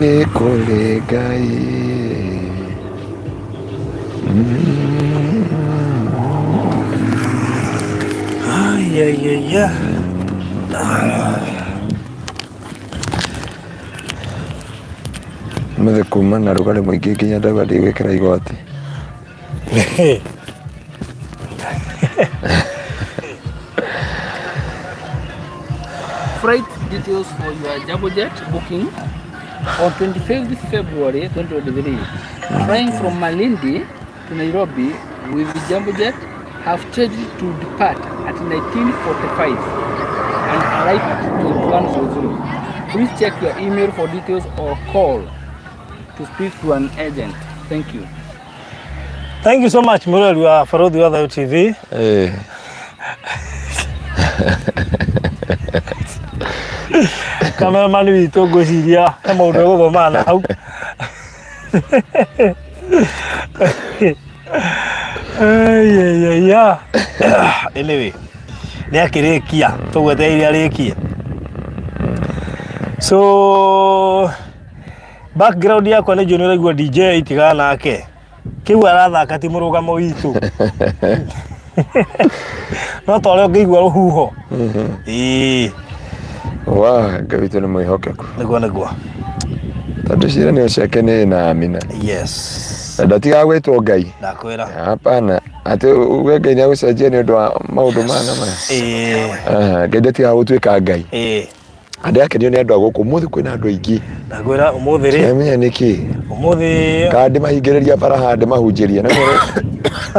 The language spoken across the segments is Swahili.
Kole Ngai. Yeah. Muthe kuma na rugari muingi nginya ndabadi gwikira igoti. Freight details for your Jumbo Jet booking on 25th February 2023. Flying from Malindi to Nairobi with the Jumbo Jet have scheduled to depart at 19:45 and arrive at 21:00. Please check your email for details or call to speak to an agent. Thank you. Thank you so much, Muriel. You are for the other TV. Hey. Cameraman witũ ngũciria he maũndũ gũthoma na hau. Anyway, nĩ akĩrĩkia tũgwetereire arĩkie. So background yakwa nĩ John ũraigua DJ itigana nake. Kĩu arathaka ti mũrũgamo witũ. No tole ũngĩigua rũhuho. Ngai witũ nĩ mwĩhokeku. Nĩguo. Tondũ cira nĩ ũceke nĩ na amina. Yes. Ndatiga gwĩtwo Ngai. Ndakwĩra. Hapana. Atĩ we Ngai nĩ agũcenjia nĩ ũndũ wa maũndũ mana maya. Ngai ndatiga gũtuĩka Ngai. Andũ ake nĩ andũ a gũkũ mũthĩ kwĩna andũ aingĩ. Ndakwĩra ũmũthĩ rĩ. Kĩmenya nĩkĩ? Ũmũthĩ. Kandi mahingĩrĩria baraha ndĩmahunjĩria.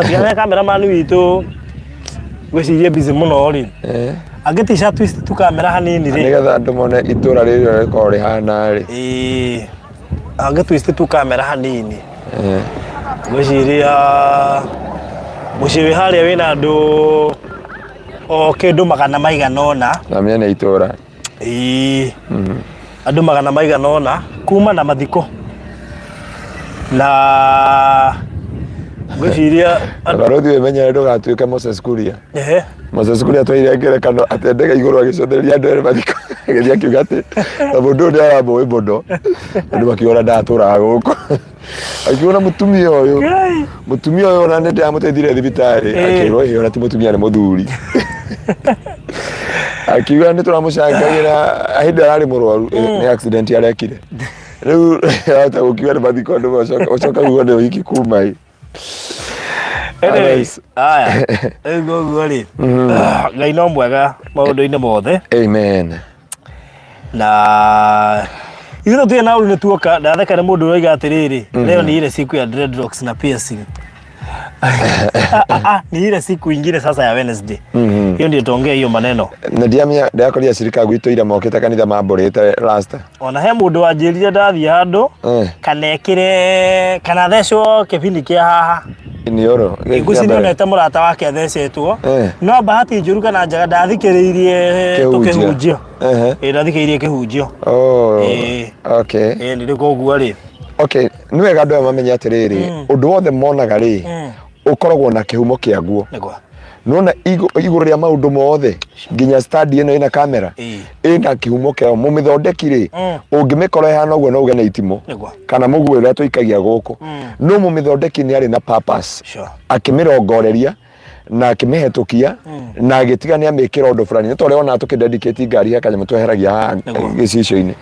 Ndiana cameraman witũ gwĩciria busy mũno rĩ. Angĩtica twist tu kamera hanini rĩ. Nĩgetha andũ mone itũra rĩrĩ rĩkorwo rĩhana rĩ. Angĩtwist tu kamera hanini. Gwĩciria mũciĩ wĩ harĩa wĩna andũ o kĩndũ magana maigana ũna. Na mĩena itũra. Andũ magana maigana ũna kuma na mathiko. Na gwĩciria Barothi wĩmenyere ndũgatuĩke Moses Kuria. Moses Kuria twaire ngerekano atĩ ndege igũrũ agĩcothereria andũ erĩ mathiko. Gĩthiĩ akiuga atĩ mũndũ ũyũ nĩaramũĩ mũno. Andũ makiona ndatũraga gũkũ. Akiona mũtumia ũyũ ona nĩ ndamũteithire thibitarĩ. Akĩrwo hiyo na ti mũtumia nĩ mũthuri. Akiuga nĩ tũramũcangagĩra hĩndĩ ararĩ mũrwaru nĩ accident yarekire. Rĩu hata gũkiuga nĩ mathiko andũ macoka kuuga nĩ ũhiki kuma. Anyways, guo rĩ. Ngai no mwega maũndũ-inĩ mothe. Amen. Na ithuĩ tũtirĩ na ũru nĩ tuoka ndatheka nĩ mũndũ ũroiga atĩrĩrĩ leo ni ile siku ya dreadlocks na piercing. Ni ile siku ingine sasa ya Wednesday. Hiyo ndio tuongea hiyo maneno. Na ndiamia ndakoria shirika gwitũ ira mokĩte kanitha mamborĩte last. Ona he mũndũ wanjĩrire ndathiĩ handũ kanekire kana thecwo kĩbindi kĩa haha. Ni oro. Iguci nĩonete mũrata wake athecetwo. No bahati njũru kana njaga ndathikĩrĩirie tũkĩhunjio. Ndathikĩrĩirie kĩhunjio. Okay. Nĩ koguo rĩ. Okay, nĩ wega andũ mamenye atĩrĩrĩ, ũndũ wothe monaga rĩ, ũkoragwo na kĩhumo kĩaguo. Nona igũrũ rĩa maũndũ mothe nginya stand ĩno ĩna kamera ĩna kĩhumo kĩao. Mũmĩthondeki rĩ, ũngĩmĩkora ĩhana ũguo no uge nĩ itimũ kana mũguĩ ũrĩa tũikagia gũkũ. No mũmĩthondeki nĩ arĩ na purpose, akĩmĩrongoreria na akĩmĩhetũkia na agĩtiga nĩ amĩkĩra ũndũ fulani. Nĩ tondũ ona tũkĩdedicate ngari ya kanyamũ tweheragia haha gĩcicio-inĩ,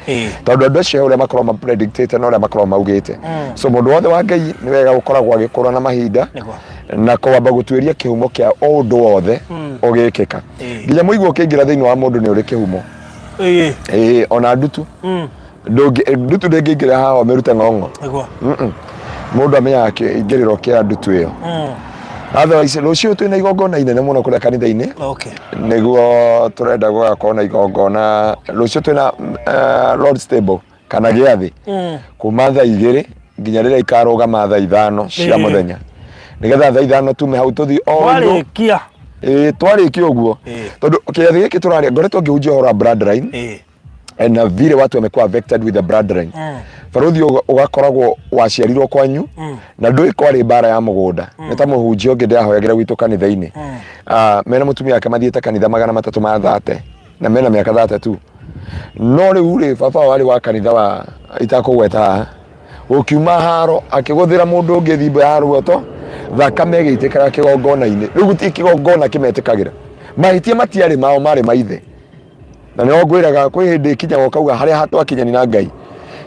tondũ andũ acio ũrĩa makorwo mapredictate na ũrĩa makorwo maugĩte. So mũndũ wothe wa Ngai nĩ wega gũkoragwo agĩkũra na mahinda na kwamba gũtuĩria kĩhumo kĩa o ũndũ wothe ũgĩkĩka. Nginya mũigua ũkĩingĩra thĩinĩ wa mũndũ nĩ ũrĩ kĩhumo. Ona ndutu ndutu ndĩngĩingĩra haha ũmĩrute ng'ong'o. Mũndũ amenyaga kĩingĩrĩro kĩa ndutu ĩyo. Otherwise rũciũ twĩna igongona inene mũno kũrĩa kanitha-inĩ. Nĩguo tũrenda gũgakorwo na igongona rũciũ twĩna Lord's Table kana gĩathĩ kuma thaa 2 nginya rĩrĩa ikarũgama thaa 5 cia mũthenya. Nĩgetha thaa 5 tume hau tũthiĩ twarĩkia. Twarĩkia ũguo. Tondũ kĩathĩ gĩkĩ tũrarĩa ngoretwo ngĩhunjia ũhoro wa bloodline na vile watu wamekuwa affected with the bloodline. Barothi ugakoragwo waciarirwo kwanyu na ndũĩ kwarĩ bara ya mũgũnda. Nĩ ta mũhunjia ũngĩ ndahoyagĩra gwitũ kanitha-inĩ. Mena mũtumia yake mathiĩte kanitha 330 na mena mĩaka 30. no riu ri baba wari wa kanitha wa itakugweta ukiuma haro akiguthira mundu ungi thimbo ya ruoto thakame giitikaga kigongona-ini riu guti kigongona kimetikagira mahitia matiari mao mari maithe na no ngwiraga kwi hindi kinya ukauga haria hatwakinyani na Ngai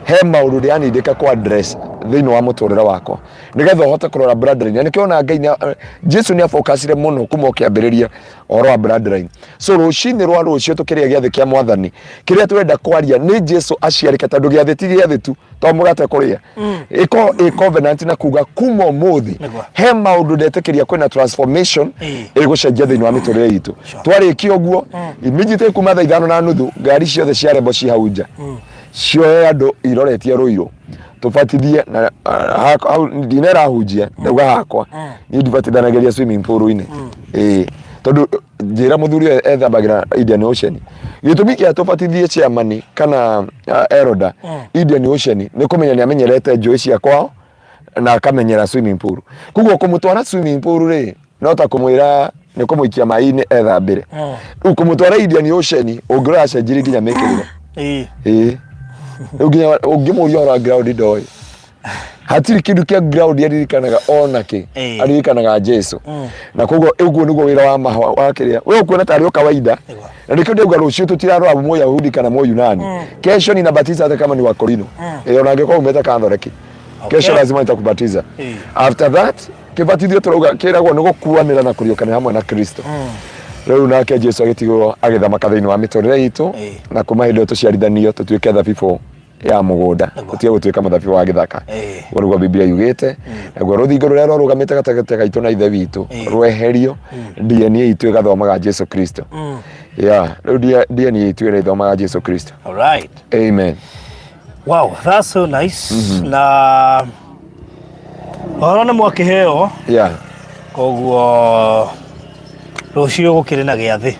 he maundu ndianindika kwa address thiini wa muturira wakwa nigetha uhote kurora bloodline nikiona Ngai Jesu ni afocusire muno kuma ukiambiriria oro wa bloodline so rucini rwa rucio tukiria giathi kia mwathani kiria turenda kwaria ni Jesu aciarike tondu giathi ti giathi tu to mugate kuria iko covenant na kuga kuma muthi he maundu ndetikiria kwina transformation igucenjia thiini wa miturire itu twarikio guo immediately kuma thaa 5:30 ngari ciothe cia rembo ci hauja cio andu iroretie ruiro tubatithie na dinera hujia ndauga hakwa ni ndibatithanageria swimming pool ini tondu njira muthuri ethambagira Indian Ocean gitumi kia tubatithie chairman kana eroda Indian Ocean ni kumenya ni amenyerete njui cia kwao na akamenyera swimming pool kuguo kumutwara swimming pool ri no ta kumwira ni kumuikia maini ethambire kumutwara Indian Ocean ungirora cenjiri nginya mekirira ungimuria ora ground ndoi hatiri kindu kia ground yaririkanaga onake aririkanaga Jesu na koguo uguo niguo wira wa mahwa wakiria we ukuona tari kawaida na nikio ndauga rucio tutirarora Muyahudi kana Muyunani kesho ninabatiza hata kama ni wa Korino unangekuwa umeta kanthoreki kesho lazima nitakubatiza after that kibatithio turauga kiragwo nigukuanira na kuriukana hamwe na Kristo riu nake Jesu agitigo agithamaka thiini wa miturire itu na kuma hindi tuciarithanio tutuike thabibu ya mugunda tutige gutuika mathabibu wa githaka urugo Biblia yugite naguo ruthingo ruria rurugamite gatagati gaitu na ithe witu rweherio DNA itu igathomaga Jesu Kristo riu DNA itu irathomaga Jesu Kristo. All right, amen. Wow, that's so nice. Na ona mwakiheo koguo rucio gukiri na giathi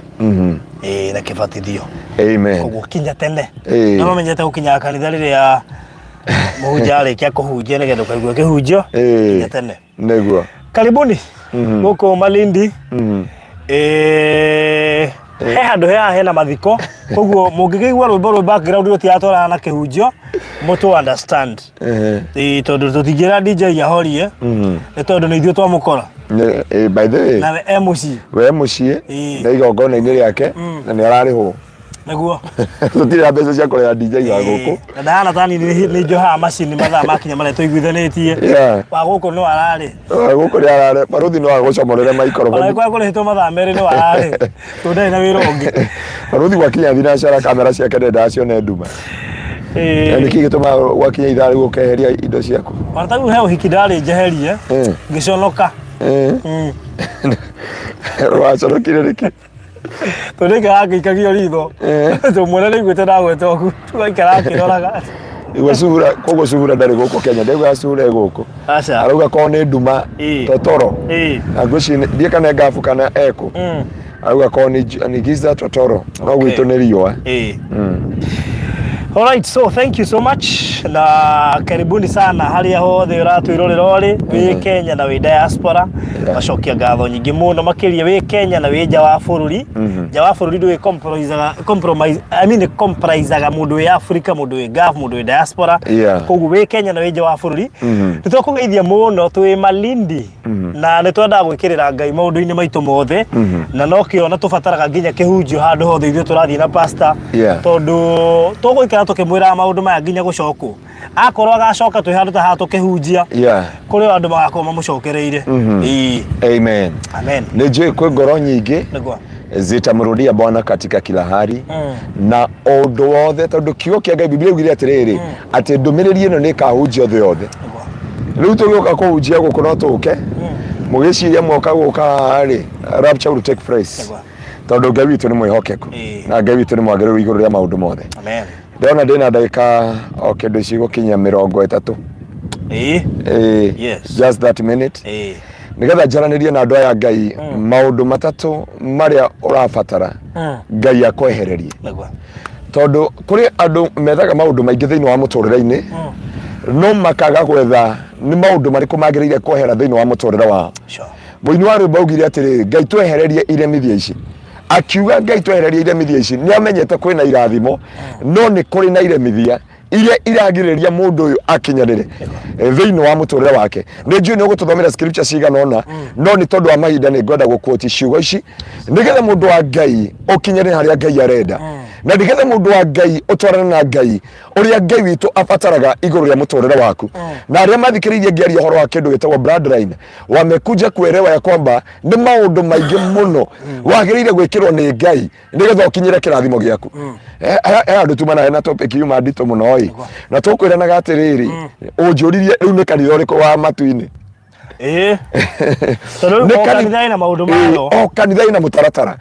na kibatithio amen koguo kinya tene no mamenyete gukinya kanitha riria muhunjia arikia kuhunjia nigetha ukaigua kihunjio kinya tene niguo karibuni guku Malindi he handu hena mathiko koguo mungigigwa rwimbo background rutiatwara na kihunjio mutu understand tondu tutingira DJ yahorie ni tondu ni ithuĩ twamũkora by the way na MC we MC na igongona-inĩ rĩake na nĩ ararĩhwo nĩguo tutire mbeca cia kũrĩha DJ wa gũkũ na ndahana tani nĩ njohaga macini mathaa makinya marĩa tũiguithanĩtie wa gũkũ no ararĩ wa gũkũ nĩ ararĩ baruthi no agũcomorere maikrofoni kwa kũrĩhĩtwo mathaa merĩ no ararĩ tondũ na wĩra ũngĩ baruthi gwakinya thinacara kamera ciake ndendaga cione nduma nĩkĩ gĩtũma gwakinya ithaa rĩu ũkeheria indo ciaku maratagu he ũhiki ndarĩ njeherie ngĩconoka rwaconokire rĩkĩ tondũ ngĩikagio ritho tũmwĩre nĩiguĩte ndagwete oku tũgaikara akĩroraga koguo Cubura ndarĩ gũkũ Kenya ndauga Cubura gũkũ arauga korwo nĩ nduma totoro na ngwĩciria ndiĩ kana ngabu kana ekũ arauga korwo nĩ giza totoro no gwitũ nĩ riũa. All right, so thank you so much na karibuni sana haria hothe uratwirorera uri wi Kenya na wi diaspora macokia ngatho nyingi muno makiria wi Kenya na wi nja wa bururi ndwi compromiseaga mundu wi Africa mundu wi gaf mundu wi diaspora koguo wi Kenya na wi nja wa bururi nitwakugeithia muno twi Malindi na nitwenda gwikirira Ngai maundu-ini maitu mothe na no kiona tubataraga nginya kihunjio handu hothe ithuĩ turathii na pastor tondu tugwikira tukimwira maundu maya nginya gucokwo akorwo agacoka twi handu ta ha tukihunjia kuri andu magakorwo mamucokereire. Amen. Amen. Nijue kwi ngoro nyingi zitamrudia Bwana katika kila hali na undu wothe tondu kiugo kia Ngai Biblia yugire atiriri ati ndumiriri ino ni kahunjio thĩ yothe riu tugioka kuhunjia guku no tuke mugiciria mwoka guka ri rapture will take place tondu Ngai witu ni mwihokeku na Ngai witu ni mwagĩrĩru igũrũ rĩa maundu mothe. Amen. Ndona ndina ndagĩka kindu cigukinya 30 yes just that minute nigetha njaranirie na andu aya Ngai maundu matatu maria urabatara Ngai akwehererie tondu kuri andu methaga maundu maingi thiini wa muturire-ini no makaga gwetha ni maundu mariku magiriire kwehera thiini wa muturire wao. Muini wa rwimbo augire atiri Ngai twehererie iremithia ici akiuga Ngai twehererie iremithia ici ni amenyete kwina irathimo no ni kuri na iremithia iria iragiriria mundu uyu akinyarire thiini wa muturire wake ni njui ni gututhomera scripture cigana ona no ni tondu wa mahinda ni ngwenda guquote ciugo ici nigetha mundu wa Ngai ukinyarire haria Ngai arenda na nigetha mundu wa Ngai utwarane na Ngai uria Ngai witu abataraga iguru ria muturire waku na aria mathikiririe ngiaria horo wa kindu gitagwo bloodline wamekuja kuelewa ya kwamba ni maundu maingi muno wagirire gwikirwo ni Ngai nigetha ukinyire kirathimo giaku andu tumana na topic yuma ndito muno na tukwiranaga atiriri unjuririe riu ni kanitha uriku wa matuini kanitha ina maundu malo kanitha ina mutaratara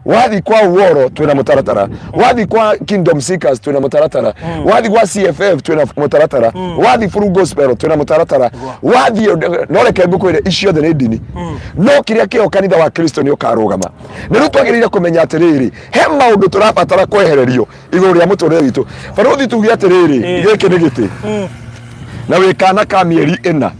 wathi kwa uoro twina mutaratara wathi kwa Kingdom Seekers twina mutaratara wathi kwa CFF twina mutaratara wathi Full Gospel twina mutaratara wathi no reke ngukwire icio the ndini no kiria kio kanitha wa Kristo ni ukarugama ni ru twagirire kumenya atiriri he maundu turabatara kwehererio iguru ria muturire witu baruthi tugia atiriri giki ni giti na wikana ka mieri 4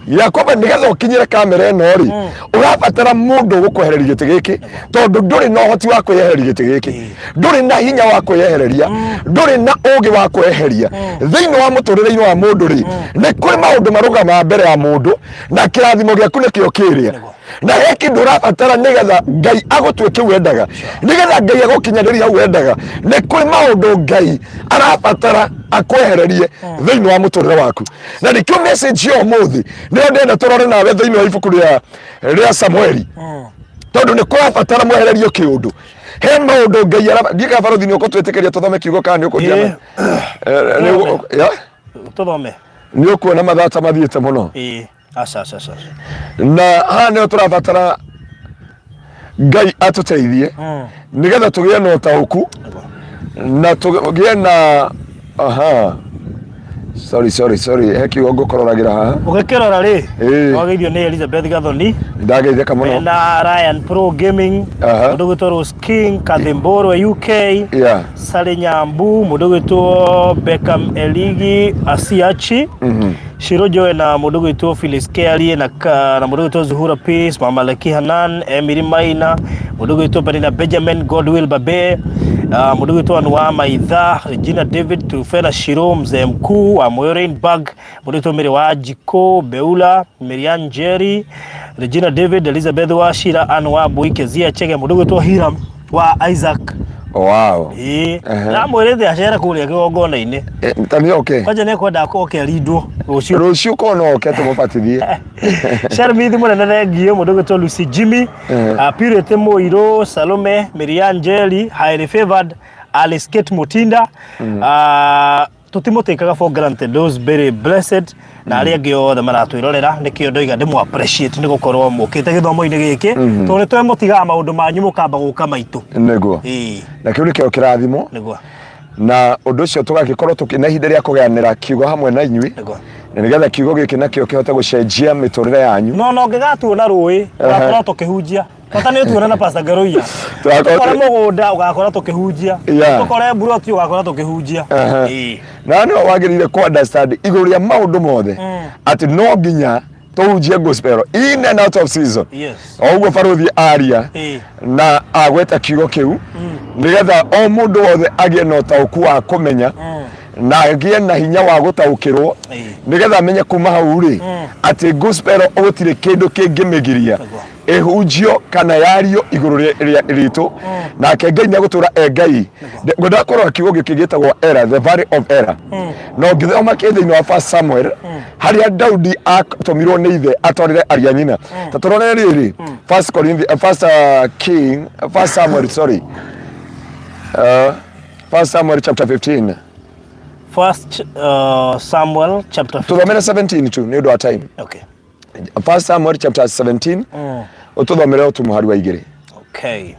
Yakoba nigetha ukinyire kamera eno ri urabatara mundu gukwehereria giti giki tondu nduri no hoti wa kwehereria giti giki nduri na hinya wa kwehereria nduri na ugi wa kwehereria thiini wa muturire wa mundu ri ni kuri maundu marugama mbere ya mundu na kirathimo giaku ni kio kiria na heki ndurabatara nigetha Ngai agutwike wendaga nigetha Ngai agukinyariria wendaga ni kuri maundu Ngai arabatara akwehererie thiini wa muturire waku na nikio message yo muthi ni ndenda turore nawe thiini wa ibuku ria Samueli tondu ni kurabatara mwehererio kiundu he maundu Ngai arabatara baruthi ni ukutwitikiria tuthome kiugo kana ni ukugiana tuthome ni ukuona mathata mathiite muno asa na hane turabatara Ngai atuteithie nigetha tugie no tauku na tugie na sorry heki wangu kororagira haha ugekirora ri wageithio ni Elizabeth Gathoni ndageithia muno na Ryan Pro Gaming mundu gwitwo King Kathimboro UK Sale Nyambu mundu gwitwo Beckham Eligi Asiachi Shirojo na mundu gwitwo Phyllis Kelly na mundu gwitwo Zuhura Peace Mama Laki Hanan Emily Maina mundu gwitwo Penina Benjamin Godwill Babe mundu gwitwo Anwa Maitha Regina David Trufena Shiro mzee mkuu wa Moyorainburg mundu gwitwo Mary wa Jiko Beula Miriam Jerry Regina David Elizabeth Washira Anwa Boikezia Chege mundu gwitwo Hiram wa Isaac wow na mwerete acera kuria kigongona-ini tani okay kwaje ne kwenda ko ridwo rucio kono okete mubatithie Sharmithi munene thengio mundu gwitwo Lucy Jimmy Purity Moiro Salome Miriam Jerry Highly Favored Alice Kate Mutinda tutimutikaga for granted those very blessed na aria giothe maratwirorera nikio ndoiga ndimu appreciate nigukorwo mukite githomo-ini giki tondu twe mutiga maundu manyu mukamba guka maitu niguo na kiu nikio kirathimo niguo na undu ucio tugagikorwo tukina ihinda ria kuganira kiugo hamwe na inyui na nigetha kiugo giki nakio kihote gucenjia miturire yanyu no ngigatuona rui ugakorwo tukihunjia Kata ni tuona na Pastor Garoia. Tukora mugunda ugakora tukihunjia. Tukora buroti ugakora tukihunjia. Na no wagirire ku understand iguru ria maundu mothe. Ati no nginya tuhunjie gospel in and out of season. Yes. Ogwo baruthi aria na agweta kiugo kiu. Nigetha o mundu wothe agie no tauku wa kumenya. Na agie na hinya wa gutaukirwo. Nigetha amenye kuma hau ri ati gospel ogutire kindu kingimegiria. Ehujio kana yario iguru ritu na Ngai ni agutura Ngai ngoda korwo akiugo gikigitagwo error the valley of error no ngithoma kithiini wa 1 Samuel haria Daudi atomirwo ni ithe atorire aria nyina tatorone riri 1 Samuel sorry 1 Samuel chapter 15 1 Samuel chapter 15 tuthomere 17 tu ni undu wa time okay 1 Samuel chapter 17 ututhomere utumuhari wa igiri okay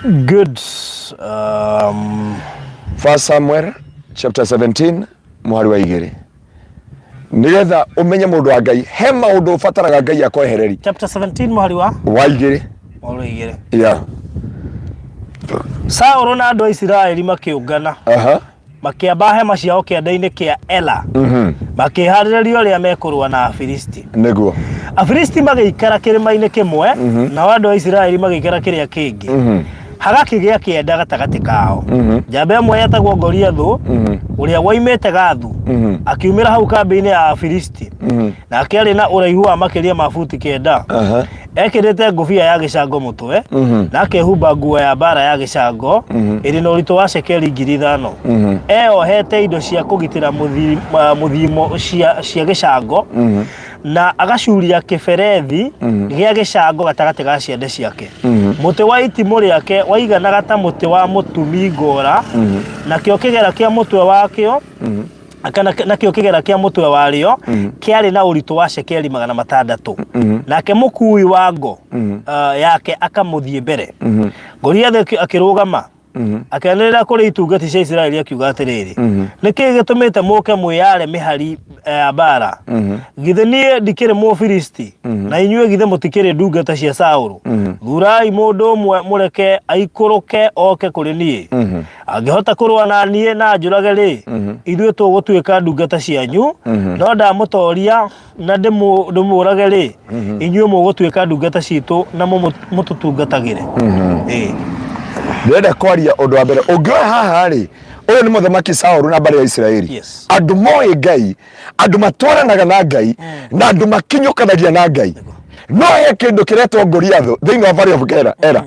good 1 Samuel chapter 17 muhari wa igiri nigetha umenye mundu wa Ngai he maundu ubataraga Ngai akwehererie chapter 17 muhari wa igiri yeah Saul na andu a Israeli makiungana makiamba hema ciao kianda-ini kia Ela makiharirio ria mekurwa na Afilisti niguo Afilisti magĩikara kĩrĩma-inĩ kĩmwe na andũ a Isiraeli magĩikara kĩrĩa kĩngĩ. Hagakĩgĩa kĩenda gatagatĩ kao. Njamba ĩmwe yetagwo Goliathu ũrĩa waimĩte Gathu akiumĩra hau kambĩ-inĩ ya Afilisti na akĩarĩ na ũraihu wa makĩria ma futi 9. Ekĩrĩte ngũbia ya gĩcango mũtwe na akehumba nguo ya mbara ya gĩcango ĩrĩ na ũritũ wa cekeri 5,000. Eyohete indo cia kũgitĩra mũthimo cia gĩcango na agacuria kĩberethi gĩa gĩcango gatagatĩ ga ciande ciake. Mũtĩ wa itimũ rĩake waiganaga ta mũtĩ wa mũtumi ngora nakĩo kĩgera kĩa mũtwe wakĩo nakĩo kĩgera kĩa mũtwe warĩo kĩarĩ na ũritũ wa cekeri 600. Nake mũkui wa ngo yake akamũthiĩ mbere. Goliathu akĩrũgama akĩanĩrĩra kũrĩ itungati cia Isiraeli akiuga atĩrĩrĩ, nĩkĩĩ gĩtũmĩte mũke mwĩyare mĩhari ya mbara? Githĩ niĩ ndikĩrĩ Mũfilisti na inyuĩ githĩ mũtikĩrĩ ndungata cia Saũlũ? Thurai mũndũ ũmwe mũreke aikũrũke oke kũrĩ niĩ. Angĩhota kũrũa na niĩ na njũrage rĩ, ithuĩ tũgũtuĩka ndungata cianyu, no ndamũtoria na ndĩmũrage rĩ, inyuĩ mũgũtuĩka ndungata citũ na mũtũtungatagĩre. Ndĩrenda kwaria ũndũ wa mbere ũngĩoya haha rĩ, ũyũ nĩ mũthamaki Saũlũ na mbarĩ ya Isiraeli. Andũ moĩ Ngai, andũ matwaranaga na Ngai na andũ makinyũkanagia na Ngai. No he kĩndũ kĩretwo Goliathu thĩinĩ wa Valley of Era.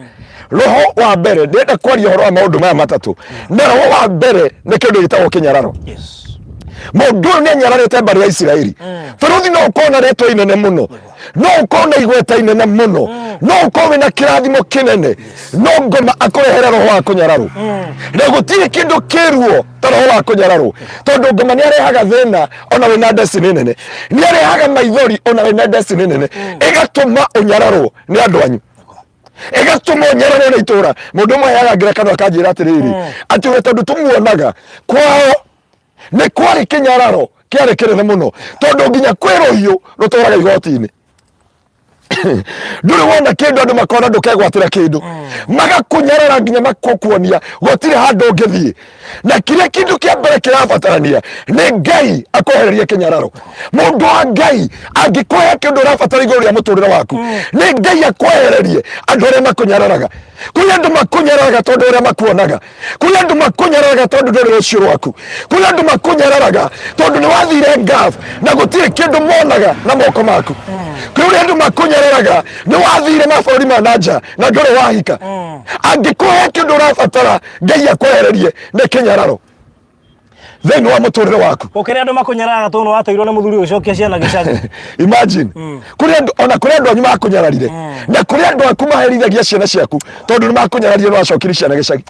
Roho wa mbere ndĩrenda kwaria ũhoro wa maũndũ maya matatũ. Na roho wa mbere nĩ kĩndũ gĩtagwo kĩnyararo. Mũndũ ũyũ nĩ anyararĩte mbarĩ ya Isiraeli. Bũrũri no ũkorwo na rĩtwa inene mũno, no ũkorwo na igweta inene mũno, no ũkorwo wĩna kĩrathimo kĩnene, no ngoma akũrehere roho wa kũnyararwo. Na gũtirĩ kĩndũ kĩruo ta roho wa kũnyararwo, tondũ ngoma nĩ arehaga thĩna ona wĩna destiny nene, nĩ arehaga maithori ona wĩna destiny nene, ĩgatũma ũnyararwo nĩ andũ anyu, ĩgatũma ũnyararwo nĩ itũra. Mũndũ ũmwe yaga ngerekano akanjĩra atĩrĩrĩ, atĩ we tondũ tũmuonaga kwao nĩ kwarĩ kĩnyararo kĩarĩ kĩnene mũno, tondũ nginya kwĩrũhiũ rũtũraga igoti-inĩ. Ndũrĩ wona kĩndũ andũ makona ndũkegwatĩra kĩndũ, magakũnyarara nginya makuonia gũtirĩ handũ ũngĩthiĩ. Na kĩrĩa kĩndũ kĩa mbere kĩrabatarania nĩ Ngai akwehererie kĩnyararo. Mũndũ wa Ngai angĩkũhe kĩndũ ũrabatara igũrũ rĩa mũtũrĩre waku, nĩ Ngai akwehererie andũ arĩa makũnyararaga. Kũrĩ andũ makũnyararaga tondũ ũrĩa makuonaga, kũrĩ andũ makũnyararaga tondũ ndũrĩ rũciũ rwaku, kũrĩ andũ makũnyararaga tondũ nĩ wathire ngafu na gũtirĩ kĩndũ monaga na moko maku, kũrĩ andũ makũnyararaga nĩ wathire mabũrũri ma nanja na ndũrĩ wahika. Angĩkũhe kĩndũ ũrabatara, Ngai akwehererie nĩ kĩnyararo thĩinĩ wa mũtũrĩre waku. Ũkĩrĩ andũ makũnyararaga tondũ watũirwo nĩ mũthuri ũcokia ciana gĩcagi. Imagine kũrĩ andũ ona kũrĩ andũ anyu makũnyararire na kũrĩ andũ aku maherithagia ciana ciaku tondũ nĩ makũnyararire na wacokirie ciana gĩcagi,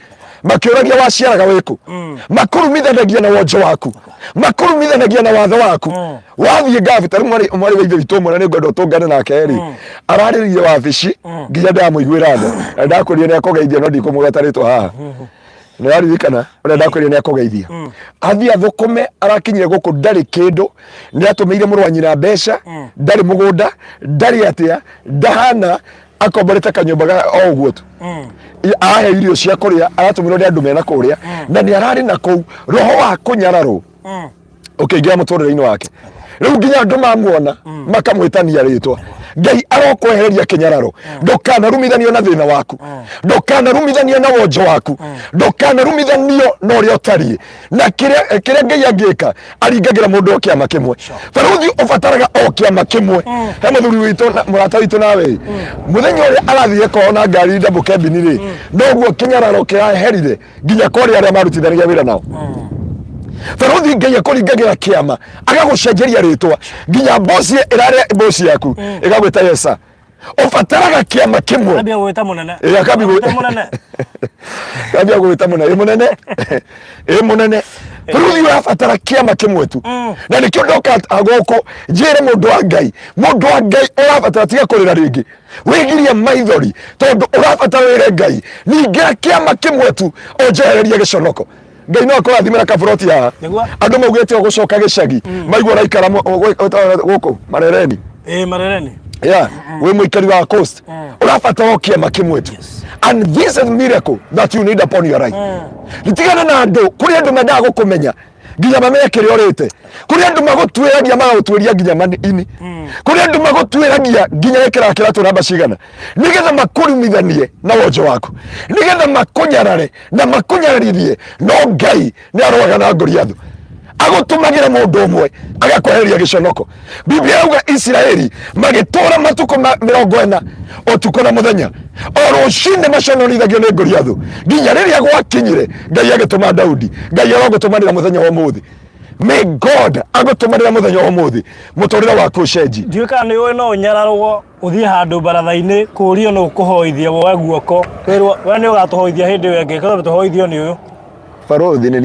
makĩũragia waciaraga wĩkũ, makũrumithanagia na wonjo waku, makũrumithanagia na watho waku. Wathiĩ ngabu tarĩ mwarĩ wa ithe witũ ũmwe na nĩ ngwenda ũtũngane nake rĩ, ararĩrĩire wabici nginya ndamũiguĩra tha na ndakwĩrire nĩ akũgeithia no ndikũmũgeta rĩtwa haha. Nĩ waririkana ũrĩa ndakwĩrire nĩ akũgeithia, athiĩ athũkũme arakinyire gũkũ ndarĩ kĩndũ, nĩ atũmĩire mũrũ wa nyina mbeca, ndarĩ mũgũnda, ndarĩ atĩa, ndahana akomborete kanyũmba o ũguo tu. Ahe irio cia kũrĩa, aratũmĩrwo nĩ andũ mena kũrĩa na nĩ ararĩ na kũu roho wa kũnyararwo ũkĩingĩra mũtũrĩre-inĩ wake. Rĩu nginya andũ mamuona makamwĩtania rĩtwa. Ngai arokwehereria kĩnyararo. Ndũkanarumithania na thĩna waku, ndũkanarumithania na wonjo waku, ndũkanarumithanio na ũrĩa ũtariĩ. Na kĩrĩa Ngai angĩka aringagĩra mũndũ o kĩama kĩmwe. Bũrũri ũbataraga o kĩama kĩmwe. He mũthuri witũ mũrata witũ nawe mũthenya ũrĩa arathire kwao na ngari double cabin rĩ, noguo kĩnyararo kĩraherire nginya kũrĩ arĩa marutithanagia wĩra nao. Bũrũri Ngai akũringagĩra kĩama agagũcenjeria rĩtwa nginya bosi ĩrarĩa bosi yaku ĩgagwĩta Yesa. Ũbataraga kĩama kĩmwe. Kambia gwĩta mũnene. Kambia gwĩta mũnene. Kambia gwĩta mũnene. Mũnene. Mũnene. Bũrũri ũrabatara kĩama kĩmwe tu. Na nĩkĩo ndoka gũkũ njĩre mũndũ wa Ngai, mũndũ wa Ngai ũrabatara tiga kũrĩra rĩngĩ, wĩgirie maithori tondũ ũrabatara wĩre Ngai, ningĩra kĩama kĩmwe tu onjehererie gĩconoko. Ngai no akũrathimĩra kaburoti haha, andũ maugĩte gũcoka gĩcagi maigua raikara gũkũ Marereni. Marereni. Wĩ mũikari wa coast ũrabatara kĩama kĩmwe tu. And this is miracle that you need upon your life. Nitigana na andũ, kũrĩ andũ mendaga gũkũmenya nginya mamenye kire orete kuri andu magotwiragia magotwiria nginya mani kuri andu magotwiragia nginya ekira kiratu namba cigana nigetha makurumithanie na wonjo waku nigetha makunyarare na makunyararirie no Ngai ni aroaga na Goliath agotumagira mundu umwe agakwehereria giconoko Biblia yauga Israeli magitora matuko 40 otuko na muthenya oroshinde maconorithagio ni Goliath nginya riria gwakinyire Ngai agituma Daudi Ngai arogotumanira muthenya wa muthi may God agotumanira muthenya wa muthi mutorira waku cenji ndiuka ni we no nyararwo uthie handu barathaini kurio no kuhoithia woe guoko we ni ugatuhoithia hindi we ngeka tuhoithio ni uyu Farothi ni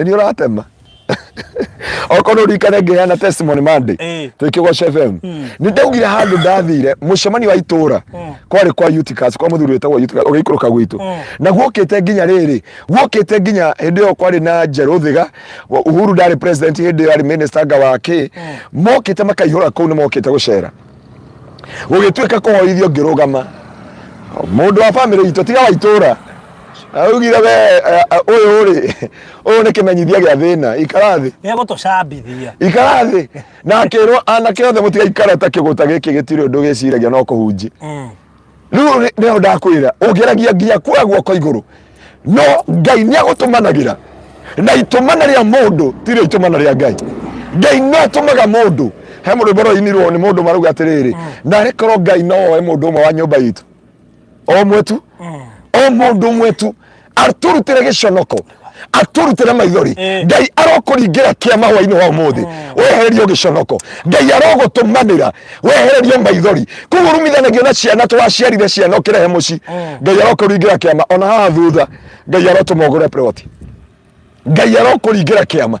ni uratema okono rikane ngeana testimony Monday twikigwa FM ni ndaugire handu ndathire mucemani wa itura kwari kwa Uticas kwa muthuri wetagwo Uticas ugiikuruka gwitu na gwokite nginya riri gwokite nginya hindi yo kwari na Jeruthiga Uhuru ndari president hindi yo ari minister wake mokite makaihura kuu ni mokite gucera gugitwika kuhoithio ngirugama mundu wa family itu tiga wa itura augire we uyu ni kimenyithia gia thina ikarathi ni gutucambithia ikarathi na akirwo anake othe mutiga ikara ta kiguta giki gitiri undu giciragia no kuhunji riu ni ndakwira ugeragia nginya kwa guoko iguru no Ngai ni agutumanagira na itumana ria mundu tiri itumana ria Ngai Ngai no atumaga mundu he mundu boro-inirwo ni mundu maruga atiriri na rekorwo Ngai no we mundu umwe wa nyumba itu o mwetu o mundu mwetu aturutire giconoko aturutire maithori Ngai arokuringira kiama hwaini wa umuthi wehererio giconoko Ngai arogutumanira wehererio maithori kugurumithanagio na ciana twaciarire ciana ukirehe muci Ngai arokuringira kiama ona haha thutha Ngai arotumogore ploti Ngai arokuringira kiama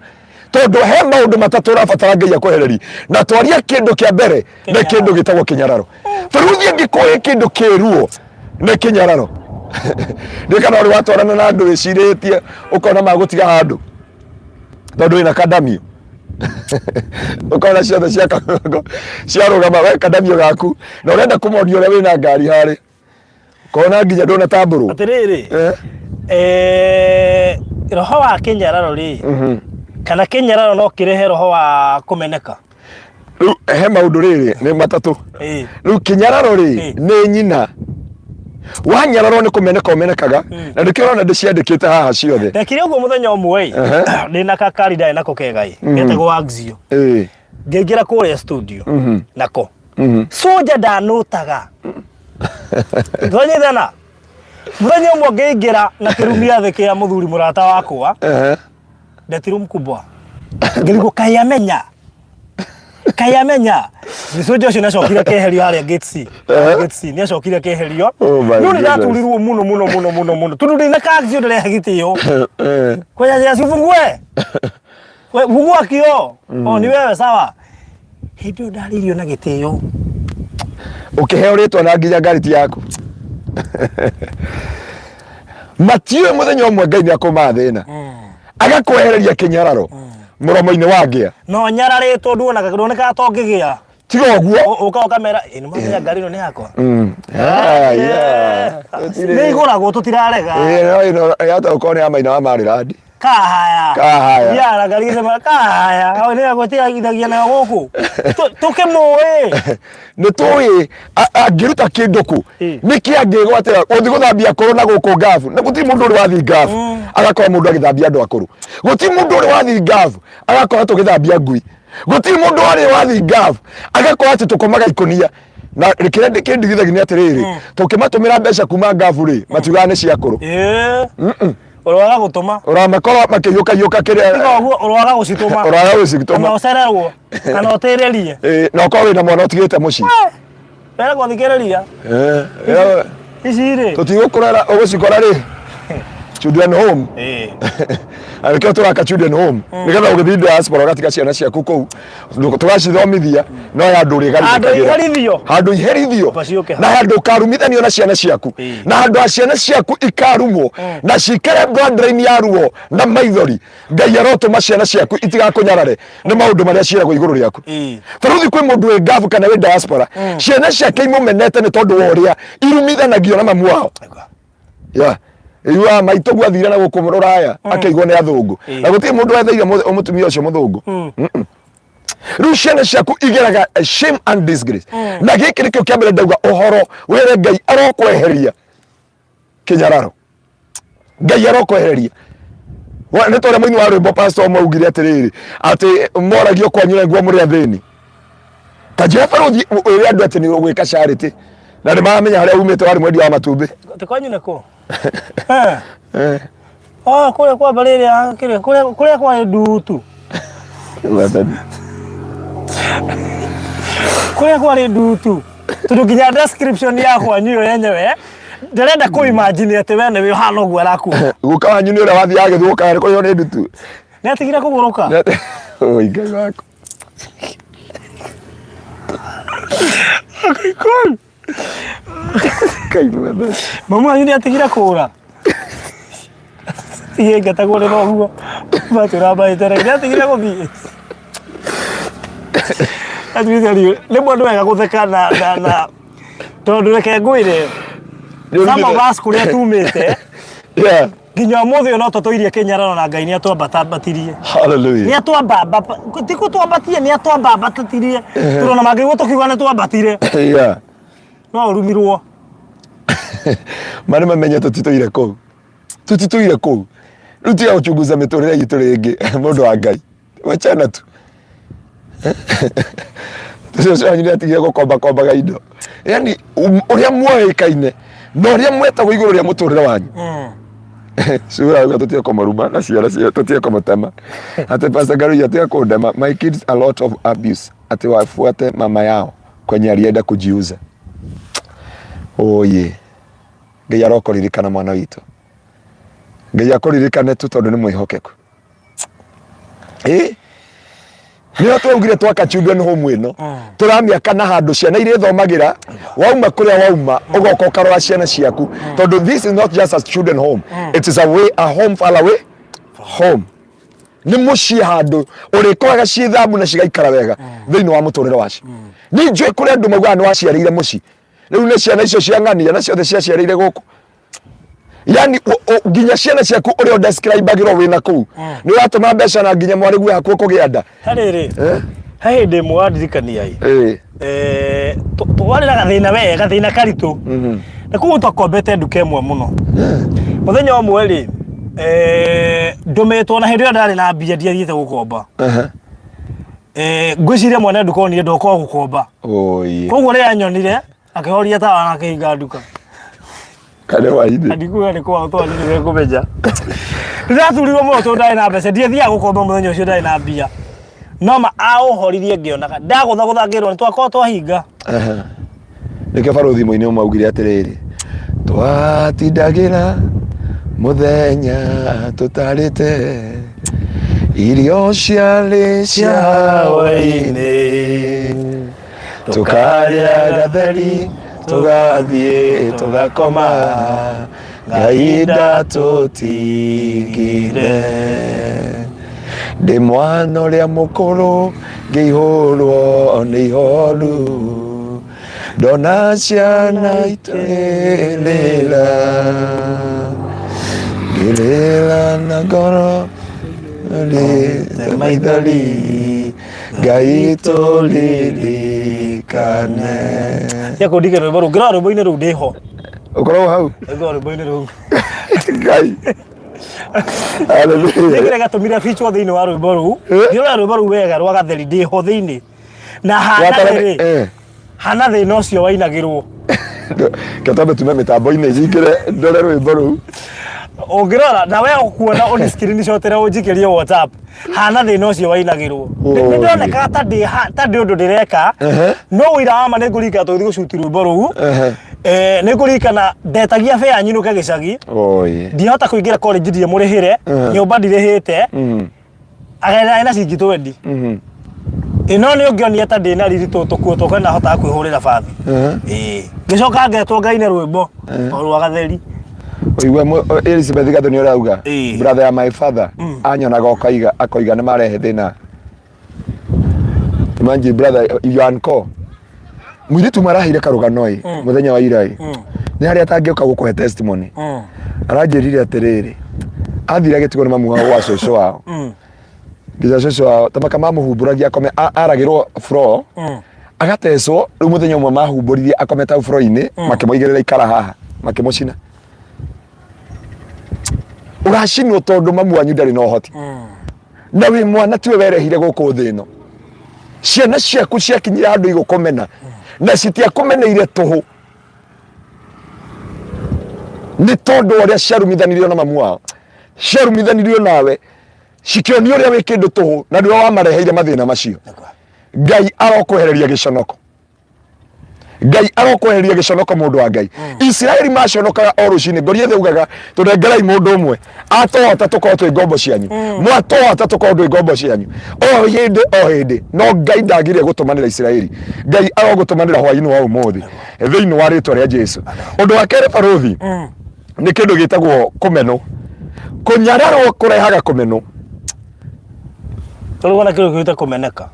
tondu he maundu matatu rabatara Ngai akwehereri na twaria kindu kia mbere na kindu gitagwo kinyararo Faruthi ngikuye kindu kiruo na kinyararo ndikana uri watwarana na andu wiciritie ukona magutiga handu tondu ina kadamio ukona ciothe ciarugama we kadamio gaku na urenda kumoria uria wina ngari hari kona nginya ndona tamburu atiriri roho wa kinyararo ri kana kinyararo no kirehe roho wa kumeneka he maundu riri ni matatu riu kinyararo ri ni nyina wanyararo ni kumeneka umenekaga na ndikirona ndiciandikite haha ciothe ndekire uguo muthenya umwe ndina kakari ndai nako kegai getagwo Axio ngeingira kuria studio nako soja ndanutaga thonyithana muthenya umwe ngeingira na kirumia theke ya muthuri murata wakwa ndetiru mkubwa ngirigwo kayamenya nisojo cio nacokire keherio haria gates ni acokire keherio no ni ndaturirwo muno tundu ndina Axio nderehe gitio kwa ya sifungue we fungua kio ni wewe sawa hindio ndaririo na gitio ukiheo ritwa na nginya ngari yaku Matio muthenya umwe Ngai ni akumathina agakwehereria kinyararo muromo-ini wa ngia no nyararitwo ndoneka tongigia tiga uguo uka kamera ni muthenya ngari no ni yakwa ni iguragwo tutirarega no yata ukone amaina wa mariradi kahaya yara ngari sema kahaya au ni agotia ithagia na guku tukimuwe ni tuwi angiruta kinduku niki angigwatira uthi guthambia kuru na guku ngafu na guti mundu uri wathi ngafu agakora mundu agithambia andu akuru guti mundu uri wathi ngafu agakora tugithambia ngui guti mundu uri wathi ngafu agakora ati tukomaga ikonia na rikirende kindigithagia ni atiriri tukimatumira mbeca kuma ngafu ri matugane cia kuru urwaga gutuma uramakora makiyuka kiria urwaga gucituma no cererwo kana utererie no ko wina mwana utigite muci wera gwathikereria iciri tutigukura ugucikora ri children home ariko turaka children home nigetha ugithi diaspora gatika ciana ciaku kou tugacithomithia no ya nduri handu iherithio na handu karumithanio na ciana ciaku na handu ciana ciaku ikarumwo na cikare bloodline ya ruo na maithori Ngai arotuma ciana ciaku itigakunyarare ni maundu maria ciiragwo iguru riaku Faruthi kwi mundu wi ngafu kana wi diaspora ciana ciake imumenete ni tondu wa uria irumithanagio na mamu wao iwa maito gwathira na gukumurora aya akaigwo ni athungu na gutie mundu wetheire umutumia ucio muthungu Rushana ciaku igeraga shame and disgrace na giki nikio kiambere ndauga uhoro were Ngai arokweheria kinyararo Ngai arokweheria nä tårä må-inä wa rwä mbo pastor maugire atä atä moragio kwanyu nguo må rä a thä ni ta njä ra barå ä rä andå atä nä å gwä ka carä na nä maramenya harä a umä te warä mwendia wa matumbä atä kwanyu nä kå kå rä a kwamba rä rä a kå rä a kwarä ndutu kå rä a kwarä ndutu tondå nginya description ya kwanyu yo yenyewe ndarenda kå imagine atä we nä wä hana å guo araku gå ka wanyu nä å rä a wathiä agä thå ka kå rä nä ndutu nä atigire kå gå rå ka Ngai waku mamu wanyu nä atigire kå ra thiä ngetagwo nä noguo matå rambaä tere nä atigire gå thiä nä mwendå wega gå theka na tondå reke ngwä re kå rä a tumä te nginya må thä å no tå tå irie kä nyarano na Ngai nä atwambatambatirie nä ti gå twambatie nä atwambambatirie tå rona mangä guo tå kiuga nä twambatire no å rumirwo marä mamenye tå titå ire kå u rä u tiga gå chunguza mä tå rä re itå rä ngä må ndå wa Ngai wachana tu tå nä atigire gå kombaga indo yani å rä a muoä kaine na å rä a mwetagwo igå rå rä a må tå rä re wanyu sura tå tiga kå maruma na ciara cio tå tiga kå må tema atä pastor Ngarå atiga kå ndema my kids a lot of abuse atä wafuate mama yao kwenye alienda kujiuza oye Ngai arokoririkana mwana witå Ngai akoririkane tu tondå nä mwä hokeku nä o twaugire twaka children home ä no tå ramä kana handå ciana irä thomagä ra wauma kå rä a wauma å goka å karora ciana ciaku tondå this is not just a children home it is a home far away home nä må ciä handå å rä koraga ciä thambu na cigaikara wega thä inä wa må tå rä re wacio nä njå kå rä andå maugaga nä waciarä ire må ci rä u nä ciana icio cia ng'ania na ciothe ciaciarä ire gå kå yani nginya ciana ciaku uri o describe-agirwo wina kuu ni watuma mbeca na nginya mwari gwe hakuo kugia nda hariri he hindi mwe wandirikania twari na gathina we gathina karitu na kugu twakombete nduka imwe muno muthenya umwe ri ndumitwo na hindi io ndari na mbia ndiathiite gukomba ngwiciria mwene nduka onire ndoka gukomba koguo ri anyonire akihoria tawa na akihinga nduka kale waide adikuga ni kwa to ni kumeja ndaturirwo muno to ndai na mbeca ndiathia gukomba muthenya ucio ndai na mbia no ma auhoririe ngionaga ndaguthagirwo ni twakwa twahinga nike baruthi muini umaugire atiriri twatindagira muthenya tutarite irio ciarĩ cia hwaĩ-inĩ tukarĩa gatheri tugathiĩ tugakoma Ngai ndatũtigire ndĩ mwana ũrĩa mũkũrũ ngĩihũrwo nĩ ihoru ndona ciana itũrĩrĩra ngĩrĩra na ngoro rĩte maithori Ngai tũririkane yakundike rwĩmbo rũu ngĩrora rwĩmbo-inĩ rũu ndĩho ũkoragwo hau ngĩrora rwĩmbo-inĩ rũu Ngai haleluya nĩkĩrĩa gatũmire feature thĩinĩ wa rwĩmbo rũu ngĩrora rwĩmbo rũu wega rwa gatheri ndĩho thĩinĩ na hana thĩna ũcio wainagĩrwo katambe tume mĩtambo-inĩ njingĩre ndore rwĩmbo rũu ungirora na we ukuona on screen shotere unjikirie WhatsApp hana thina ucio wainagirwo ndoneka ta ndi undu ndireka no wira wa ma ningurika tuthi gucuti rwimbo ruu ningurikana ndetagia fe anyinuke gicagi ndihota kuingira college ndire murihire nyumba ndirihite agenda ina cingi 20 ino ni ungionia ta ndina riri tukuo tukana hota kwihurira bathi ngicoka ngetwo Ngai-inĩ rwimbo rwa gatheri oigwe Elizabeth Gatho ni urauga brother ya my father anyonaga akoiga ni marehe thina manji brother Yanko mwiritu marahire karugano muthenya wa irai ni hari atangiuka gukuhe testimony Aranjirire atiriri. Athire gĩtigo nĩ mamu wao wa cũcũ wao. Nginya cũcũ wao tamaka mamuhumburagia akome aragirwo floor. Agatecwo rĩu mũthenya ũmwe mahumbũririe akometa hau floor-inĩ makĩmoigĩrĩra ikara haha makĩmũcina. Ũgacinwo tondũ mamu wanyu ndarĩ na ũhoti. Na wĩ mwana tiwe werehire gũkũ thĩ ĩno. Ciana ciaku ciakinyire handũ igũkũmena na citiakũmeneire tũhũ. Nĩ tondũ ũrĩa ciarumithanirio na mamu wao. Ciarumithanirio nawe cikĩonio ũrĩa wĩ kĩndũ tũhũ na nĩwe wamareheire mathĩna macio. Ngai arokwehereria gĩconoko. Ngai arokwehereria gĩconoko mũndũ wa Ngai. Israeli maconokaga o rũcinĩ ngoriethe ugaga tũnengerai mũndũ ũmwe atohota tũkorwo twĩ ngombo cianyu. Mwatohota tũkorwo twĩ ngombo cianyu. O hĩndĩ no Ngai ndagire gũtũmanĩra Israeli. Ngai arogũtũmanĩra hwaĩ-inĩ wa ũmũthĩ thĩinĩ wa rĩĩtwa rĩa Jesũ. Ũndũ wa kerĩ barothi nĩ kĩndũ gĩtagwo kũmenwo. Kũnyararwo kũrehaga kũmenwo. Ndũrĩ wona kĩndũ kĩruta kũmeneka.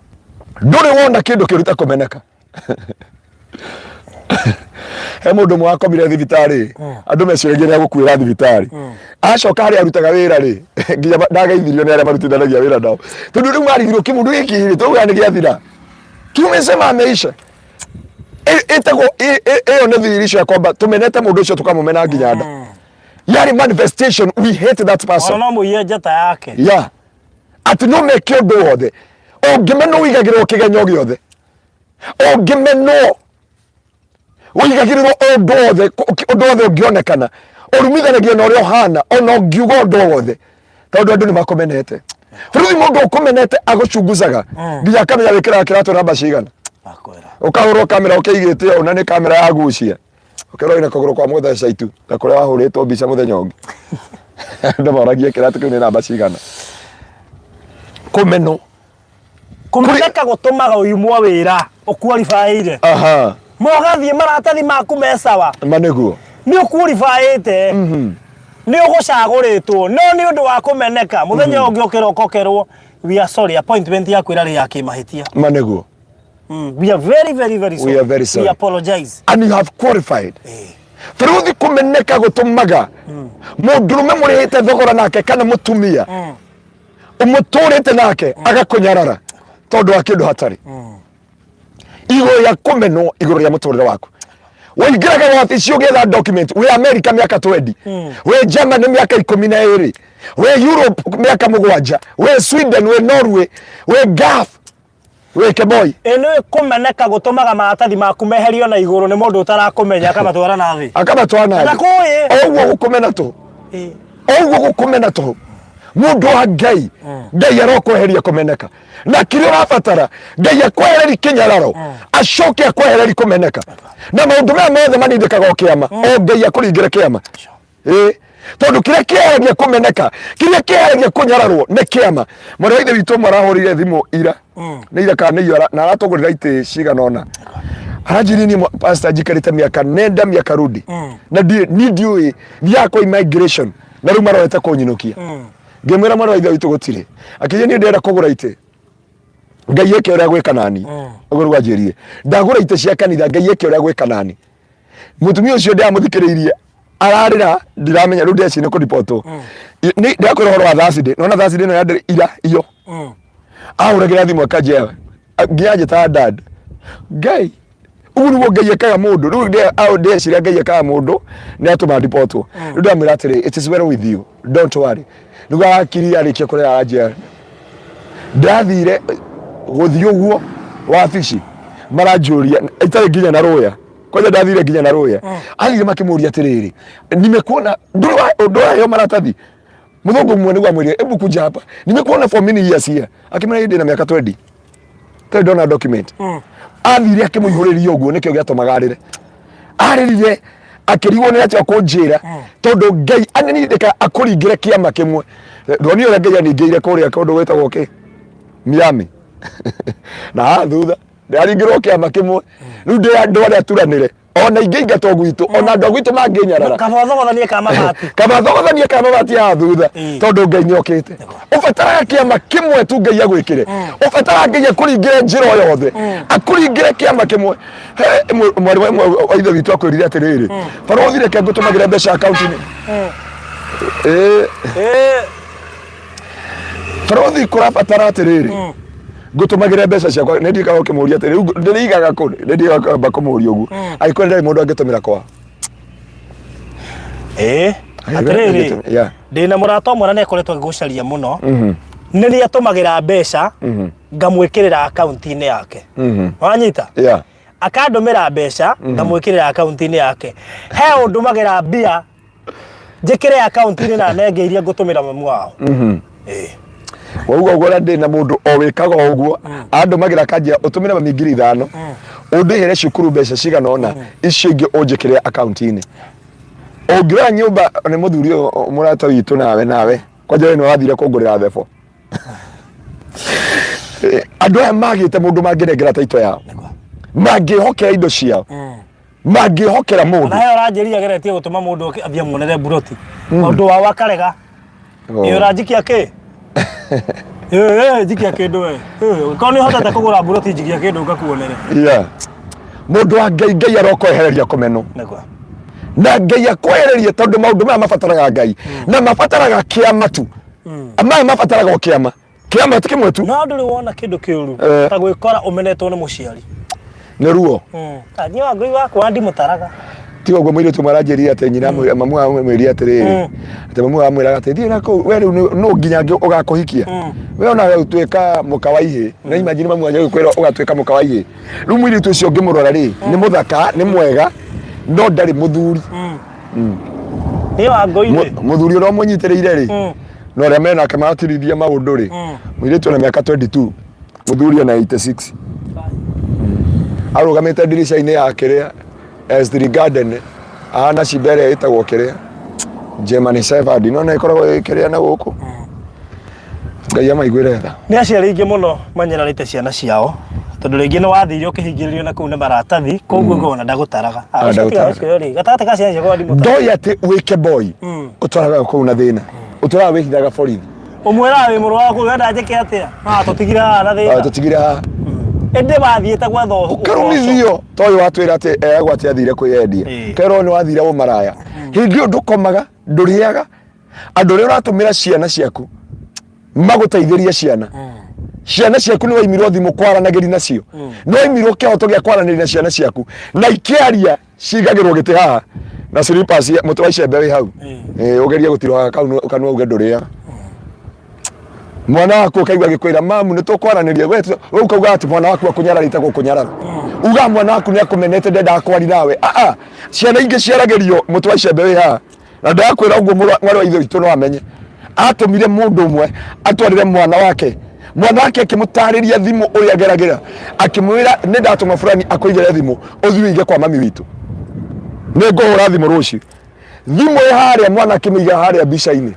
Ndũrĩ wona kĩndũ kĩruta kũmeneka. He mũndũ ũmwe wakomire thibitarĩ andũ meciragia nĩ agũkuĩra thibitarĩ. Acoka harĩa arutaga wĩra rĩ nginya ndagaithirio nĩ arĩa marutithanagia wĩra nao. Tondũ rĩu marigirwo kĩmũndũ gĩkĩ rĩ tũuga nĩ gĩathira. Tumesema ameisha. Ĩtagwo ĩyo nĩ thirisho ya kwamba tumenete mũndũ ũcio tukamũmena nginya nda. Yari manifestation, we hate that person. Ona mũiye njata yake. Yeah. Ati no meke ũndũ wothe. Ũngĩmenwo ũigagĩrwo kĩgenyo gĩothe. Ũngĩmenwo ũigagĩrĩrwo ũndũ wothe ũngĩonekana. Ũrumithanagio na ũrĩa ũhana ona ũngiuga ũndũ wothe. Tondũ andũ nĩ makũmenete. Bũrũri mũndũ ũkũmenete agũcunguzaga. Nginya akamenya wĩkĩraga kĩratũ namba cigana. Ũkahũrwo kamera ũkĩigĩte ona nĩ kamera ya gucia. Ũkerwo ina kũgũrũ kwa mũtheca itu ta kũrĩa wahũrĩtwo mbica mũthenya ũngĩ. Ndamaragia kĩratũ kĩu nĩ namba cigana. Kũmenwo. Kũmeneka gũtũmaga ũimwo wĩra ũkualifaĩire. Aha. Mũgathiĩ maratathi maku me sawa. Manĩguo. Nĩ ũkualifaĩte. Nĩ ũgũcagũrĩtwo no nĩ ũndũ wa kũmeneka mũthenya ũngĩ ũkĩrokokerwo we are sorry appointment yaku ĩrarĩ ya kĩmahĩtia. Manĩguo. We are very sorry. We are very sorry. We apologize. And you have qualified. Bũrũri kũmeneka gũtũmaga mũndũrũme mũrĩhĩte thogora nake kana mũtumia ũmũtũrĩte nake agakũnyarara tondũ wa kĩndũ hatarĩ. Igũrũ ya kũmenwo igũrũ rĩa mũtũrĩre waku. Wĩingĩraga wabici ũgĩetha document wĩ America mĩaka 20 wĩ Germany mĩaka 12 wĩ Europe mĩaka 7 wĩ Sweden wĩ Norway wĩ Gulf weke boy. Eno kũmeneka gũtũmaga maratathi maku meherio na igũrũ nĩ mũndũ ũtarakũmenya akamatwara na thĩ. Akamatwara na thĩ. Ũguo gũkũmena tũ. Ũguo gũkũmena tũ. Mũndũ wa Ngai. Ngai arokweheria kũmeneka. Na kĩrĩa ũrabatara Ngai akwehererie kĩnyararo. Acoke akwehererie kũmeneka. Na maũndũ maya mothe manindĩkaga o kĩama. O Ngai akũringĩre kĩama. Tondũ kĩrĩa kĩeheragia kũmeneka, kĩrĩa kĩeheragia kũnyararwo nĩ kĩama. Mwarĩ wa ithe witũ marahũrire thimũ ira. Nĩ ira kana nĩ ira na aratũgũrĩra itĩ cigana ona. Aranjĩrire ni pastor njikarĩte mĩaka nenda mĩaka rudi. Na ndiũĩ ndiakwa immigration na rĩu maroete kũnyinũkia. Ngĩmwĩra mwarĩ wa ithe witũ gũtirĩ. Akĩnjĩra niĩ ndĩrenda kũgũra itĩ. Ngai eke ũrĩa gwĩka nani. Ũguo rwanjĩrie. Ndagũra itĩ cia kanitha Ngai eke ũrĩa gwĩka nani. Mũtumia ũcio ndĩramũthikĩrĩirie ararĩra ndiramenya rĩu ndeci nĩ kũripotwo. Nĩ ndakwĩra ũhoro wa Thursday. Nona Thursday ĩno ya ira iyo. Ahũragĩra thimũ akanjĩra ngianjĩta dad. Ngai ũguo nĩguo Ngai ekaga mũndũ. Rĩu ndeciria Ngai ekaga mũndũ nĩ atũma ripotwo. Rĩu ndamwĩra atĩrĩ it is well with you. Don't worry. Rĩu akiri arĩkia kũrĩa aranjĩra. Ndathire gũthiĩ ũguo wabici maranjũria itarĩ nginya na rũya. Kwaja ndathire nginya na rũya. Athire makĩmũria atĩrĩrĩ nimekuona ndũraheo maratathi. Mũthũngũ mwe nĩguo amwĩrire ebu kuja hapa. Nimekuona for many years here. Akĩmera ndĩ na mĩaka 20. Tondũ ndona document. Athire akĩmũihũrĩria ũguo nĩkĩo gĩatũmaga arĩre. Arĩrire akĩrigwo nĩ atĩa kũnjĩra tondũ Ngai anenindĩka akũringĩre kĩama kĩmwe. Ndonio ũrĩa Ngai aningĩire kũrĩa kũndũ gwĩtagwo kĩ Miami. Na thutha ndaringĩrwo kĩama kĩmwe rĩu ndĩ andũ arĩa turanĩre ona ingĩ ingatwo gwitũ ona andũ gwitũ mangĩnyarara kamathogothanie ka mabati ya thutha tondũ Ngai nĩokĩte. Ũbataraga kĩama kĩmwe tu Ngai agwĩkĩre. Ũbataraga Ngai akũringĩre njĩra o yothe akũringĩre kĩama kĩmwe. Mwarĩ wa ithe witũ akwĩrire atĩrĩrĩ barothi reke ngũtũmagĩre mbeca akaunti-inĩ. Farothi kurabatara atiriri ngutumagire mbeca ciakwa ni ndikaga ukimuria atiri ndirigaga ku ndirigaga bakumuria ugu aikwenda ndari mundu angitumira kwa atiriri ndina murata umwe na nekoretwo ngigucaria muno ni ri atumagira mbeca ngamwikirira account-ini yake wanyita akandumira mbeca ngamwikirira account-ini yake he undumagira mbia njikire account-ini na nengeirie ngutumira mamu wao wauga gora ndina mundu o wikaga uguo andumagira kanjia utumira mami 5,000 undihere cukuru mbeca cigana ona icio ingi unjikire account-ini ungira nyumba ni muthuri murata witu nawe kwanja we ni wathire kungurira thefo andu aya magite mundu mangirengera taito yao mangihokera indo ciao mangihokera mundu nayo uranjiria geretie gutuma mundu athie muonere buroti mundu wa wakarega iyo ranjikia ki jikia kindu we koni hotete kugura buroti jikia kindu ngakuonere mundu wa ngai arokwehereria kumeno na ngai akwehererie tondu maundu maya mabataraga ngai na mabataraga kiama tu amaya mabataraga kiama kiama tikimwe tu no nduri wona kindu kiuru ta gwikora umenetwo ni muciari ni ruo tanyi wa ngui wakwa ndi mutaraga tigo gwe mwire tu maranjeria ate nyina mamu wa mwiri atiriri ate mamu wa mwira ate thie nako we no nginya ugakuhikia we ona utweka mukawaihe na imagine mamu wanyu kwira ugatweka mukawaihe ru mwiri tu cio ngimurora ri ni muthaka ni mwega no ndari muthuri ni wa ngoire muthuri ro munyitiriire ri no re mena kama atirithia maundu ri mwire tu na miaka 22 muthuri na 86 arugamite dirisha-ini yake ria S3 Garden ana cibere itagwo kiria Germany Shepherd no ikoragwo ikiria na guku ngai amaiguire tha ni aciari ingi muno manyerarite ciana ciao tondu ringi ni wathire ukihingiririo na kuu ni maratathi koguo ngona ndagutaraga gatagati ka ciana ciakwa ndi mutaraga ndoi ati wike boy utwaraga kuu na thina utwaraga wikithaga borithi umwira wi muru waku wenda njike atia tutigira na thina tutigira ende bathiete gwetha ukarumithio toyo watwira ati egwati athire kwiyendia kero ni wathire wo maraya hindi ndukomaga nduriaga andu ri uratumira ciana ciaku magutaithiria ciana ciaku ni waimirwo thimu kwaranagiri nacio no waimirwo kihoto gia kwaranagiri na ciana ciaku na ikiaria cigagirwo giti haha na slippers mutu wa icembe wi hau ugerie gutiroga kanua uge nduriaga mwana wako kaigwa gikwira mamu nitukwaraniria we ukauga ati mwana wako akunyararite gukunyarara uga mwana wako ni akumenete ndenda akwari nawe ciana ingi ciaragerio mutu wa icembe wi haha na ndakwira uguo mwari wa ithe witu no amenye atumire mundu umwe atwarire mwana wake akimutariria thimu uria geragera akimwira ni ndatuma fulani akoigere thimu uthii wige kwa mami witu ni ngohura thimu ruci thimu haria mwana akimiga haria bica-ini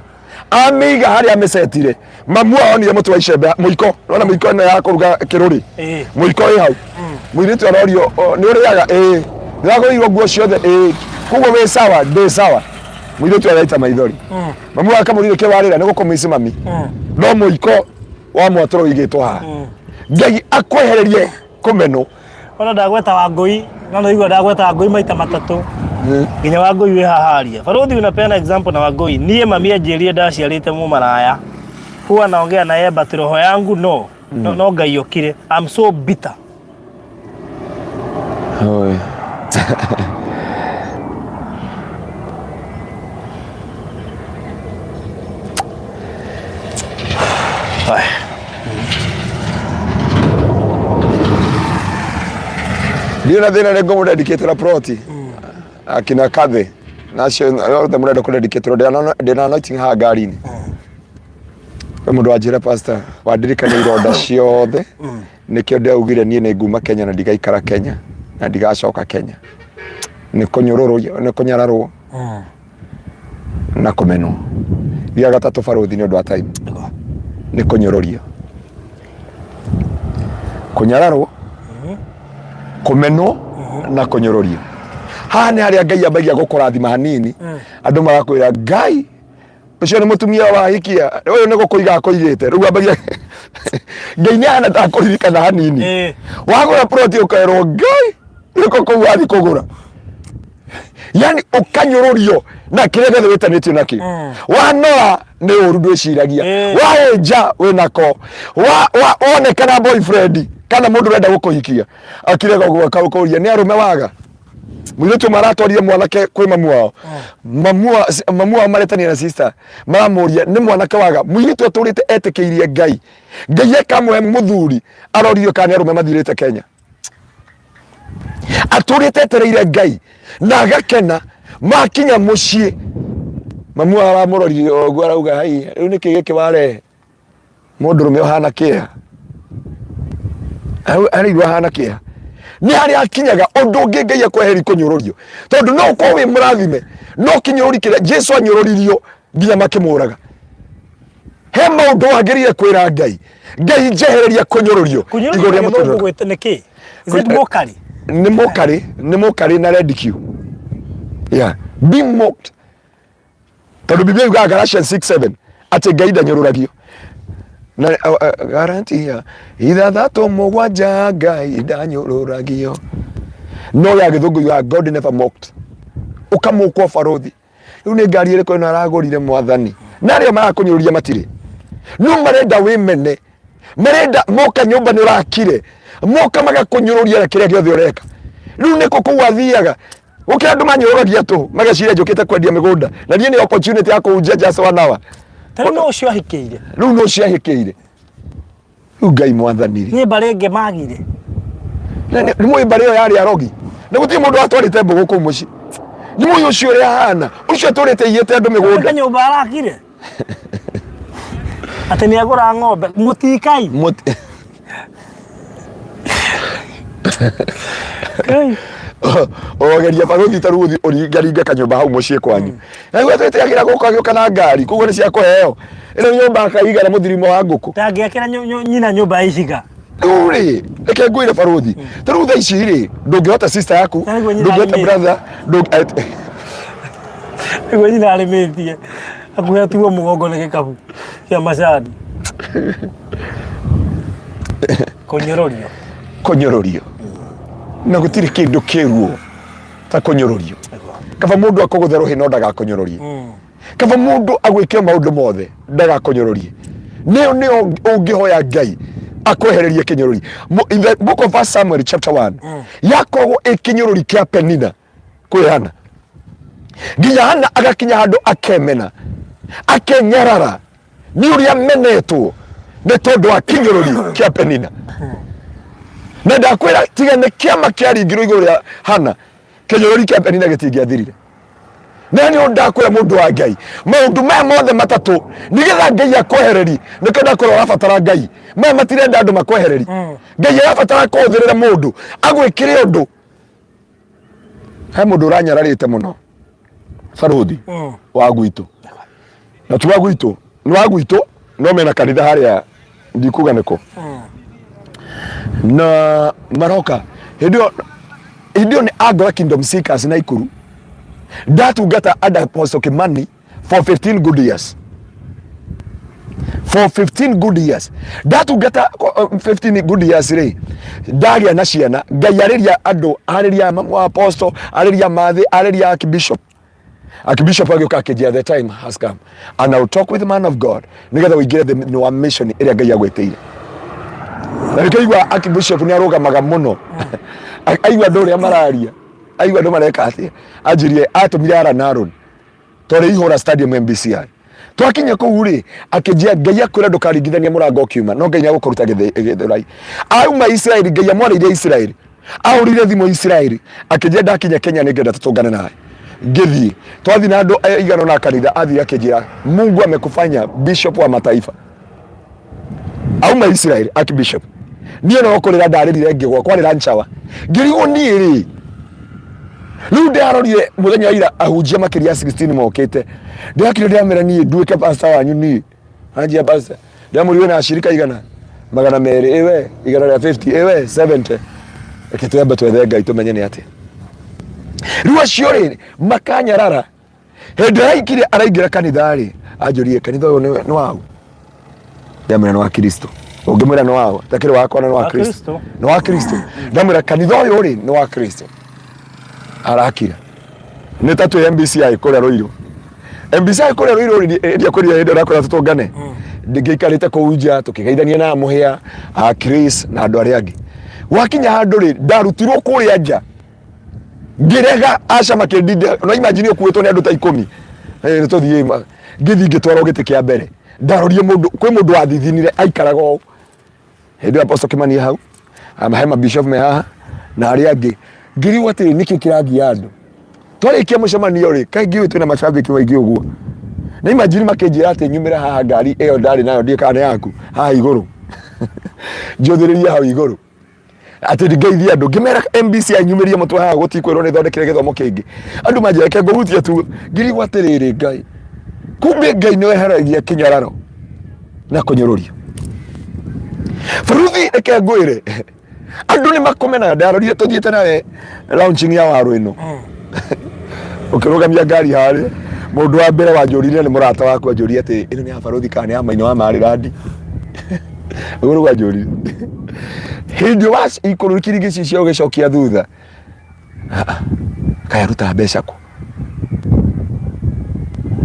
amiga haria amesetire mamu aonire mutu wa icembe muiko nona muiko ina ya kuruga kiruri muiko wi hau mwiritu arorio ni uriaga ndiragorirwo nguo ciothe kuguo wi sawa ndi sawa mwiritu araita maithori mamu akamurire kiwarira ni gukomisi mami no muiko wa mwatoro wigitwo haha ngai akwehererie kumeno ona ndagweta wa ngui no igwa ndagweta ngui maita matatu nginya wa ngui wi haharia Farothi unapeana example na wa ngui nie mami anjirie ndaciarite mu maraya huwa naongea na yeye but roho yangu no ngai okire I'm so bitter Ndiona thina ni ngomu dedicate proti akina kathe nacio othe murenda ku dedicate ndina anointing ha ngari-ini mundu wanjira pastor wandirikania ironda ciothe nikio ndaugire nie ni nguma Kenya na ndigaikara Kenya na ndigacoka Kenya ni kunyararwo na kumenwo ya gatatu Farothi ni undu wa time ni kunyororio kunyararwo kumenwo na kunyororio haha ni haria ngai ambagia gukurathima hanini andu magakwira ngai ucio ni mutumia wa hikia uyu ni gukuiga akoigite riu ambagia ngai ni ana ta kuririkana hanini wagura proti ukaerwo ngai niko kuwathi kugura yani ukanyururio na kire gothe witanitio naki wanora ni uru ndwiciragia waenja winako wonekana boyfriend kana mundu renda gukuhikia akirega gukuria ni arume waga mwiretu maratwarire mwanake kwi mamu wao mamu wao maretania na sister maramuria ni mwanake waga mwiretu aturite etikiirie Ngai akamwe muthuri aroririo kana arume mathirite Kenya aturite etereire Ngai na agakena makinya mucii mamu aramuroririe ogu arauga hai riu niki giki ware mundurume hana kia arigwa hana kia ni hari akinyaga undu ungi Ngai akwehererie kunyururio tondu no uko wi murathime no kinyururi kire Jesu anyururirio nginya makimuraga he maundu agirire kwira Ngai njehereria kunyururio igori ya mutundu gwete niki is it mockery ni mockery na ridicule being mocked tondu Biblia yuga Galatians 6:7 ati Ngai ndanyururagio na guarantee ithathatũ mũgwanja Ngai ndanyũrũragio no ya gĩthũngũ yuga God never mocked ukamũkwo barothi rĩu nĩ ngari ĩrĩkũ ĩno aragũrire mwathani na arĩa marakũnyũrũria matirĩ no marenda wĩmene marenda moka nyũmba nĩ ũrakire moka magakũnyũrũria na kĩrĩa gĩothe ũreka rĩu nĩkũ kũu athiaga gũkĩra andũ manyũrũragia tũ mageciria njũkĩte kwendia mĩgũnda na niĩ nĩ opportunity ya kũhunjia just 1 hour tari no cio ahikĩire rĩu no cio ahikĩire rĩu Ngai mwathanire nĩ mbarĩ ĩngĩ magire nĩ mũĩ mbarĩ ĩyo yarĩ arogi na gũtirĩ mũndũ atwarĩte mbũgũ kũu mũciĩ nĩ mũĩ ũcio ũrĩa hana ũcio atũrĩte iyĩte andũ mĩgũnda nyũmba arakire atĩ nĩ agũra ng'ombe mũtikai ogeria barothi taruthi ũringaringa kanyũmba hau mũciĩ kwanyu nĩguo twĩtĩagĩra gũka gĩũka na ngari koguo nĩ cia kũheo ĩno nyũmba akaiga na mũthirimo wa ngũkũ ndangĩakĩra nyina nyũmba iciga rĩ reke ngwĩre barothi tarutha ici rĩ ndũngĩhota sister yaku ndũngĩhota brother nĩguo nyina arĩmĩtie akuhe atuo mũgongo nĩ gĩkabu cia macani kũnyũrũrio na gũtirĩ kĩndũ kĩruo ta kũnyũrũrio kaba mũndũ akũgũthe rũhĩ no ndagakũnyũrũrie kaba mũndũ agwĩke maũndũ mothe ndagakũnyũrũrie nĩo ũngĩhoya Ngai akwehererie kĩnyũrũri in the book of 1 Samuel chapter 1 yakoragwo ĩkĩnyũrũri kĩa Penina kwĩ Hana nginya Hana agakinya handũ akemena akenyarara nĩ ũrĩa menetwo nĩ tondũ wa kĩnyũrũri kĩa Penina na ndakwĩra tiga nĩ kĩama kĩaringirwo igũrũ rĩa Hana kĩnyũrũri kĩa Penina gĩtingĩathirire na nĩ ndakwĩra mũndũ wa Ngai maũndũ maya mothe matatũ nĩgetha Ngai akwehererie nĩkĩo ndakwĩra ũrabatara Ngai maya matirenda andũ makwehererie Ngai arabatara kũhũthĩrĩra mũndũ agwĩkĩre ũndũ he mũndũ ũranyararĩte mũno barothi wa gwitũ na tu wa gwitũ nĩ wa gwitũ no mena kanitha harĩa ndikuga nĩkũ na maroka hĩndĩ ĩyo nĩ Angola Kingdom Seekers na Ikuru ndatungata under Apostle Kimani for 15 good years ndatungata 15 good years rĩ ndagĩa na ciana Ngai arĩria andũ arĩria mama apostle arĩria mathi arĩria archbishop agĩũka akĩnjĩra the time has come and I will talk with the man of God nĩgetha ũingĩre the one mission ĩrĩa Ngai agwĩtĩire na nĩkĩigua archbishop nĩ arũgamaga mũno aigua andũ ũrĩa mararia aigua andũ mareka atĩa anjĩrire atũmire Aaron tondũ ihũra stadium MBCI twakinya kũu rĩ akĩnjĩra Ngai akwĩra ndũkaringithania mũrango ũkiuma no Ngai nĩagũkũruta gĩthũrai auma Israeli Ngai amwarĩire Israeli ahũrire thimũ Israeli akĩnjĩra ndakinya Kenya nĩngenda tũtũngane naye ngĩthiĩ twathi na andũ igana na kanitha athi akĩnjĩra Mungu amekufanya bishop wa mataifa auma Israeli archbishop niĩ no kũrĩra ndarĩrire ngĩgwa kwarĩra nchawa ngĩrigwo niĩ rĩ rĩu ndarorire mũthenya wa ira ahunjia makĩria 16 mokĩte ndakire ndamera niĩ nduĩke pastor wanyu niĩ anjia pastor ndamũriwe na ashirika igana 200 ewe igana rĩa 50 ewe 70 eketwamba twethe Ngai tumenye nĩ atĩ rĩu acio rĩ makanyarara hĩndĩ araingĩra kanitha rĩ anjũrie kanitha ũyũ nĩ wau ndamwĩra nĩ wa Kristo ũngĩmwĩra nĩ wao takĩrĩ wakwa nĩ wa Kristo nĩ wa Kristo ndamwĩra kanitha ũyũ rĩ nĩ wa Kristo arakira nä tatå MBCI kå rä a rå irå MBCI kå rä a rå irå ndia kå ria hä ndä å rakora tå tå ngane ngä ikarä te kå u nja tå kä geithania na må hä a Chris na andå arä a angä wakinya handå rä ndarutirwo kå rä a nja ngä rega aca makä ndinde no imagine kuä two nä andå ta 10 nä tå thiä ngä thiä ngä twarwo gä tä kä a mbere ndarorie må ndå kwä må ndå wathithinire aikaraga å hä ndä ä Apostle Kimani hau amahe mabishop me haha na arä angä ngä rigwo atä nä kä kä rathiä andå twarä kia må cemanio rä kaingä twä na macambäki maingä å guo na imagine makenjä ra atä nyumä ra haha ngari ä yo ndarä nayo ndiä kana yaku haha igå rå njå thä rä rie hau igå rå atä ndingeithia andå ngä mera MBCI nyumä rie må twe haha gå tikwä rwo nä thondekere gä thomo kä ngä andå manjeke ngå hutia tu ngä rigwo atä rä rä Ngai kumbe Ngai nä weheragia kä nyararo na kå nyå rå ria Baruthi reke ngwä re andå nä makomenaga ndarorire tå thiä te nawe launching ya warå ä no å kä rå gamia ngari harä må ndå wa mbere wanjå rire nä må rata wakwa njå rie atä ä no nä ya baruthi kana nä ya maina wa marä randi å guo nä gwanjå rire hä ndä wa ikå rå kirigä ci cia å gä cokia thutha kayaruta mbeca kå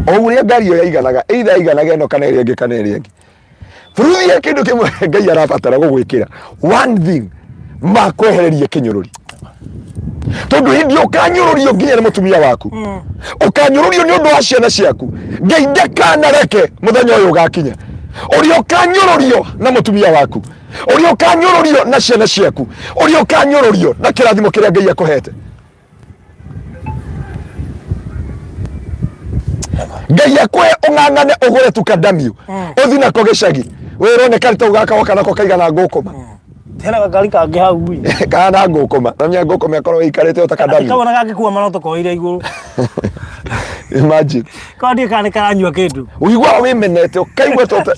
o å rä a ngari ä yo yaiganaga either yaiganaga ä no kana ä rä angä kana ä rä angä baruthi ya kä ndå kä mwe Ngai arabatara gå gwä kä ra one thing makwehererie kä nyå rå ri tondå hä ndä å kanyå rå rio nginya nä må tumia waku å kanyå rå rio nä å ndå wa ciana ciaku Ngai ndakanareke må thenya å yå å gakinya å rä a å kanyå rå rio na må tumia waku å rä a å kanyå rå rio na ciana ciaku å rä a å kanyå rå rio na kä rathimo kä rä a Ngai akå hete Ngai akwe å ng'ang'ane å gå re tukandamiu å thi nako gä cagi wä roneka ta å gakaoka nako kaigana ngå kå ma tena gakari kangä hau kana ngå kå ma namenya ngå kå ma akorwo ikarä te o takandamiu kaona gangä kuwa mano tå koire igå imagine kwa ndiä kana nä karanyua kä ndå uigua wä menete å kaigua tota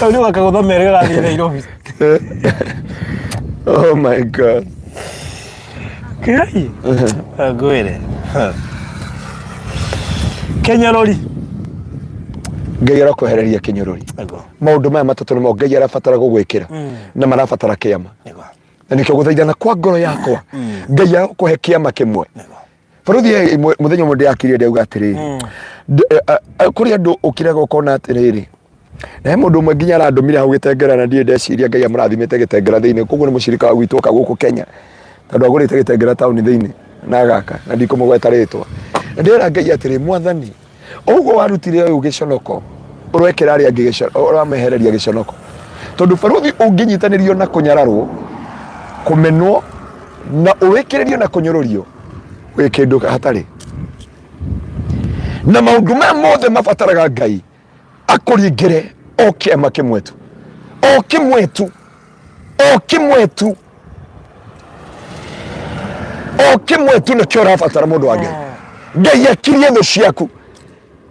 rä u gakagå thomere gagathiä Nairobi oh my god Ngai ngwä re Kenya rå ri Ngai arakwehereria kä nyå rå ri maå ndå maya matatå nä mo Ngai arabatara gå gwä kä ra na marabatara kä ama na nä kä o gå thaithana kwa ngoro yakwa Ngai agakå he kä ama kä mwe baruthi må thenya å mwe ndä yakirie ndauga atä rä kå rä andå å kiraga å kona atä rä rä na he må ndå å mwe nginya arandå mire hau gä tengera na ndiä ndeciria Ngai amrathimä te gä tengera thä inä koguo nä må cirika wa gwitå ka gå kå Kenya tondå agå rä te gä tengera taåni thä inä na gaka na ndikå må gweta rä twa na ndä ra Ngai atä rä mwathani o guo warutire å gä conoko å roä kä ra arä angä å ramehereria gä conoko tondå baruthi å ngä nyitanä rio na kå nyararwo kå menwo na å wä kä rä rio na kå nyå rå rio gwä kä ndå hatarä na maå ndå maya mothe mabataraga Ngai akå ringä re o kä ama kä mwe tu o kä mwe tu o kä mwe tu o kä mwe tu nä kä o rabatara må ndå wa Ngai Ngai akirie thå ciaku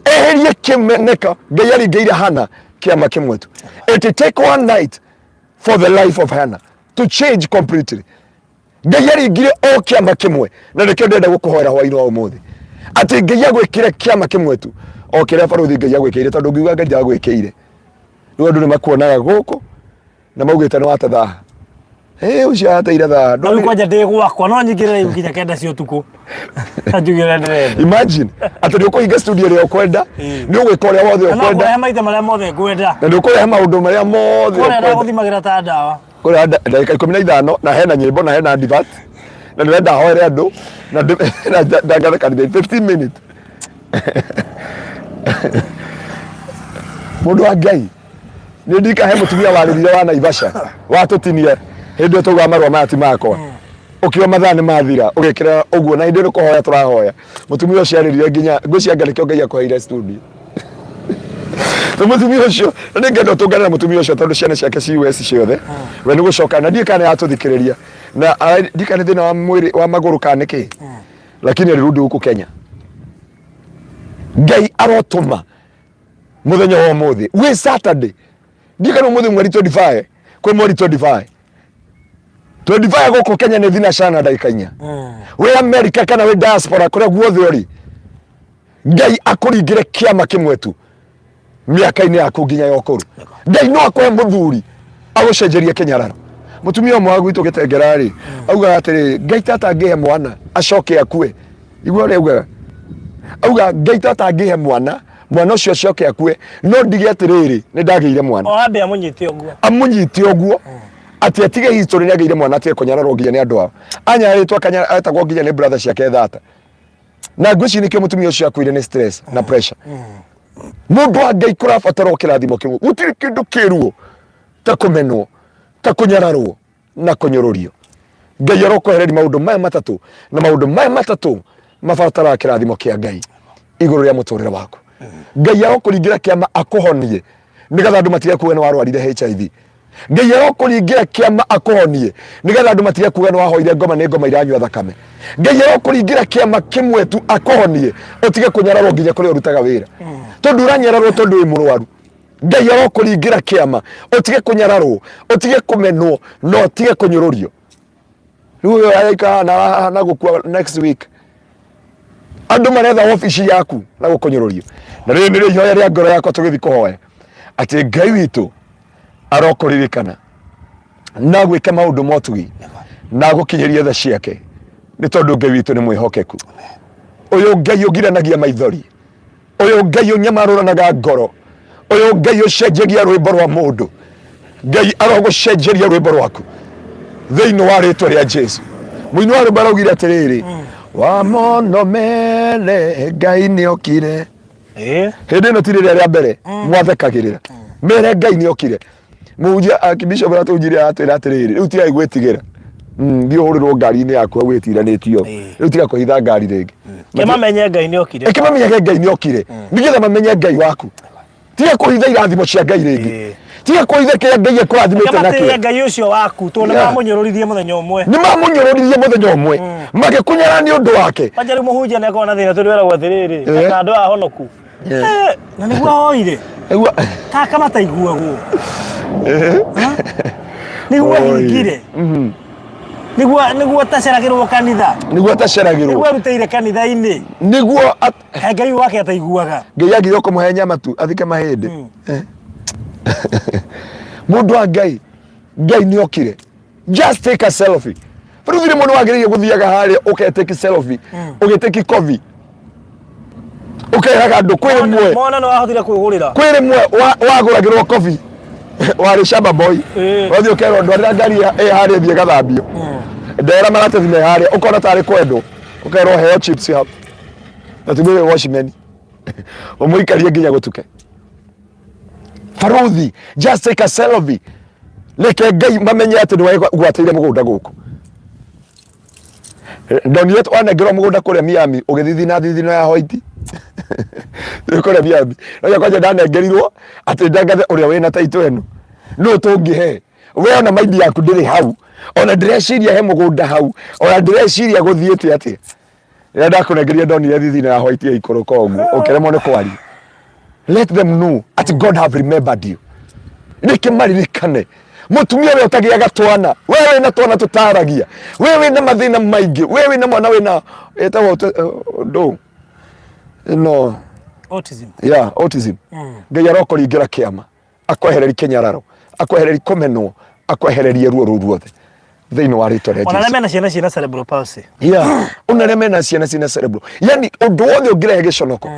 eherie kä meneka Ngai aringä ire Hana kä ama kä mwe tu it take one night for the life of Hannah to change completely Ngai aringire o kä ama kä mwe na nä kä o ndenda gå kå hoera hwainä wa å må thä atä Ngai agwä kä re kä ama kä mwe tu o kä rä a baruthi Ngai agwä kä ire tondå ngiuga Ngai ndagwä kä ire rä u andå nä makuonaga gå kå na maugä te nä watathaha å cio ateire thaa rä kwanja ndä gwakwa no nyingä re nginya kenda cia å tukå anjugä ndärenda imagine atä nä å kå hinga studio rä a å kwenda nä å gwä ka å rä a wothe å kwenda he maita marä a mothe ngwenda na nä å kå rehe maå ndå marä a mothe gå thimagä ra ta ndawa kå rä ndagä 15 na hena nyä mbo na hena divat na nä renda hoere andå na ndangathekanithia 15 minutes må ndå wa Ngai nä ndikahe må tumia warä rire wa Naivasha watå tinie hä ndä ä tågaga marua maya ti makwa å kä o mathaa nä mathira å gä kä ra å guo na hä ndä ä rä kå hoya tå rahoya må tumia å ciarä rire nginya ngå cianga nä kä o Ngai akå heire studio må tumia å cio na nä ngenda å tå ngane na må tumia å cio tondå ciana ciake ciweci ciothe we nä gå coka na ndiä kana yatå thikä rä ria na ndikane thä na wa magå rå kana nä kä lakini arä rudi huku Kenya Ngai arotå ma må thenya wa må thä wä Saturday ndikana må thä mweri 25 kwä mweri 25 gå kå Kenya nä thina cana ndagä inya wä America kana wä diaspora kå rä a guothe å rä Ngai akå ringä re kä ama kä mwe tu mä aka-inä yaku nginya yokå ru Ngai no akåhe må thuri agå cenjerie kä nyararo mutumia mwa gwitu Gitengerari auga atiri Ngai tata ngihe mwana acoke akue igwa reuga auga Ngai tata ngihe mwana ucio acoke akue no ndige atiriri ni ndagiire mwana ambe amunyite oguo ati atige history ni agiire mwana ati kunyararwo nginya ni andu ao anyaritwa kanya etagwo nginya ni brother ciake thata na ngwici nikio mutumia ucio akuire ni stress na pressure mundu wa Ngai kurabatara kirathimo kiu gutiri kindu kiruo ta kumenwo ta kunyararwo na kunyururio Ngai arokwehereria maundu maya matatu na maundu maya matatu mabatara kirathimo kia Ngai iguru ria muturire waku Ngai arokuringira kiama akuhonie nigetha andu matige kuga ni warwarire HIV Ngai arokuringira kiama akuhonie nigetha andu matige kuga ni wahoire ngoma ni ngoma iranyua thakame Ngai arokuringira kiama kimwe tu akuhonie utige kunyararwo nginya kuri urutaga wira tondu uranyararwo tondu wi murwaru Ngai arokuringira kiama utige kunyararwo utige kumenwo no utige kunyururio riu ayaika na gukua next week andu maretha ofisi yaku na gukunyururio na riu ni ihoya ria ngoro yakwa tugithi kuhoya ati Ngai witu arokuririkana na gwika maundu motugi na gukinyiria tha ciake ni tondu Ngai witu ni mwihokeku uyu Ngai ugiranagia maithori uyu Ngai unyamaruranaga ngoro uyu Ngai ucenjagia rwimbo rwa mundu Ngai arogucenjeria rwimbo rwaku thiini wa ritwa ria Jesu muini wa rwimbo araugire atiriri wa mono mere Ngai ni okire hindi ino tiri ria mbere mwathekagirira mere Ngai ni okire mujia akibisho bara tujire atwira atiriri riu tigai gwitigira ndio hurirwo ngari-ini yakwa gwitiranitio riu tiga kuhitha ngari ringi kemamenye Ngai ni okire kemamenye Ngai ni okire nigetha mamenye Ngai waku tiga kuhitha irathimo cia Ngai ringi tiga kuhitha kia Ngai ekurathimite nakio Ngai ucio waku to na mamunyururirie muthenya umwe ni mamunyururirie muthenya umwe magikunyara ni undu wake bajari muhunjia ne kona thina turi wera gwathiriri na andu ahonoku na niguo hoire ta kama taiguagwo niguo hingire niguo taceragirwo kanitha niguo ruteire kanitha-ini niguo Ngai wake ataiguaga Ngai agire kumuhe nyama tu athike mahindi mundu wa Ngai ni okire just take a selfie Ruthire mundu wagiririe guthiaga haria uketeki selfie ugeteki coffee ukeraga andu kwire mwe mona no ahotire kwigurira kwire mwe waguragirwo coffee wari shamba boy wathi ukero ndwarira ngari haria thie gathambio ndera maratathi me haria ukona tari kwendo ukero heo chips hapo na tugwe washimeni umuikarie nginya gutuke faruthi just take a selfie leke Ngai mamenye ati ni gwatire mugunda guku ndonire twanengerwo mugunda kuria Miami ugithithina thithino ya hoiti kuria Miami noja kwanja ndanengerirwo ati ndangathe uria wina taito eno no tungihe we ona maidi yaku ndiri hau ona ndreciria he mugunda hau ona ndreciria guthiite ati ria ndakunengeria ndonire thithino ya hoiti ya ikoroka uguo ukiremwo ni kwari let them know that God have remembered you niki maririkane mutumia we utagiaga twana wewe na twana tutaragia wewe na mathina maingi wewe na mwana wena etawo no autism Ngai arokuringira kiama akwehereria kinyararo akwehereria kumenwo akwehereria ruo ruothe thiini wa ritwa ria Jesu. Ona mena ciana cerebral palsy. Ona mena ciana cerebral. Yani undu wothe ungirehe giconoko.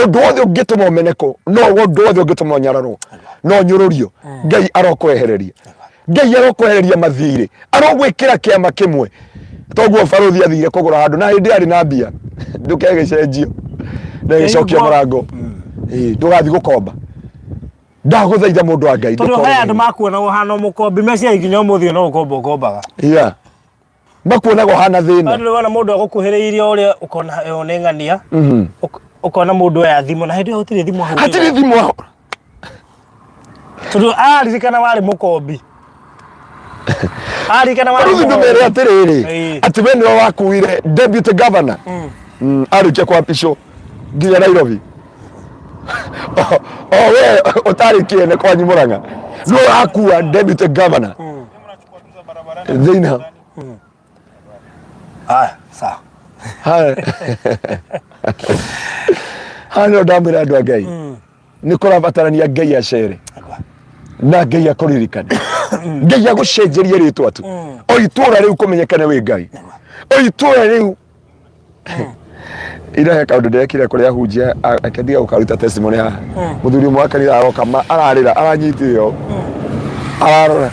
Undu wothe ungituma umeneko, no undu wothe ungituma unyararo. No nyururio. Ngai arokwehereria. Ngai arokwehereria mathiri. Arogwikira kiama kimwe. Toguo faruthi athire kugura handu na hindi ari na mbia. Ndukege cenjio. Na gicokio murango. Ndugathi gukomba. Ndaguthaitha mundu wa Ngai ndukomba. Tondu andu makuona uhana mukombi mecia ikinya muthio no ukomba. Makuona go hana thina. Andu wana mundu agukuhiriirie uria ukona one ngania. Ukona mundu ya thimo na hindi utire thimo hau. Hatire thimo hau. Tondu ririkana wari mukombi. Ririkana wari. Ruthi ndumere atiriri. Ati we niwe wakuire deputy governor. Aruke kwa pisho nginya Nairobi. We utari kiene kwa Murang'a. No akua deputy governor. Thina. Sawa. Hano ndamira andu a Ngai. Ni kurabatarania Ngai acere. Na Ngai akuririkane. Ngai agucenjerie ritwa tu o itura riu kumenyekane wi Ngai o itura riu ira kaundu ndekire kuria hunjia akendiga ukaruta testimony ha muthuri umwe akanira aroka ararira aranyitio ararora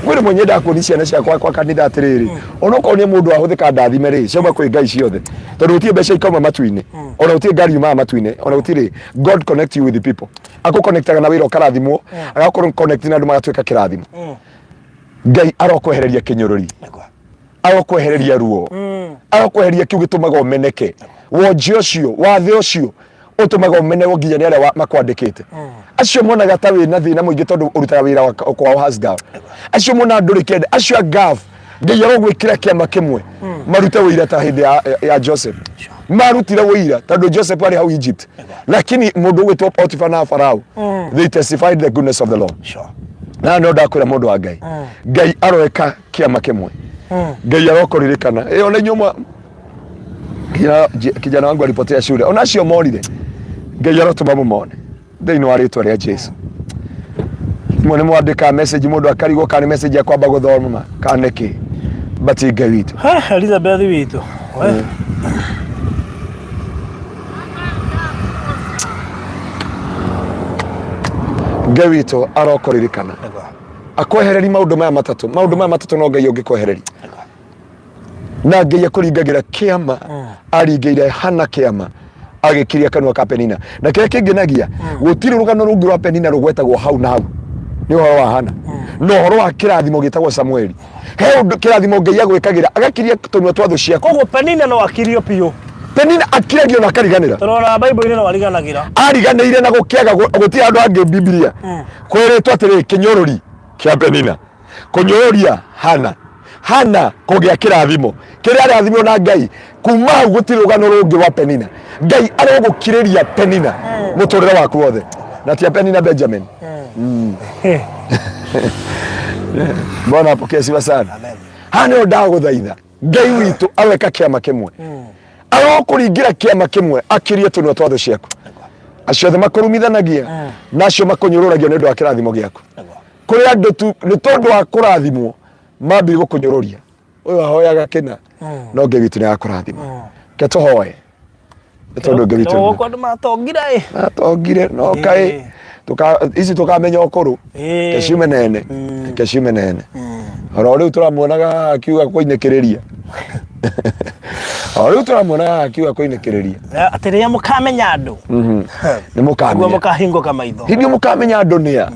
kwiri mwenye ndakoni ciana ciakwa kwa kanitha atiriri ona ukonia mundu ahuthika ndathime ri cioma kwi Ngai ciothe tondu utie mbeca ikauma matu-ini ona utie ngari uma matu-ini ona utire God connect you with the people akuconnectaga na wira ukarathimwo agakorwo connect na andu magatwika kirathimo Ngai arokwehereria kinyururi arokwehereria ruo arokwehereria kiu gitumaga umeneke wonje ucio wathe ucio utumaga umeneko nginya ni aria makwandikite acio monaga ta wina thina muingi tondu urutaga wira kwao hasga acio mona nduri kende acio gav Ngai arogwikira kiama kimwe marute wira ta hindi ya Joseph marutire wira tondu Joseph ari hau Egypt lakini mundu gwitwo Potiphar na Farao they testified the goodness of the Lord na no ndakwira mundu wa Ngai Ngai aroeka kiama kimwe Ngai arokoririkana ona nyuma kijana wangu alipotea shule ona cio morire Ngai arotuma mumone thiini wa ritwa ria Jesu mwone mwandika message mundu akarigo kana message ya kwamba guthoma kaneke bati Ngai witu Elizabeth witu Ngai witu arokoririkana akwehereri maundu maya matatu no Ngai ungikwehereri na Ngai akuringagira kiama aringeire hana kiama agikiria kanwa ka Penina na kile kingenagia gutire rugano rungi rwa Penina rugwetagwo hau na hau ni horo wa hana no horo wa kirathimo gitagwo Samueli he kirathimo Ngai agwikagira agakiria tunwa twathu ciako koguo Penina no akirio pio Penina akiragio na kariganira torora Bible-ini no ariganagira ariganire na gukiaga gutia andu angi Biblia kwiritwo atiri kinyorori kia Penina kunyoria hana kugia kirathimo kiria arathimwo na Ngai kuma gutire rugano rungi rwa Penina Ngai arogukiriria Penina muturire waku wothe na tia Penina Benjamin Bwana apokee sifa sana amen hano ndaguthaitha Ngai witu aweka kiama kimwe arokuringira kiama kimwe akirie tunwa twathu ciaku acio the makurumithanagia nacio makunyururagia ni ndu wa kirathimo giaku kuri andu tu ni tondu wa kurathimwo mambi gukunyururia uyu ahoyaga kina no Ngai witu ni akurathima ke tuhoe tondu Ngai witu no kondu matongire no kai ici tukamenya ukuru keshume nene oro riu turamuonaga akiuga kuinekiriria oro turamuonaga akiuga kuinekiriria atiria mukamenya andu ni mukamenya mukahingo kamaitho hingo mukamenya andu nia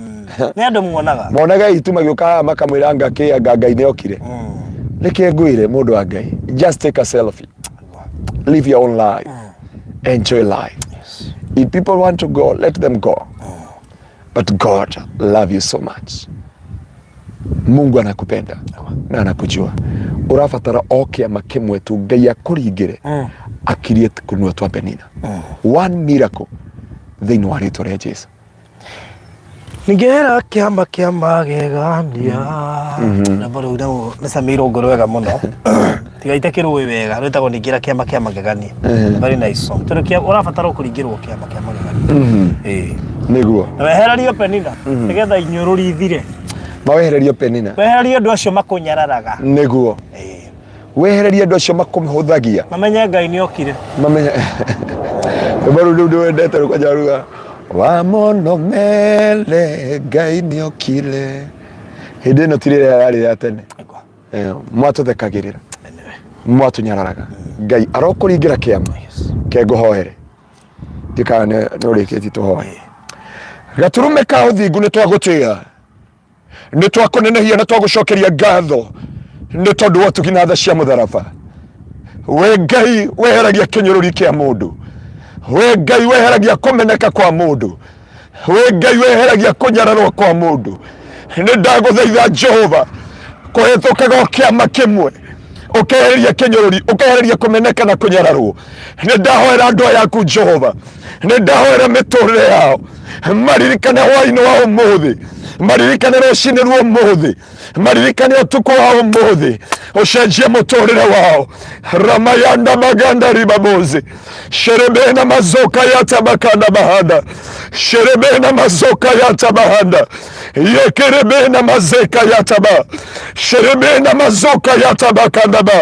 ni andu muonaga ituma gioka makamwira ngake Ngai ni okire reke ngwire mundu wa Ngai just take a selfie live your own life enjoy life if people want to go let them go but God love you so much Mungu anakupenda na anakujua urabatara kiama kimwe tu Ngai akuringire akirie kunwa twa Penina one miracle thiini wa ritwa ria Jesu ningera kiama gegania na baro udawo nasamiro ngoro wega muno tigaite kirui wega rwetagwo ningera kiama gegania very nice song turukia urabatara kuringirwo kiama gegania niguo wehererio Penina nigetha inyururi ithire mawehererio Penina wehererio andu acio makunyararaga niguo wehererio andu acio makumhuthagia mamenye Ngai ni okire mamenye baro ndu wendete rukajaruga wa mono mele Ngai ni okire hindi ino tirire yari ya tene mwatuthekagirira mwatunyararaga Ngai arokuringira kiama ke nguhoere tikane nurikiti tuhoe gaturume ka uthingu ni twagutiga ni twakunenehia na twagucokeria ngatho ni tondu wa tuginatha cia mutharaba we Ngai weheragia kinyururi kia mundu we Ngai weheragia kumeneka kwa mundu we Ngai weheragia kunyararwo kwa mundu ni ndaguthaitha Jehova kuhethukaga kiama kimwe ukehereria kinyururi ukehereria kumeneka na kunyararwo ni ndahoera andu yaku Jehova ni ndahoera miturire yao maririkane hwaini wa umuthi maririkane rucini rwa umuthi maririkane utuku wa umuthi ucenjie muturire wao ramayanda maganda ribabozi sherebena mazoka yata bakanda bahada Sherebena mazoka yatabahanda. Yekerebena mazeka yataba. Sherebena mazoka yatabakandaba.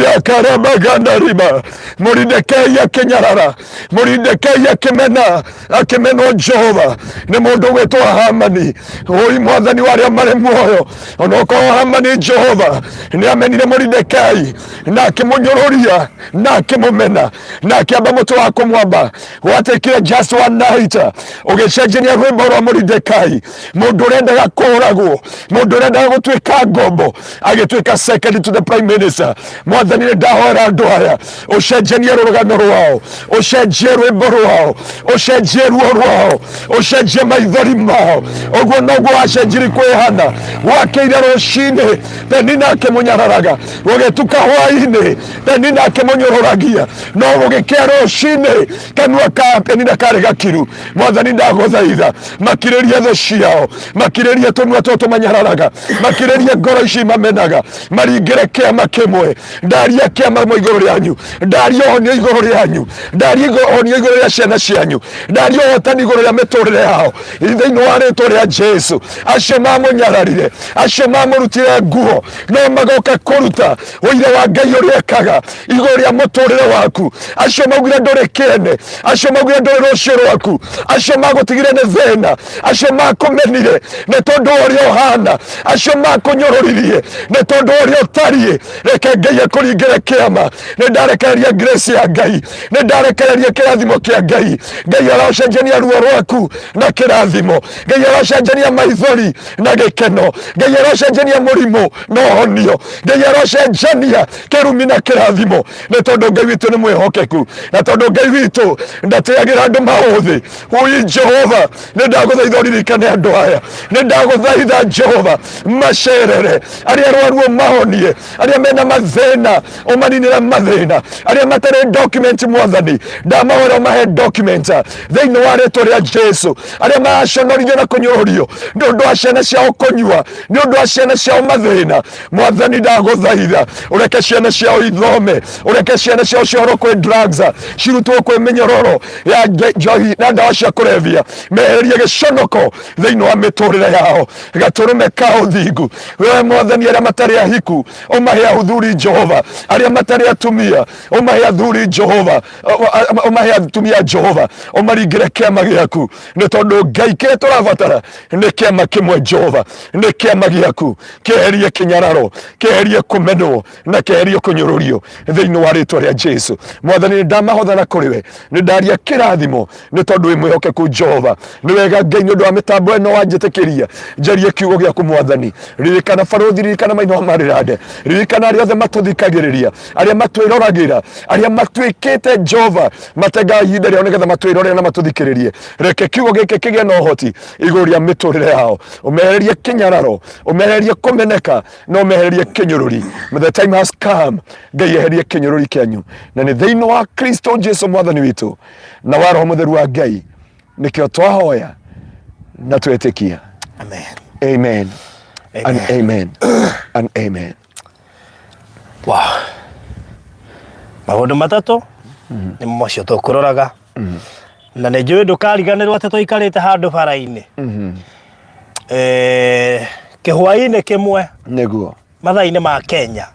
Yakarabaganda riba. Moridekei ya kenyarara. Moridekei ya kemena. Akemeno Jehova. Ne mundu wetu Hamani. Oi mwathani waria mare muoyo. Onoko Hamani Jehova. Ni amenire Moridekei. Na akimunyororia. Na akimumena. Na akiamba mutu wako mwamba. Watekire just one night. Ugecenjenia rwimbo rwa Moridekei. Mundu urendaga kuragwo. Mundu urendaga gutuika ngombo. Agituika second to the prime minister. Mwathani ndahora andu aya. Ucenjenie rugano rwao. Ucenjie rwimbo rwao. Ucenjie ruo rwao. Ucenjie maithori mao. Oguo noguo wacenjiri kwihana. Wakeire rucini. Penina akimunyararaga. Ugetuka hwaini. Penina akimunyororagia. No ugikia rucini. Kanua ka penina karega kiru. Mwathani ndaguthaitha. Makireria tho ciao. Makireria tunua tutu manyararaga. Makireria ngoro ici mamenaga. Maringire kiama kimwe. Ndaria kiama mo iguru ryanyu. Ndaria honio iguru ryanyu. Ndaria honio iguru rya ciana cianyu. Ndaria hotani iguru rya miturire yao. Ithiini wa ritwa ria Jesu. Acio mamunyararire. Acio mamurutire nguo. No magoka kuruta uire wa Ngai uria ekaga iguru rya muturire waku. Acio maugire nduri kene. Acio maugire nduri rucio rwaku. Acio magutigire ne thina. Acio makumenire ne tondu uria uhana. Acio makunyororirie ne tondu uria utarie. Reke Ngai akuringire kiama. Ne ndarekereria grace ya Ngai. Ne ndarekereria kirathimo kia Ngai. Ngai aracenjania ruo rwaku na kirathimo. Ngai aracenjania maithori na gikeno. Ngai aracenjania murimu na honio. Ngai aracenjania kirumi na kirathimo. Ne tondu Ngai witu ni mwihokeku. Na tondu Ngai witu ndateagira andu mauthi. Ui Jehova, ne ndaguthaitha uririkane andu aya. Ne ndaguthaitha Jehova macerere. Aria rwaruo mahonie. Aria mena mathina umaninire mathina. Aria matare document mwathani. Ndamahora mahe document. Thiini wa ritwa ria Jesu. Aria maconorithio na kunyororio. Ni undu wa ciana ciao kunyua. Ni undu wa ciana ciao mathina. Mwathani ndaguthaitha. Ureke ciana ciao ithome. Ureke ciana ciao cioro kwi drugs. Cirutwo kwi minyororo ya njohi na ndawa cia kurevia. Meherie giconoko thiini wa miturire yao. Gaturume ka uthingu. We Mwathani aria matari ahiku umahe athuri Jehova. Aria matari atumia umahe athuri Jehova. Umahe atumia Jehova. Umaringire kiama giaku. Ni tondu Ngai kiria turabatara ni kiama kimwe Jehova. Ni kiama giaku kieherie kinyararo, kieherie kumenwo na kieherie kunyururio thiini wa ritwa ria Jesu. Mwathani ndamahothana kuriwe. Ni ndaria kirathimo ni tondu wi mwihokeku Jehova. Ni wega Ngai ni undu wa mitambo eno wanjitikiria. Njarie kiugo giaku Mwathani. Ririkana barothi, ririkana maino marirande. Ririkana aria othe matuthikagiriria, aria matwiroragira, aria matwikite Jehova matega ihinda riao nigetha matwirore na matuthikiririe. Reke kiugo giki kigie na uhoti iguru ria miturire yao. Umehererie kinyararo, umehererie kumeneka na umehererie kinyururi. The time has come. Ngai eherie kinyururi kianyu na ni thiini wa Kristo Jesu Mwathani witu na wa Roho Mutheru wa Ngai nikio twahoya na twetikia. Amen. Amen. And amen. And amen. Wow. Maundu matatu ni mocio tukuroraga na ne njui ndukariganirwo ati tuikarite handu bara-ini kihwaini kimwe niguo mathaa-ini ma Kenya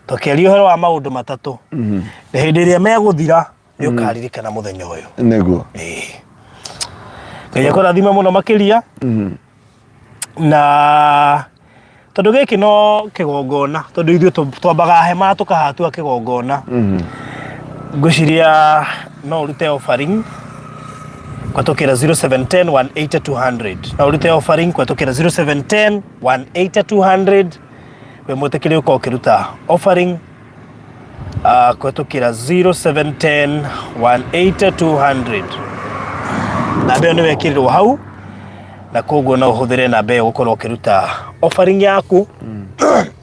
tukiaria uhoro wa maundu matatu ni hindi iria meguthira ni ukaririkana muthenya uyu niguo Ngai akurathime muno makiria na tondu giki no kigongona tondu ithuĩ twambaga hema tukahatua kigongona ngwiciria no urute offering kwatukira 0710 180 200 na urute offering kwatukira 0710 180 200 we mutekire uko kiruta offering kwatukira 0710 180 200 na beo niwe kirirwo hau na koguo no uhuthire na beo gukorwo kiruta offering yaku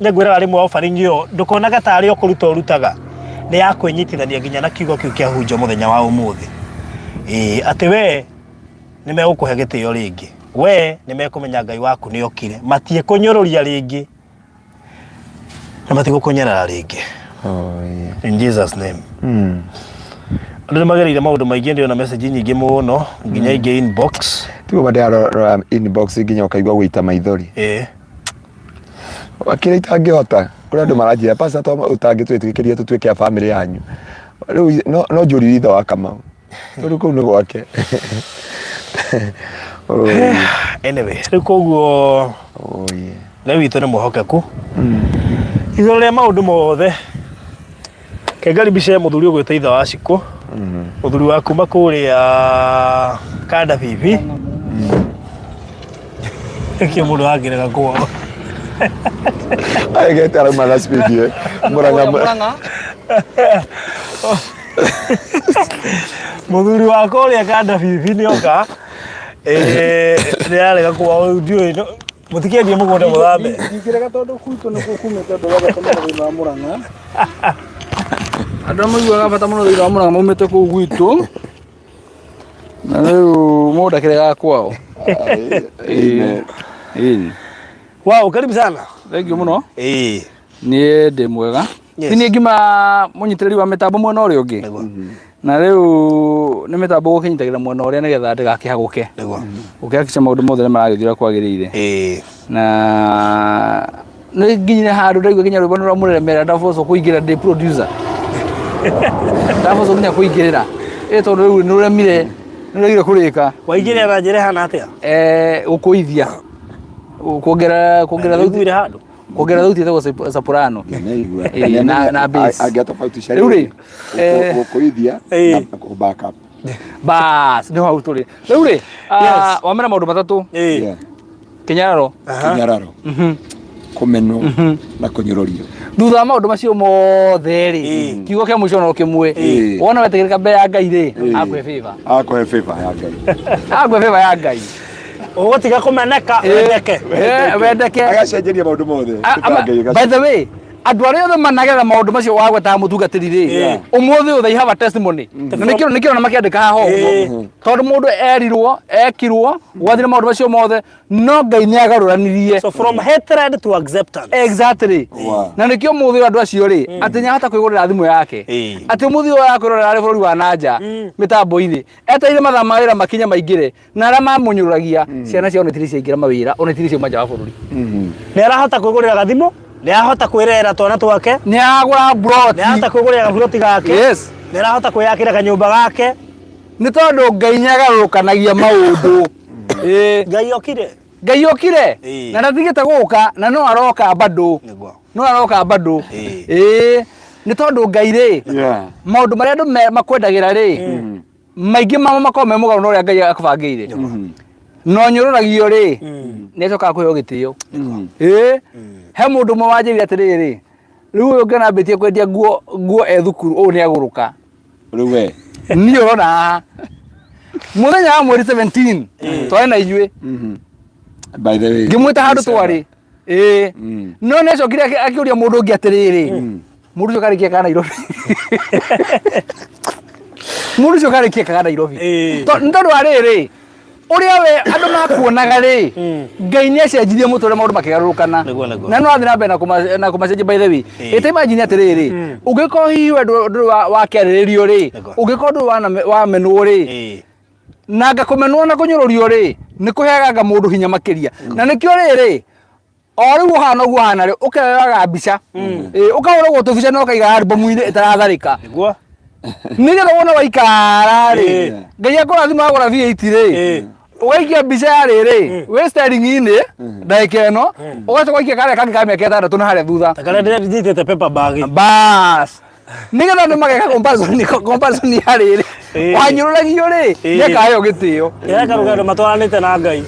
ngwira rimwe offering yo ndukonaga tari okuruta urutaga ni ya kwenyitithania nginya na kiugo kiu kia hunjo muthenya wa umuthi ati we nimekuhe gitio ringi we nimekumenya Ngai waku ni okire matie kunyururia ringi na matigukunyerera ringi in Jesus name Ndio magereire maundu maingi ndio na message nyingi muno nginya ingi inbox. Tigo baada inbox nginya ukaigwa gwita maithori. Wakira itangihota kuria andu maranjira pasa to utangitwitikiria tutwike a family yanyu. Riu no njuri ritha wa Kamau. Riu kuu ni gwake. Anyway, riu koguo na witu ni muhokeku. Igoro ria maundu mothe. Kegaribishe muthuri ugwita itha wa Ciku. Muthuri wa kuma kuria Kada Bibi. Ke mundu agirega kwao. Ai get ara mala speed Muranga. Muthuri wa kuria Kada Bibi ni oka. Nĩarega kwao ndiũĩ mũtikĩendie mũgũnda mũthambe. Ingĩrega tondũ kuitũ nĩ kumĩte andũ othe thĩinĩ wa Murang'a. Andũ maiguaga bata mũno thĩinĩ wa Murang'a maumĩte kũu gwitũ. Na rĩu mũndũ akĩrega kwao. Wow, karibu sana. Thank you mũno. Niĩ ndĩ mwega. Ti niĩ ngima mũnyitĩrĩri wa mĩtambo mwena ũrĩa ũngĩ. Na rĩu nĩ mĩtambo gũkinyitagĩra mwena ũrĩa nĩgetha ndĩgakĩhagũke. Ũkĩhakikisha maũndũ mothe nĩ maragĩthira kwagĩrĩire. Na nĩ nginyire handũ ndaigua nginya rwĩmbo rũramũremera ndabocwo kũingĩra ndĩ producer. Ndabocwo nginya kũingĩrĩra. Tondũ rĩu nĩ rũremire nĩ rũgire kũrĩka. Waingĩrĩra na njĩra hana atĩa? Gũkũithia. Kuongerera thauti handũ. Kuongerera thauti ĩtagwo soprano. Na bass. Angiatofautisha rĩu gũkũithia na back up. Bas, nĩ hau tũrĩ. Rĩu rĩ, wamera maũndũ matatũ. Kĩnyararo. Kũmenwo na kũnyũrũrio. Thutha wa maũndũ macio mothe rĩ, kiugo kĩa mũico no kĩmwe. Wona wetĩkĩrĩka mbere ya Ngai rĩ, akũhe favor. Akũhe favor ya Ngai. Akũhe favor ya Ngai. Ũgũtiga kũmeneka wendeke. Wendeke. Agacenjeria maũndũ mothe. By the way, andũ arĩa othe managetha maũndũ macio wagwetaga mũtungatĩri rĩ, ũmũthĩ they have a testimony. Nĩkĩo na makĩandĩka haha ũguo. Tondũ mũndũ erirwo, ekirwo, gwathire maũndũ macio mothe, no Ngai nĩ agarũranirie. So from hatred to acceptance. Exactly. Na nĩkĩo ũmũthĩ andũ acio rĩ, atĩ nĩahota kwĩgũrĩra thimũ yake. Atĩ ũmũthĩ ũyũ akwĩrorera arĩ bũrũri wa nanja mĩtambo-inĩ. Etereire mathaa ma wĩra makinye maingĩre, na arĩa mamũnyũrũragia ciana ciao nĩ tiri ciaingĩra mawĩra, ona tiri ciauma nja wa bũrũri. Nĩ arahota kwĩgũrĩra gathimũ? Nĩ ahota kwĩrera twana twake? Nĩ agũra broti. Nĩ ahota kwĩgũrĩra gaburoti gake? Yes. Nĩ arahota kwĩyakĩra kanyũmba gake? Nĩ tondũ Ngai nĩagarũrũkanagia maũndũ. Ngai okire? Ngai okire. Na ndathigĩte gũka na no aroka bado. No aroka bado. Nĩ tondũ Ngai rĩ, maũndũ marĩa andũ makwendagĩra rĩ, maingĩ mamo makorwo me mũgarũ na ũrĩa Ngai akũbangĩire. No nyũrũragio rĩ, nĩacokaga kũheo gĩtĩo. He mũndũ ũmwe wanjĩrire atĩrĩrĩ, rĩu ũyũ ũngĩ anambĩtie kwendia nguo thukuru ũũ nĩ agũrũka. Rĩu we Niĩ ũrona haha mũthenya wa mweri 17 twarĩ na inyuĩ. By the way, ngĩmwĩta handũ twarĩ. No nĩacokire akĩũria mũndũ ũngĩ atĩrĩrĩ, mũndũ ũcio karĩkia kana Nairobi. Mũndũ ũcio karĩkia kana Nairobi. Nĩ tondũ wa rĩrĩ, ũrĩa we andũ makuonaga rĩ, Ngai nĩacenjirie mũtũrĩre maũndũ makĩgarũrũkana. Na no athiĩ na mbere na kũmacenjia by the way. Imagine atĩrĩrĩ, ũngĩkorwo hihi ndũ wa kĩarĩrĩrio rĩ, ũngĩkorwo ndũ wamenwo rĩ, na ngakũmenwo na kũnyũrũrio rĩ, nĩ kũheaga mũndũ hinya makĩria. Na nĩkĩo rĩrĩ, o rĩu ũhana ũguo hana rĩ, ũkeyoga mbica. Ũkahũragwo tũbica na ũkaiga albumu-inĩ ĩtaratharĩka. Nĩgetha wona waikara rĩ, Ngai akũrathima agũra V8 rĩ, ũgaikia mbica ya rĩrĩ, wĩ steering-inĩ ndagĩka ĩno, ũgacoka ũgaikia karĩa kangĩ ka mĩaka 6 na harĩa thutha. Ta karĩa ndĩnyitĩte paper bag. Bas. Nĩgetha andũ mageka comparison ya rĩrĩ. Wanyũrũragio rĩ, nĩakaheo gĩtĩo. Eka rũgendo matwaranĩte na Ngai.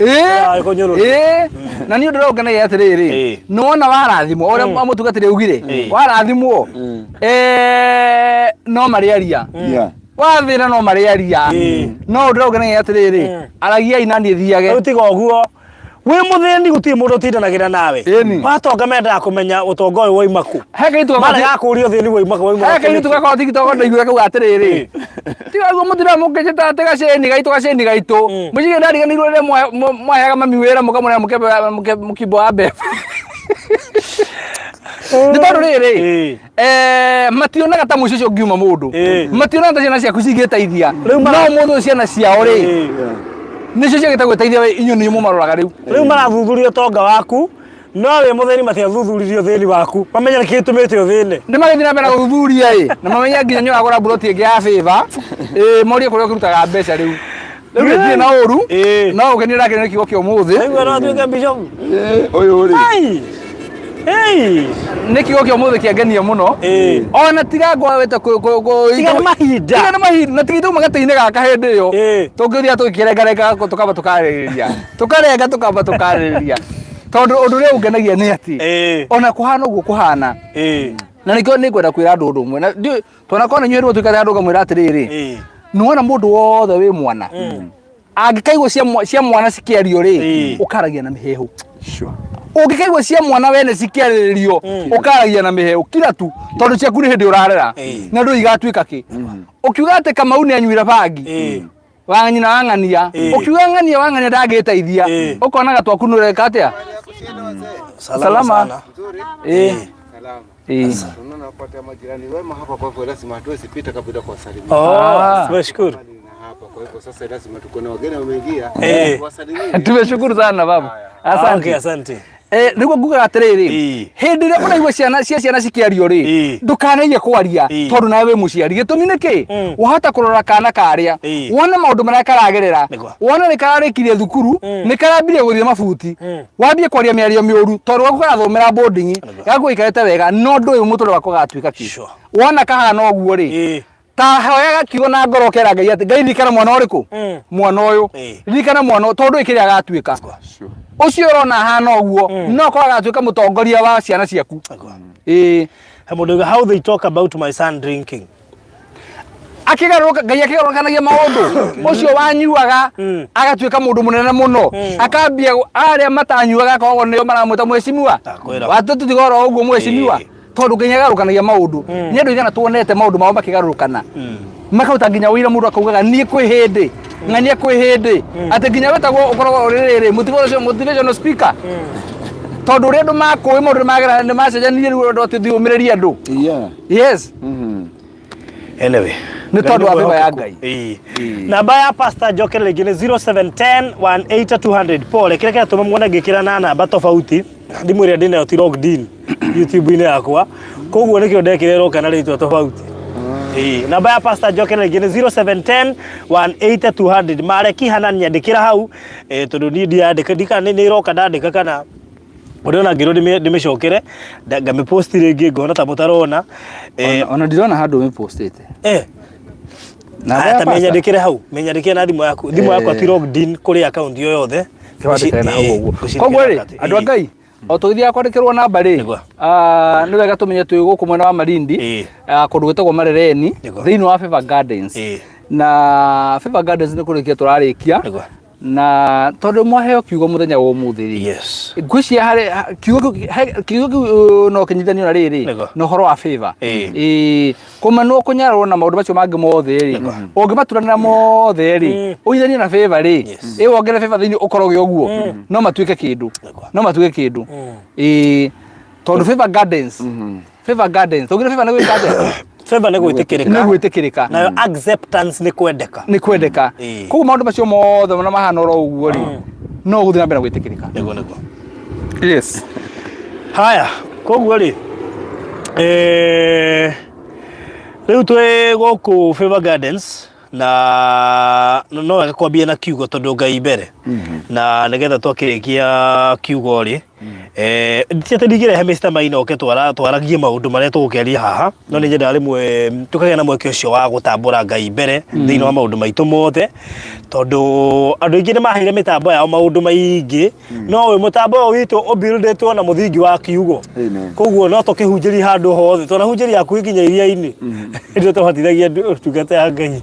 Na niĩ ũndũ ũngenagia atĩrĩrĩ, nĩwona warathimwo ũrĩa mũtungatĩri augire, warathimwo no marĩaria. Wathĩra no marĩaria. No ũndũ ũngenagia atĩrĩrĩ, aragiai na niĩ thiage. Rĩu tiga ũguo. Wĩ mũthĩni gũtirĩ mũndũ ũtindanagĩra nawe. Watonga mendaga kũmenya ũtonga ũyũ woima kũ. Marega kũũria ũthĩni woima kũ. He kairĩtu gakorwo TikTok ndaiguire kauga atĩrĩrĩ, tiga ũguo mũtiramũkĩnjĩta atĩ gacĩni gaitũ. Mũciĩ ndariganĩirwo rĩrĩa mwaheaga mami wĩra mũkamũrĩa mũkimbo wa mbembe. Nĩ tondũ rĩrĩ mationaga ta mũico ũcio ũngiuma mũndũ. Mationaga ta ciana ciaku cingĩteithia. No mũndũ ciana ciao rĩ. Nĩcio ciagĩte gwĩteithia inyoni mũmaroraga rĩu. Rĩu marathuthuria ũtonga waku. No we mũtheni matiathuthuria ũthĩni waku. Mamenya nĩkĩ gĩtũmĩte ũthĩne. Nĩ magĩthiĩ na mbere gũthuthuria na mamenya nginya nĩ wagũra buroti ĩngĩ ya favor. Morie kũrĩa ũkĩrutaga mbeca rĩu. Rĩu nĩ na ũru. No ũgenire nake kiugo kĩa ũmũthĩ. Rĩu no atuĩke bishop. Ũyũ rĩ. Nĩ kiugo kĩa ũmũthĩ kĩangenia mũno. Ona tiga ngwawĩte tiga mahinda. Tiga mahinda na tiga tuma gatĩinĩ gaka hĩndĩ ĩyo. Tũngĩthia tũkĩrengarenga tukamba tukarĩrĩria. Tukarenga tukamba tukarĩrĩria. Tondũ ũndũ ũrĩa ũngenagia nĩ atĩ ona kũhana ũguo kũhana. Na nĩkĩo nĩ ngwenda kwĩra andũ ũndũ ũmwe. Na twana kona inyuĩ rĩu andũ ngamwĩra atĩrĩrĩ. Nĩwona mũndũ wothe wĩ mwana. Angĩkaigua cia mwana cikĩario rĩ, ũkaragia na mĩhehu. Ũngĩkaigua cia mwana wene cikĩarĩrĩrio, ũkaragia na mĩhehu kila tu tondũ ciaku nĩ hĩndĩ ũrarera. Na ndũ igatuĩka kĩ. Ũkiuga atĩ Kamau nĩ anyuire bangi. Wa nyina wang'ania. Ũkiuga ng'ania wang'ania ndangĩteithia. Ũkonaga twaku nĩ ũreka atĩa? Salama. Tunaona wapata majirani wema hapa, kwa hivyo lazima hatuwezi pita kabla kuwasalimia. Tumeshukuru. Hapa kwa hivyo sasa lazima tuko na wageni wameingia kuwasalimia. Tumeshukuru sana baba. Asante. Asante. Nĩguo ngugaga atĩrĩrĩ, hĩndĩ ĩrĩa ũraigua ciana cikĩario rĩ, ndũkaneige kwaria tondũ nawe wĩ mũciari. Gĩtũmi nĩkĩ? Wahota kũrora kana karĩa, wone maũndũ marĩa karagerera, wone nĩ kararĩkirie thukuru, nĩ karambirie gũthiĩ mabuti, wambie kwaria mĩario mĩũru tondũ waku karathomera boarding, gaku gũikarĩte wega, no ndũĩ mũtũrĩre wako gatuĩka kĩ. Wona kahana ũguo rĩ, ta hoyaga kiugo na ngoro kera Ngai atĩ Ngai ririkana mwana ũrĩkũ? Mwana ũyũ. Ririkana mwana tondũ ĩkĩrĩa agatuĩka. Ucio rona hana ũguo no ko agatuĩka mũtongoria wa ciana ciaku. How they talk about my son drinking. Akigaruka Ngai akigarukanagia maũndũ. Ucio wanyuaga agatuĩka mũndũ mũnene mũno. Akambia arĩa matanyuaga kogo nĩo maramwĩta mwecimiwa. Watũtigora ũguo mwecimiwa. Tondũ Ngai agarukanagia maũndũ. Nĩ andũ igana tuonete maũndũ mao makigarukana. Makauta nginya wĩra mũndũ akaugaga niĩ kwĩ hĩndĩ. Ng'ania kwĩ hĩndĩ. Atĩ nginya wetagwo ũkoragwo rĩrĩ motivational speaker. Tondũ ũrĩa andũ makũĩ maũndũ magera nĩ macenjanirie rĩu andũ atithiũmĩrĩria andũ. Yes. Anyway, nĩ tondũ wa favor ya Ngai. Namba ya Pastor Joker rĩngĩ nĩ 0710 180 200. Pole kile kile tumemwona gĩkĩra na namba tofauti. Thimũ ĩrĩa ndĩnayo ti logged in YouTube-inĩ yakwa. Koguo nĩkĩo ndekĩrĩrwo kana rĩtwa tofauti. Namba ya Pastor Joker rĩngĩ nĩ 0710 180 200. Mareki hana nyandĩkĩra hau tondũ niĩ ndiandĩka ndikana nĩ iroka ndandĩka kana ũrĩona ngĩrwo ndĩmĩcokere ngamĩposti rĩngĩ ngona ta mũtarona ona ndirona handũ ũmĩpostĩte. Na ta menyandĩkĩre hau menyandĩkĩre na thimũ yaku ati logged in kũrĩ account yo yothe. Koguo rĩ andũ a Ngai o tũgĩthiaga kwandĩkĩrwo namba rĩ nĩ wega tũmenye twĩ gũkũ mwena wa Malindi kũndũ gwĩtagwo Marereni thĩinĩ wa Favor Gardens. Na Favor Gardens nĩ kũrĩkia tũrarĩkia na tondũ mwaheo kiugo mũthenya wa ũmũthĩ rĩ ngwĩciria harĩ kiugo no kĩnyithanio na rĩrĩ no horo wa favor kũmanwo kũnyarwo na maũndũ macio mangĩ mothe rĩ ũngĩmaturanĩra mothe rĩ ũithanie na favor rĩ wongere favor thĩinĩ ũkoroge ũguo no matuĩke kĩndũ tondũ Favor Gardens tũgire favor nĩ gwĩka Favor nĩ gwĩtĩkĩrĩka nayo acceptance nĩ kwendeka koguo maũndũ macio mothe na mahana oro ũguo rĩ no gũthiĩ na mbere gwĩtĩkĩrĩka. Yes. Haya koguo rĩ rĩu twĩ gũkũ Favor Gardens na no agakwambia na kiugo tondũ Ngai mbere na nĩgetha twakĩrĩkia kiugo rĩ ndĩtigire he Mr. Maina oke twaragie maũndũ marĩa tũgũkĩaria haha no nĩ njĩra rĩmwe tũkagĩa na mweke ũcio wa gũtambũra Ngai mbere thĩinĩ wa maũndũ maitũ mothe tondũ andũ aingĩ nĩ maheire mĩtambo yao maũndũ maingĩ no wĩ mũtambo ũyũ witũ ũbuildĩtwo na mũthingi wa kiugo koguo no tũkĩhunjĩria handũ hothe tũnahunjĩria hakuhĩ nginya iria-inĩ ndio tũhotithagia ũtungata ya Ngai.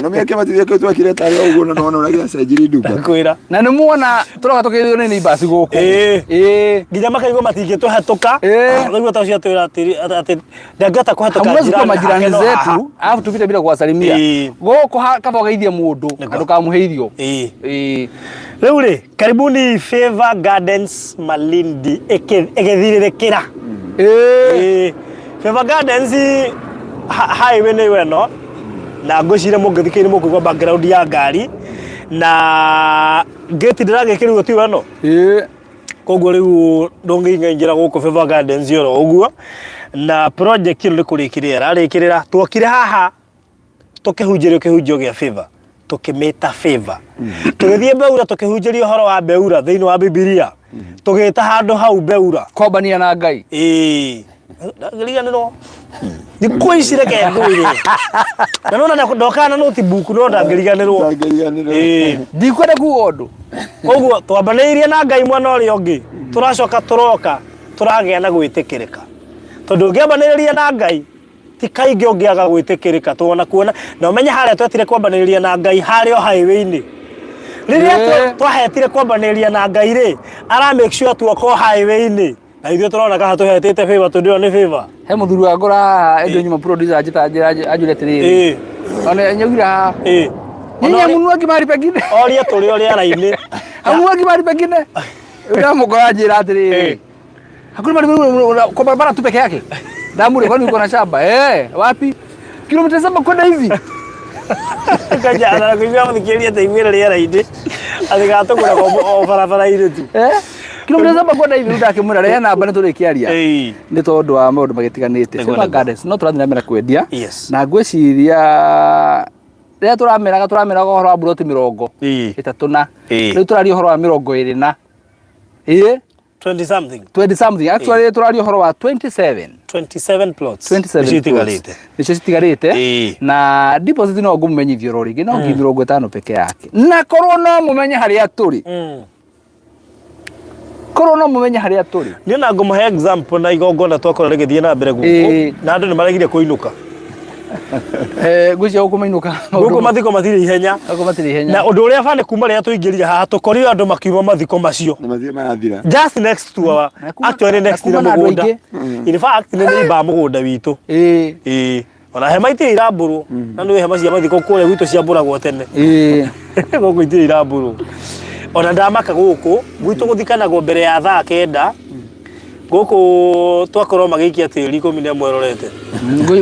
No me yake matithia kwa twakire tari uguo na nona uragira cenjiri nduka kwira na nä muona tå roga tå kä thio nä neighbors gå kå nginya makaigua matingä tå hetåka raigua ta cio twä ra atä ndangähota kå hetåka hamwezi kwa majirani zetu alafu tupite bila kuwasalimia gå kaba geithie må ndå andå kamå he irio rä u rä karibuni Favour Gardens Malindi ĩgĩthirĩrĩkĩra Favour Gardens highway nĩ weno na ngwĩciria mũngĩthikĩrĩria mũkũigua background ya ngari na gate ndĩragĩkĩrwo ti weno koguo rĩu ndũngĩingĩra gũkũ Favour Gardens oro ũguo na project ĩno nĩ kũrĩkĩrĩra ararĩkĩrĩra tuokire haha tũkĩhunjĩrio kĩhunjio gĩa Favour tukimeta Favour tugithie Beura tukihunjirio horo wa Beura thiini wa Biblia tugita handu hau Beura kombania na Ngai ngiriganiro ndikuicire ke ngwire na nona ndokana notebook no ndangiriganirwo ndikwenda kuondu koguo twambanĩirie na Ngai mwana ũrĩa ũngĩ turacoka turoka turagĩa na gwĩtĩkĩrĩka tondu ngĩambanĩrĩria na Ngai ti kaingĩ ũngĩaga gwĩtĩkĩrĩka tuona kuona na ũmenye harĩa twetire kwambanĩrĩria na Ngai harĩa highway-inĩ rĩrĩa twahetire kwambanĩrĩria na Ngai rĩ ara make sure tuoko highway-inĩ na ithuĩ tũrona kaha tũhetĩte Favour tondũ nĩ Favour he mũthuri wa ngora endo nyuma producer ajũre tĩrĩ ona nyogira Nyanya munuagi mahali pengine. Oria tuli oria raini. Amuagi mahali pengine. Ndio mkoa ajira atiri. Hakuna mahali kwa barabara tu peke yake. Damure kwani uko na shamba? Wapi? Kilomita 7 kwenda hivi. Kaja ana kuiga mthikiria taimira ria raini. Athigatoka kwa barabara ile tu. Kilomita 7 kwenda hivi utakimura ria namba niturikiaria. Ni tondu wa maundu magitiganite. Favour Gardens no turathina mera kwendia. Na ngwiciria rĩa turameraga horo wa buroti 30 na rĩu turario horo wa 20 na 20 something actually turario horo wa 27 plots nicio citigarĩte na deposit no ngũmenyithio ro rĩngĩ no 50 peke yake na korwo no mũmenye harĩa tũrĩ korwo no mũmenye harĩa tũrĩ niĩ na ngũmũhe example na igongona twakorwo rĩgĩthiĩ na mbere gũkũ na andũ nĩ maregire kũinũka gucia kumainuka guko mathiko mathire ihenya na undu uria fane kuma ria tuingirira haha tukorio andu makiuma mathiko macio na mathire marathira just next to our actually next to mugunda in fact ni iba mugunda witu ona hema itire iramburu na nĩ hema cia mathiko kũrĩa gwitũ ciamburagwo tene guko itire iramburu ona ndamaka guku gwitũ guthikanagwo mbere ya thaa 9 guku twakorwo magikia tĩri 10 mwerorete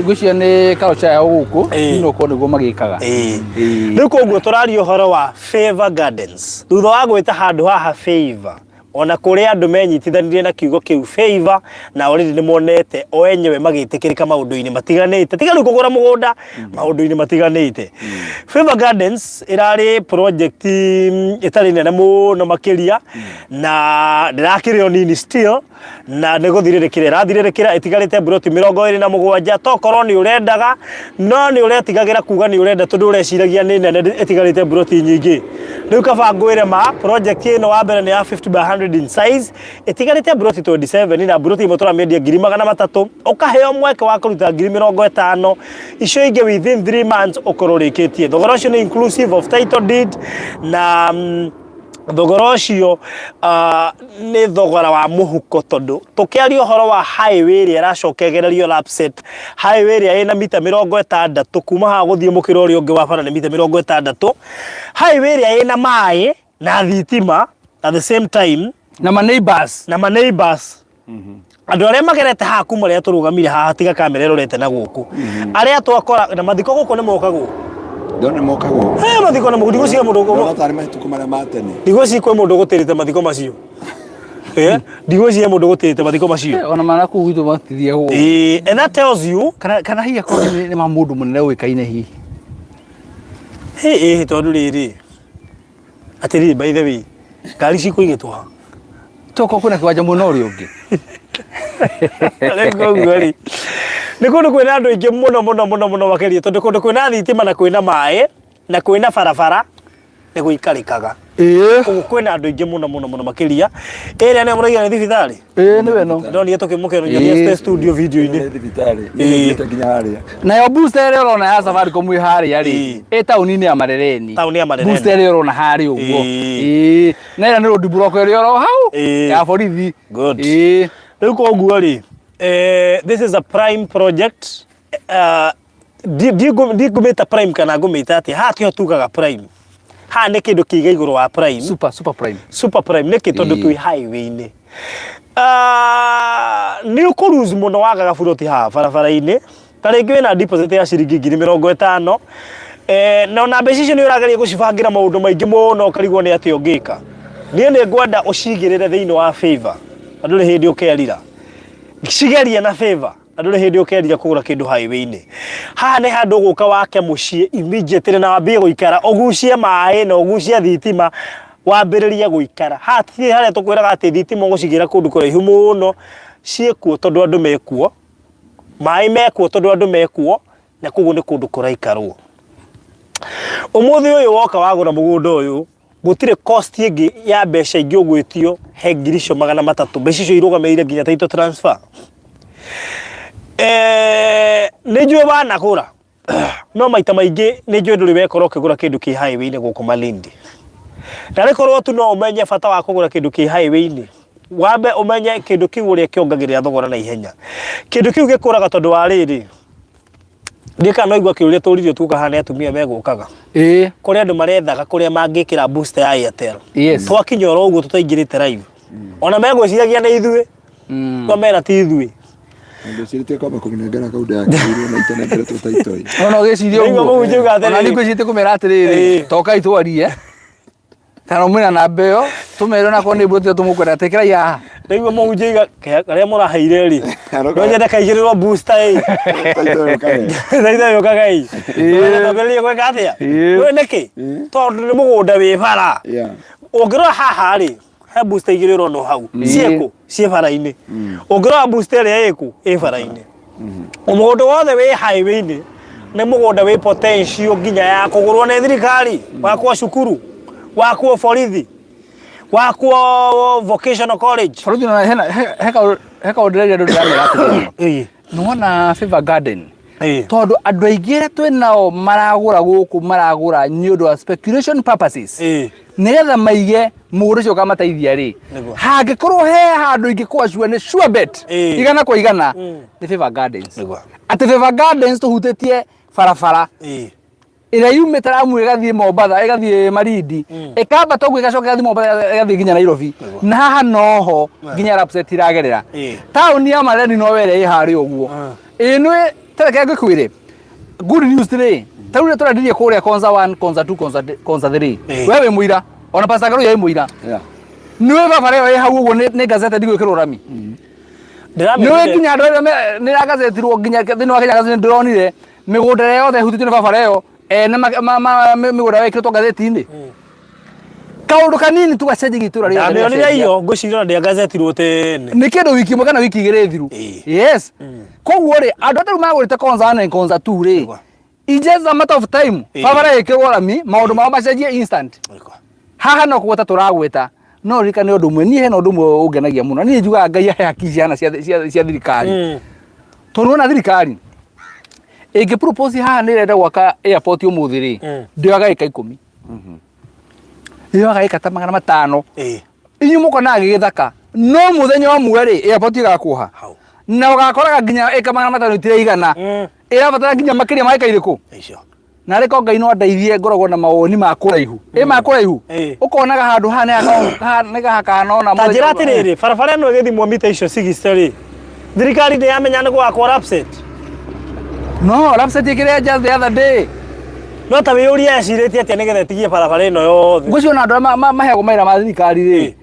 gucia ni culture ya guku no ko niguo magikaga rĩu koguo tũrario horo wa Favour Gardens thutha wa gwĩta handũ haha Favour ona kũrĩa andũ menyitithanirie na kiugo kĩu Favour na already nĩ monete o enyewe magĩtĩkĩrĩka maũndũ-inĩ matiganĩte tiga rĩu kũgũra mũgũnda maũndũ-inĩ matiganĩte Favour Gardens ĩrarĩ project ĩtarĩ nene mũno makĩria na ndĩrakĩrĩ o nini still na nĩgũthirĩrĩkĩra ĩrathirĩrĩkĩra ĩtigarĩte buroti 27 tokorwo nĩ ũrendaga no nĩ ũretigagĩra kuga nĩ ũrenda tondũ ũreciragia nĩ nene ĩtigarĩte buroti nyingĩ rĩu kaba ngwĩre ma project ĩno wa mbere nĩ ya 50 by 100 in size ĩtigarĩte buroti 27 na buroti imwe tũramĩendia 300,000 ũkaheo mweke wa kũruta 50,000 icio ingĩ within 3 months ũkorwo rĩkĩtie thogora ũcio nĩ inclusive of title deed na thogora ũcio nĩ thogora wa mũhuko tondũ tũkĩaria ũhoro wa highway ĩrĩa ĩracokegererio Lapset highway ĩrĩa ĩna mita 60 kuma haha gũthiĩ mũkĩra ũrĩa ũngĩ wa bara nĩ mita 60 highway ĩrĩa ĩna maĩ na thitima at the same time na ma neighbors andũ arĩa magerete haha kuma rĩrĩa tũrũgamire haha tiga kamera ĩrorete na gũkũ arĩa twakora na mathiko gũkũ nĩ mokagwo ndone mokagwo mathiko na mũndũ gũciga mũndũ gũkũ tarĩ mahĩtũku marĩa ma tene ndigũci kwĩ mũndũ gũtĩrĩte mathiko macio ndigũci mũndũ gũtĩrĩte mathiko macio ona mana kũu gwitũ matithia hũ and that tells you kana hiya kwa nĩ ma mũndũ mũnene ũĩkaine hihi tondũ rĩrĩ atĩrĩ by the way ngari cikũigĩtwo haha toko kuna kiwanja mũno ũrĩa ũngĩ nĩ kũndũ kwĩna andũ aingĩ mũno makĩria tondũ kũndũ kwĩna thitima na kwĩna maĩ na kwĩna barabara ne guikarikaga koguo kwina andu ingi muno makiria ere ne muragia ni thibitari niwe no ndoni tukimukero nginya studio video ini thibitari nginya haria na yo booster ere rona ya Safaricom haria ri tauni-ini ya Marereni booster ere rona haria uguo na ira ni road block ere ro hau ya borithi good riu koguo ri this is a prime project digumita prime kana gumita ati hati hotugaga prime ha ne kindu kiga iguru wa prime super prime ne kitondu twi highway ni ni ukuruzi muno wagaga buroti ha barabara-ini taringi wina deposit ya ciringi 50,000 na ona mbeca icio ni urageria gucibangira maundu maingi muno ukarigwo ni ati ungika nie ni ngwenda ucigirire thiini wa favor anduri hindi ukerira cigeria na favor anduri hindi ukerira kugura kindu highway-ini ha ne handu guka wake mucie immediately na wambie guikara ugucie mai na ugucie thitima wambiriria guikara hati haria tukwiraga ati thitima gucigira kundu kuraihu muno ciekuo tondu andu mekuo mai mekuo tondu andu mekuo na kugu ni kundu kuraikarwo umuthi uyu woka wagura mugunda uyu gutire cost ingi ya mbeca ingi ugwitio he ngirisho 300 mbeca icio irugameire nginya title transfer nijue bana kura no maita maingi nijue nduri wekora ukigura kindu ki highway-ini guku Malindi na rikorwo tu no umenye bata wa kugura kindu ki highway-ini wambe umenye kindu kiu uria kiongagirira thogora na ihenya kindu kiu gikuraga tondu wa riri ndika no igwa kiuria turirio tuka hane atumia megukaga kuri andu marethaga kuria mangikira booster ya Airtel twakinyora uguo tutaingirite live ona megwiciragia na ithui kwa mera ti ithui ndo cirite kwa bakuminengana kauda ya kiru na internet tutaitoi no gicirio uguo ona ni kwicite kumera atiriri toka itwarie kana mwina na mbeo tumero na ko ni butio tumukwenda tekera ya ndigwo munjiga karia murahaire ri no nyenda kaigirirwo booster ndaitha yoka gai ndabeli ko gathia we neki tondu ni mugunda wi bara ungirwa haha ri he booster igirirwo no hau cieko cie bara-ini ungirwa booster ria iku bara-ini umugunda wothe wi highway-ini ni mugunda wi potential nginya ya kugurwo ni thirikari wakwa cukuru wakwa borithi wakwa vocational college borithi na heka udireria ndu ndamera ati nuona Favor Garden tondu andu aingi ria twinao maragura guku maragura ni undu wa speculation purposes nigetha maige mugura ucio kamateithia ri hangikorwo he handu ingi kwacua ni sure bet igana kwa igana ni Favor Gardens ati Favor Gardens tuhutitie barabara ira yume taramu igathie Mombatha igathie Malindi ikamba togu igacoka igathie Mombatha igathie nginya Nairobi na haha noho nginya Lapset iragerera tauni ya Marereni no were i hari uguo inwe tereke ngikuire good news today tauri turadirie kuria Konza 1 Konza 2 Konza 3 wewe muira ona pasta garu ya muira niwe baba leo hau uguo ni gazeta ndigwikirwo rami niwe nginya ndo ni gazetirwo nginya thini wa Kenya gazeti ndronire migunda yothe hutitio ni baba leo na migunda wekirwo gazeti-ini kaundu kanini tugacenjia gitura ria nionire iyo ngucirira ndia gazetirwo tene ni kindu wiki mwe kana wiki igiri thiru yes koguo ri andu ataru magurite Konza 1 na Konza 2 ri it's just a matter of time baba ikirwo rami maundu mao macenjie instant haha no kugweta turagweta no rika ni undu mwe ni he no undu mwe ungenagia muno ni njuga Ngai he akijiana cia thirikari tondu na thirikari igi propose haha ni renda gwaka airport umuthi ri ndioga ika 10 ndioga ika ta 500 inyu mukona githaka no muthenya wa mura ri airport igakuha na ugakoraga nginya ika 500 itire igana irabatara nginya makiria maika iriku na riko Ngai no ndaithie ngoragwo na mawoni ma kuraihu makuraihu ukonaga handu hana nega hakanona ta njira atiriri barabara no igithimwo mita icio 60 ri thirikari ni yamenya ni gwakwo Lapset no Lapset ikire just the other day no ta wiuria aciritie atia nigetha tigie barabara ino yothe ngucio na andu maheagwo maira ma thirikari ri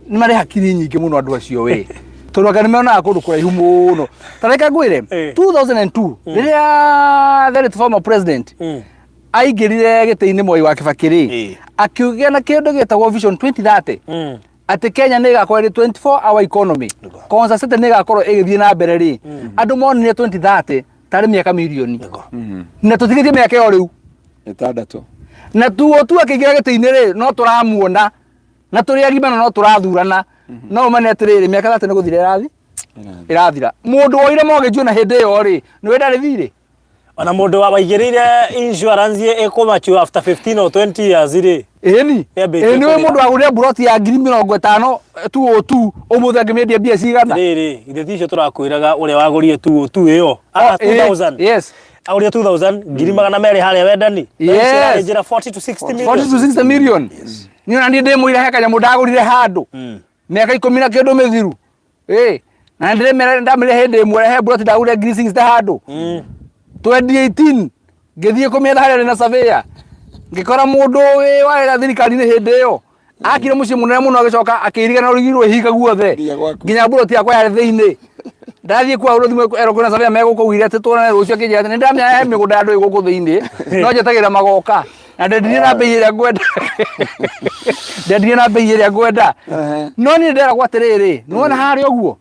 ni mari hakiri nyingi muno andu acio we tondu ngani meona kundu kuraihu muno tareka ngwire 2002 riria the former president aingirire giti-ini Moi wa Kibaki ri akiugia na kindu gitagwo Vision 2030 ati Kenya ni igakorwo 24 hour economy Konza City ni igakorwo igithie na mbere ri andu monire 2030 tari miaka milioni na tutigitie miaka yo riu 6 na tu akigira gitini ri no turamuona na turi agima no turathurana no mane atiriri miaka thate ni guthira irathira mundu oire mogeju na hinde yo ri ni wenda rithire ona mundu waigirire insurance ekumachu after 15 or 20 years ri eni we mundu agure buroti ya 50 202 umuthe angimendia bia cigana riri ithe ticio turakwiraga uria wagurire 202 iyo 2000 yes auria 2000 ngiri magana meri haria wendani yes njira 40 to 60 million 40 to 60 million ni ona ndi mwira heka nyamu ndagurire handu miaka 10 na kindu mithiru na ndamire hindi mwira he buroti ndagurire ngiri 60 handu 2018 ngithie kumetha haria na surveyor ngikora mundu warera thirikari ni hindi yo akire muci munene muno agicoka akirigana urigirwe higa guothe nginya buroti yakwa yari thiini ndathie kwa urothi mwe ero kuna surveyor megukugwire ati twana rucio kijia ati ndamya he migunda andu iguku thiini no njetagira magoka na ndendirie na bei iria ngwenda ndendirie na bei iria ngwenda no ni ndera kwa tiriri nuona hari oguo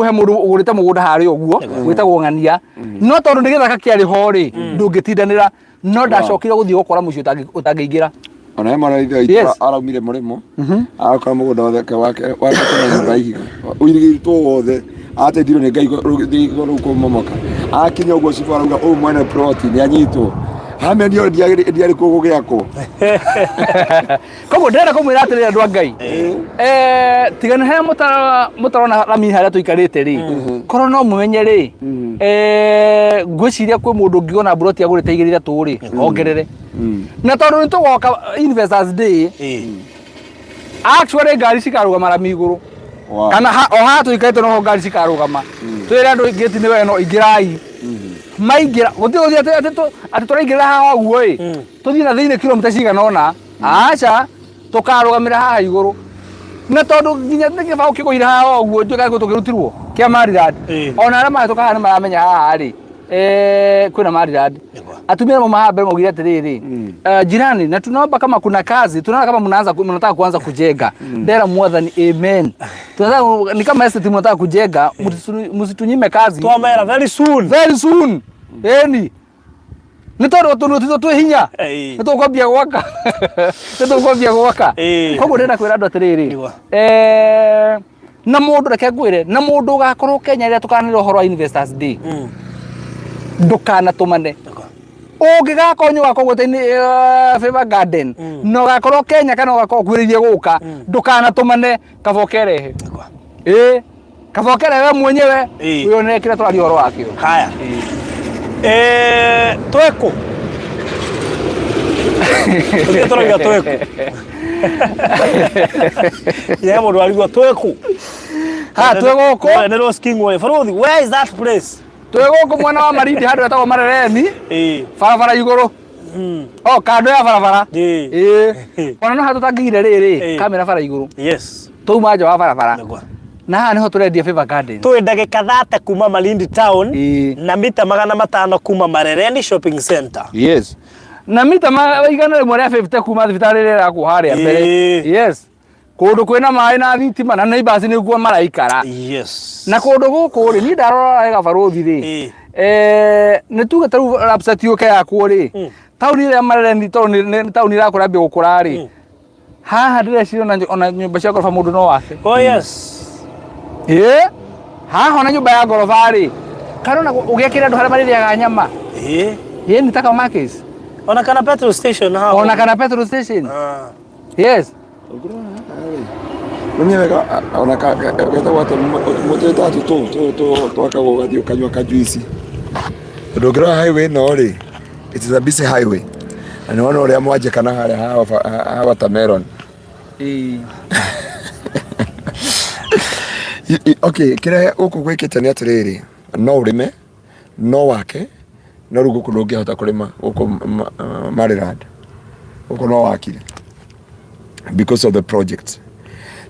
he mundu ugurite mugunda hari oguo gwitagwo ng'ania no tondu ni githaka kiari ho ri ndungitindanira no ndacokire guthii gukora mucio utangiingira ona mara ithio araumire murimo akora mugunda wake na nyumba ihiga uirigitwo wothe ateithirwo ni Ngai rukumomoka akinya uguo cifu arauga mwene plot ni anyitwo hamenio ndiari kugugiako koguo ndera kumwira atirira andu a Ngai tigana he mutarona rami haria tuikarite ri korwo no mumenye ri ngwiciria kwi mundu ngiona buroti agurite igirira turi ongerere na tondu ni tugoka investors day actually ngari cikarugama rami iguru kana o ha tuikarite no ngari cikarugama twira andu geti ni weno ingirai maigira guthi ati turaingira haha uguo tuthii na thiini kilomita cigana ona acha tukarugamira haha iguru na tondu nginya nikibao kiguira haha uguo njuka tukirutirwo kia Marirad ona ara mahituka haha ni maramenya haha ri kwina Marirad atumia mahabere mogire atiriri jirani na tunaomba kama kuna kazi tunaona kama mnataka kuanza kujenga ndera mwathani amen tunataka ni kama estate mnataka kujenga msitunyime kazi twamera very soon eni ni tondu tu hinya ni tukwambia gwaka koguo ndenda kwira andu atiriri na mundu reke ngwire na mundu ugakorwo Kenya ria tukanira uhoro wa investors day ndukana tumane ungigakonyo wako gutini favor garden no gakorwo Kenya kana gakorwo kwiririe guka ndukana tumane kabokerehe kabokere we mwenyewe uyone kile twari horo wakio haya tweko turagia tweko ya mundu arigwa tweko twegoko ne rosking way farothi where is that place twegoko mwana wa Marindi handu etagwo Marereni barabara iguru kando ya barabara ona no hatu tangire riri kamera bara iguru yes tuuma nja wa barabara na haha niho turendia favor garden twi ndagika 30 kuma Malindi town na mita 500 kuma Marereni shopping center yes na mita igana rimwe ria 50 kuma thibitari ria raku haria mbere yes kundu kwina mai na thitima na neighbors ni guo maraikara yes na kundu guku ri ni ndarora wega barothi ri ni tuge taru upset yuke yaku ri tauni ria Marereni tauni ra kurambia gukura ri haha ndire ona nyumba cia gorofa mundu no wake yes haha ona nyumba ya gorofa ri kana ugiakira andu haria maririaga nyama ni taka markets ona kana petrol station ha ona kana petrol station yes Mwenyewe ona kata watu moto tatu tu akago gathio kanywa kajuici ndogira highway no ri it is a busy highway and ona ria mwaje kana haria watermelon okay kira uku gwikite ni atiriri no urime no wake no rugo kuno ngihota kurima uku Marirad uku no wakire because of the project.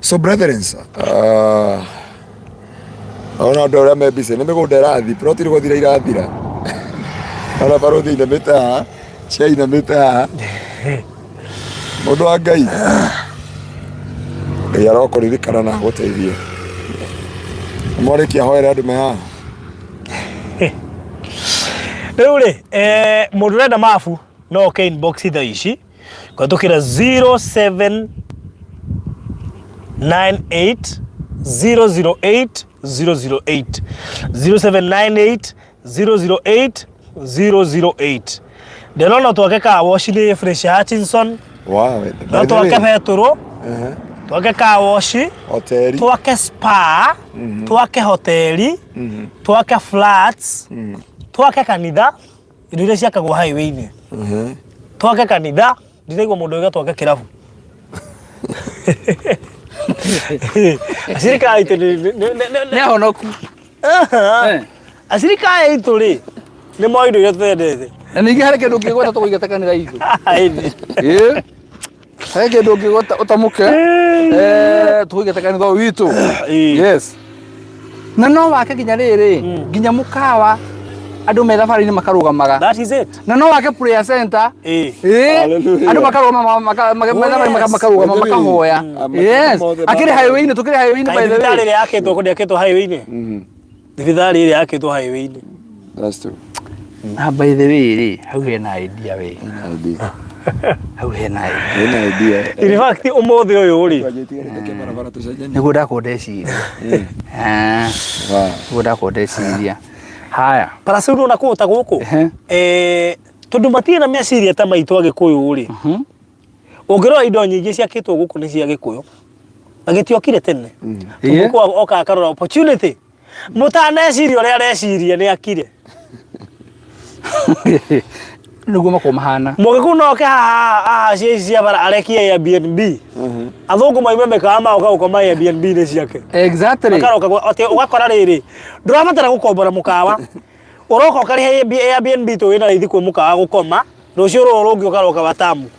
So brethren, ona ndora mebise ni migunda irathi plot iri guthira irathira ona barothi ina mita chai na mita mundu wa Ngai yaro kuririkana na guteithie mwariki ahoera andu meha riu ri mundu renda mafu no ke inbox itha ici Kwatukira 0798 008 008 0798 008 008. Ndirona twake ka washini Fresh Hutchinson. Wow. No twake Petro. Twake ka washi. Hoteli. Twake spa. Twake hoteli. Twake flats. Twake kanitha. Indo iria ciakagwo highway-ini. Twake kanitha. Ndiraigua mundu wega twake kirabu. Asirika itu ne honoku. Asirika itu ri. Ni mo indo iria twendete. Na ningi hari kindu kigweta tukuigata kanitha itu. Hari kindu kigweta utamuke. Tukuigata kanitha witu. Yes. Na no wake ginya riri, ginya mukawa andu me thabarini makarugamaga. That is it. Na no wake prayer center. Andu makarugama makarugama makahoya. Yes. Akiri highway-ini tukiri highway-ini by the way. Thibitari ri yakitwo kundi akitwo highway-ini. Thibitari ri yakitwo highway-ini. That's true. By the way ri hau hena idea we. Hau hena idea. In fact umuthi uyu ri nigo ndakondeciria. Nigo ndakondeciria. Haya. Parasuru na kuota guku. Tondu matie na meciria ta maitu agikuyu ri. Ungirora indo nyingi ciakitwo guku ni cia gikuyu. Agitiokire tene. Guku oka akarora opportunity. Mutaneciria uria areciria ni akire. Nugo makomahana. Mugiku no ke ha cia bara arekia Airbnb. Athungu maime mekama ukoma Airbnb ni ciake. Exactly. Makaroka ati ugakora riri. Ndurabatara gukombora mukawa. Uroka ukari Airbnb to wina ithi ku mukawa gukoma. Rucio rungi ukaroka Watamu.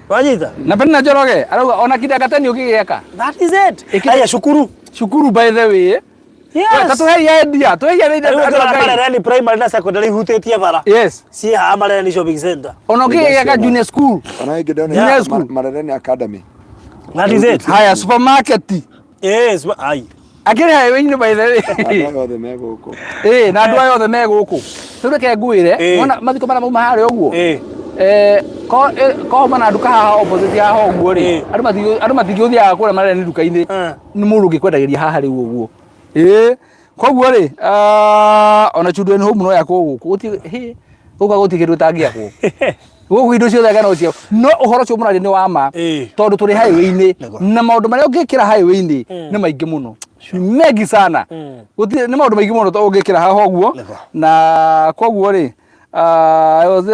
Wanyita. Na pena njoroge. Arauga ona kida gatani ukigeka. That is it. Aya shukuru. Shukuru by the way. Yes. Tatu hei idea. Tu hei idea. Marereni primary na secondary hutetie bara. Yes. Si ha Marereni shopping center. Ono ukigeka junior school. Ona igidona Marereni academy. That is it. Haya supermarket. Yes. Ai. Akiri highway-ini by the way. Othe meguku. Na andu ayo othe meguku. Tureke nguire. Ona mathiko mara mauma hari uguo. Ko mana duka haha opposite ya ho uguo ri. Andu mathigiothia kure Marereni duka-ini. Ni mundu ngikwendagiria haha ri uguo. Koguo ri ona children home no yako guku guka gutigiru tangiakwo guku indo ciothe kana ucio no uhoro cio murari ni wa ma tondu turi highway-ini na maundu maria ungikira highway-ini ni maingi muno mengi sana ni maundu maingi muno to ungikira haha uguo na koguo ri I was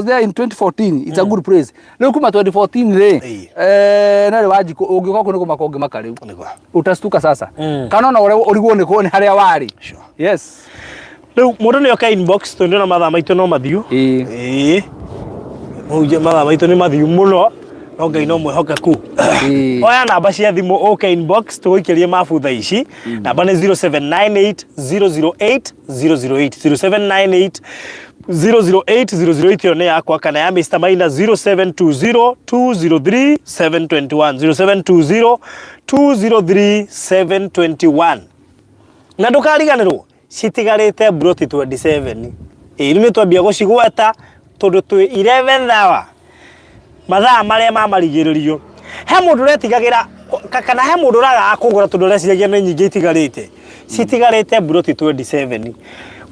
there in 2014. It's a good place. Leo kuma 2014 ri na ri wajiko ungikoka kuniko makonge makariu utastuka sasa kana na urigwo ni ko ni haria wari. Yes. Leo mundu ni oka inbox to ndona matha maitu no mathiu muje matha maitu ni mathiu muno no Ngai no mwihokeku. Oya namba cia thimu oka inbox tugikirie mabutha ici namba ni 0798 008 008 0798 008 yo ne yakwa kana ya Mr. Maina 0720 203 721 0720 203 721 na ndukariganirwo citigarite broti 27 ni twambia gucigweta tondu twi 11 hour mathaa maria mamarigiririo he mundu retigagira kana he mundu raga akugura tondu reciragia ni nyingi itigarite citigarite broti 27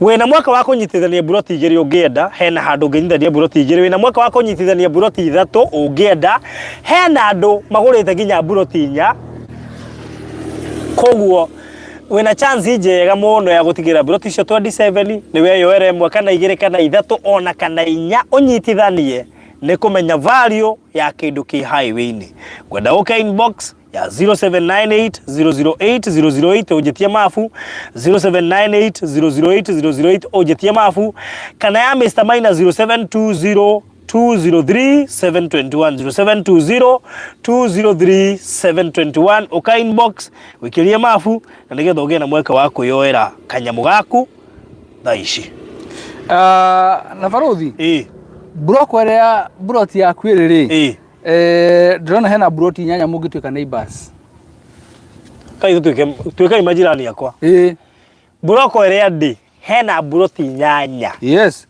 wena mwaka wa kunyitithania broti igiri ungienda hena handu unginyithania broti igiri wena mwaka wa kunyitithania broti ithatu ungienda hena andu magurite ginya broti 4 koguo wena chance njega muno ya gutigira broti icio 27 ni we yoere mwe kana igiri kana ithatu ona kana 4 unyitithanie ni kumenya value ya kindu ki highway-ini gwenda uka inbox ya 0798 008 008 ujetie mafu 0798 008 008 ujetie mafu kana ya Mr. Maina 0720 203 721 0720 203 721 uka inbox wikirie mafu na nigetha ugie na mweka wa kuyoera kanyamu gaku thaici na Faruthi broko ria broti ya Akwehererie ndrona hena broti 8 mungituika neighbors kai tuika majirani yakwa broko ria ndi hena broti 8 yes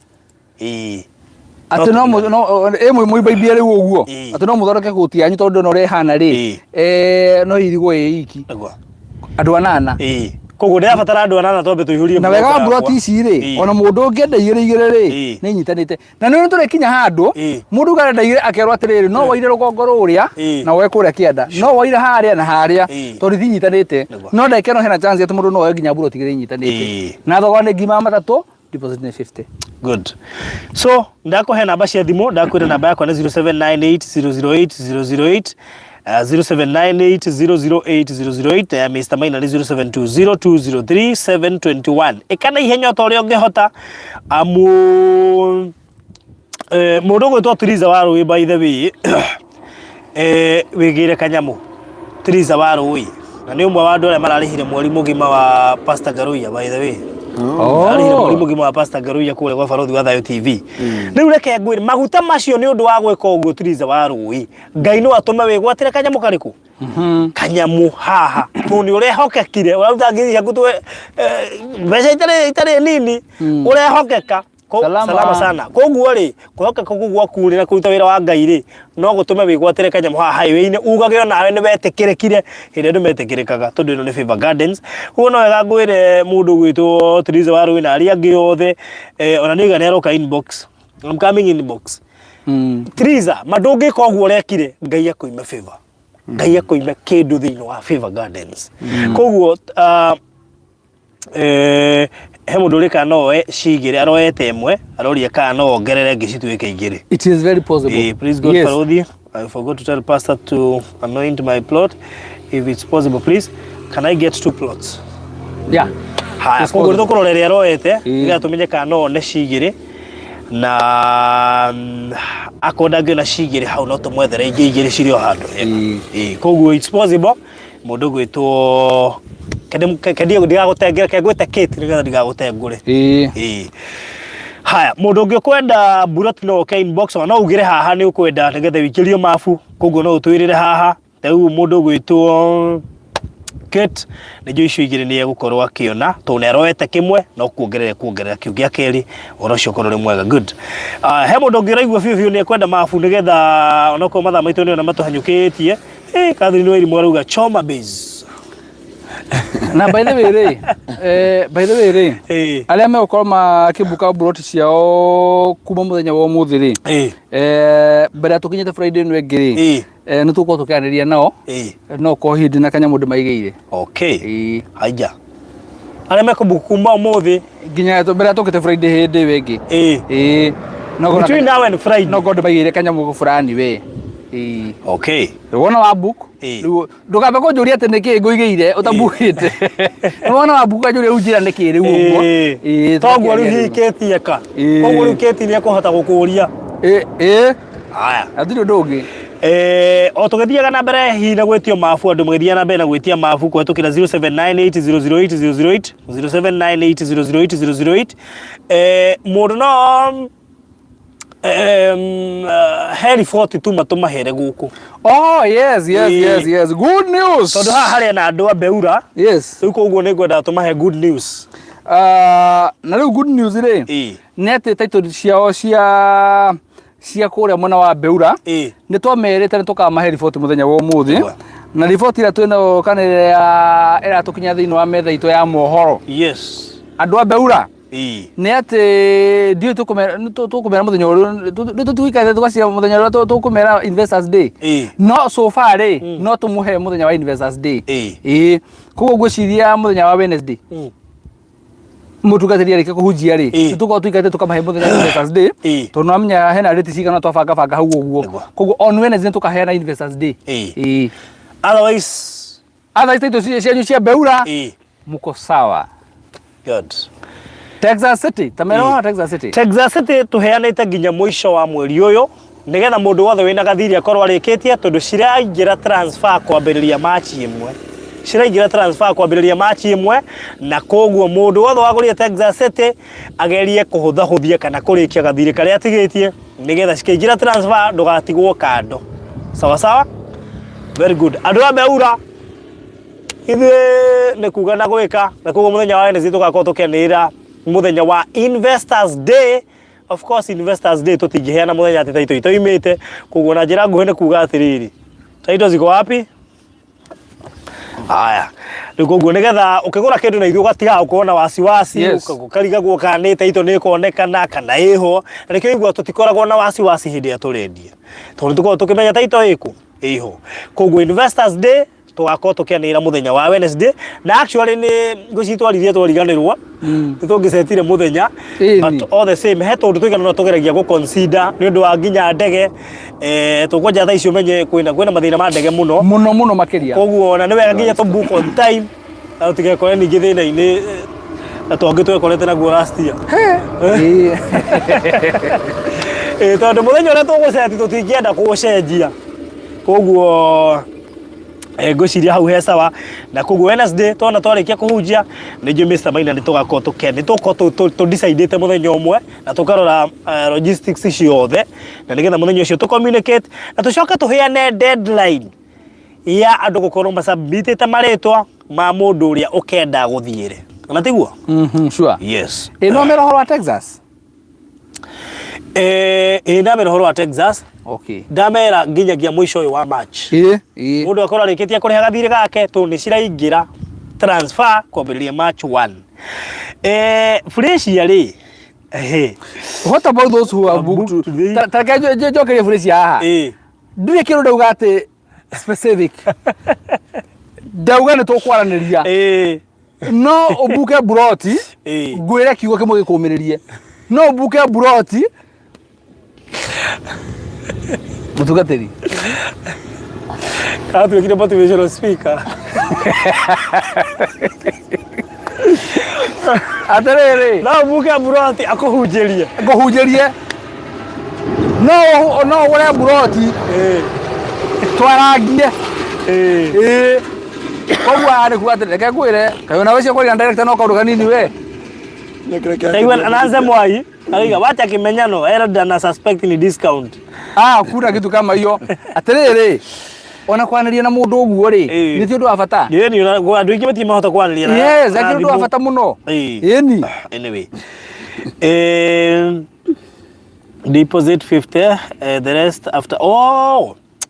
ati no muibaibia riu uguo ati no muthondeke kuti yanyu tondu no rehana ri no irigo iki andu anana koguo ndirabatara andu anana tombe tuihurie na wega wa buroti ici ri ona mundu ungienda igire ri ni nyitanite na ni turikinya handu mundu garenda igire akerwa atiriri no waire rugongo ruria na we kuria kienda no waire haria na haria tondu thi nyitanite no ndekeno hena chance ati mundu no we nginya buroti igire nyitanite na thogora ni ngima matatu deposit ni 50. Good. So ndakuhe namba cia thimu ndakwira namba yakwa ni 0798008008 0798008008 Mr. Maina ni 0720203721 ikana ihenya to rio ngehota mundu gwitwo Triza Warui by the way wigire kanyamu Triza Warui na ni umwe wa andu aria mararihire mweri mugima wa Pastor Garuya by the way arihire mweri mugima wa Pastor Garuya kule kwa Farothi wa Thayo TV riu reke ngwire maguta macio ni undu wa gwika uguo Triza Warui Ngai no atuma wigwatire kanyamu kariku kanyamu haha tuni urehokekire urautangithia gutwe mbeca itare nini urehokeka salama sana koguo ri kuhoka koguo kurira kuruta wira wa Ngai ri no gutume wigwatire kanyamu haha highway-ini ugage nawe ni wetekirekire hindi ndu metekirikaga tondu ino ni Favor Gardens huo no wega ngwire mundu gwitwo Triza Warui na ari angi othe ona niga ni aroka inbox I'm coming inbox Triza madungi koguo rekire Ngai akoime Favor Ngai akoime kindu thiini wa Favor Gardens koguo he mundu ri kana oe cigire aroete emwe aroria kana ongerere ngicituike igire. It is very possible. Please God Farothi, I forgot to tell pastor to anoint my plot if it's possible please. Can I get 2 plots? Yeah. Ha koguo ndo kuroreria aroete iga tumenye kana one cigire na akonda ngina cigire hau no tumwethere ingi igire cirio handu koguo it's possible mundu gwitwo kedio ndigagutengera kegwete kiti nigetha ndigagutengure haya mundu ungikwenda buroti no inbox no ugire haha ni ukwenda nigetha wikirio mafu koguo no utwirire haha riu mundu gwitwo Kate nijo icio igire ni egukorwo akiona to neroete kimwe no kuongerera kiu gia keri orocio korore mwega good he mundu ngiraigua biu ni ekwenda mafu nigetha onako matha maitu ni ona matuhanyukitie Catherine Weri mwaruga choma base na by the way aria me ukorwo makibuka buroti ciao kuma muthenya wa umuthi ri mbere tukinyete Friday no engiri ni tuko tukianiria nao no ko hindi na kanyamu ndimaigeire okay haija aria me kubuka kuma umuthi nginya mbere tukite Friday hindi wengi no go between now and Friday no go ndimaigeire kanyamu fulani we okay wona wa book ndukambe kunjuria ati niki nguigeire utabukite wona wa book ajuria unjira niki riu uguo toguo riu hiketie ka koguo riu keti ni akuhota gukuria haya athiri ndungi o tugithiaga na mbere hina gwetio mafu andu mugithia na mbere na gwetia mafu kwetukira 0798008008 0798008008 mundu no Harry 42 matumahere guku yes good news tondu haha hari na andu abeura riu koguo ni ngwenda tumahe good news na riu good news ri ni ati title ciao cia kuria mwena wa beura ni twamerite ni tukamahe report muthenya wa umuthi na report ira twina kanire era tukinya thiini wa metha itu ya mohoro andu abeura ni ati ndio tukumera muthenya uru tutuikaze tugacia muthenya uru tukumera Investors Day no so far no tumuhe muthenya wa Investors Day koguo gwiciria muthenya wa Wednesday mutugateria rike kuhujia ri tuko tuikate tukamahe muthenya wa Investors Day to no amenya hena rate cigana twabanga hau uguo koguo on Wednesday tukaheana Investors Day otherwise title cia beura muko sawa good Texas City tamero Texas City tuheanite nginya mwisho wa mweri uyu nigetha mundu wothe wina gathiri akorwo arikitie tondu ciraingira transfer kwambiriria match imwe na koguo mundu wothe wagurie Texas City agerie kuhuthahuthia kana kurikia gathiri karia atigitie nigetha cikaingira transfer ndugatigwo kando sawa very good andu abeura ithe ne kuga na gwika na koguo muthenya wa Wednesday tugakorwo tukenira muthenya wa Investors Day of course investors day tutingiheana muthenya ati taito itoimite koguo na njira nguhene kuga atiriri taito ziko wapi haya koguo nigetha ukigura kindu na ithu gatiga ukona wasiwasi ukariga guokanite ito ni kuonekana kana iho na nikio igua tutikoragwo na wasiwasi hindi aturendia tondu tuko tukimenya taito iku iho koguo investors day twako tukianira muthenya wa Wednesday na actually ni ngucitwarithie twariganirwo tutongisetire muthenya but all the same he tondu twigana no tugeragia go consider ni undu wa nginya ndege tukonja tha icio menye kwina mathina ma ndege muno makiria koguo na ni wega nginya to book on time na tigekore ningi thina-ini na twangi twekorete naguo last year tondu muthenya uria tuguceti tutingienda kugucenjia koguo ngociria hau he sawa na koguo Wednesday tona twarikia kuhunjia ni njume Mr. Maina ni tugako tukene to decide muthenya umwe na tukarora logistics ciothe na nigetha muthenya ucio tu communicate na tucoka tuheane deadline ya andu gukorwo masubmitite maritwa ma mundu uria ukenda guthiire kana tiguo sure yes no mero horo wa Texas ndamera horo wa Texas okay ndamera nginyagia mwisho wa March mundu akora rikitia kuriha gathire gake tu ni ciraingira transfer kwambiriria March 1 fresh yari what about those who are booked tareke jokeria fresh haha ndire kindu ndauga ati specific ndauga ni tukwaraniria no ubuke buroti ngwire kiugo kimwe gikumiririe no ubuke buroti mutugateri tu kile motivational speaker aterere na ubuke buroti akuhunjerie no wale buroti twarangie kwa ari kuatere kakwire kayona wewe kwa director no kaundu kanini we Taiwan anaanza mwai aiga wacha kimenyano era na suspect ni discount kuna kitu kama hiyo aterere ona kwaniria na mundu uguo ri ni ti undu wa bata ni andu ingi mati mahota kwaniria yes akiri undu wa bata muno eni anyway deposit 50 the rest after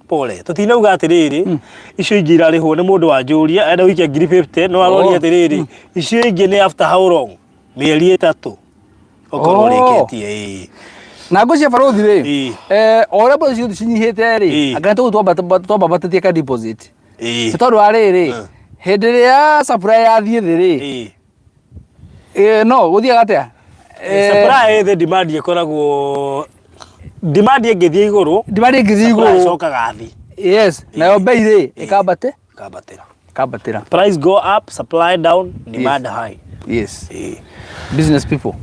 pole tutinauga atiriri icio ingi irarihwo ni mundu wa njuria enda wiki 50 no arori atiriri icio ingi ni after how long mieri 3 okorwo reketie na ngocia barothi ri ora bo cio cinyihite ri anga twamba batetie ka deposit tondu ariri hindi ria supply yathie ri no guthia gatia supply the demand ikoragwo demand ingithie iguru coka gathi yes na yo bei ri ikabatira price go up supply down demand high yes business people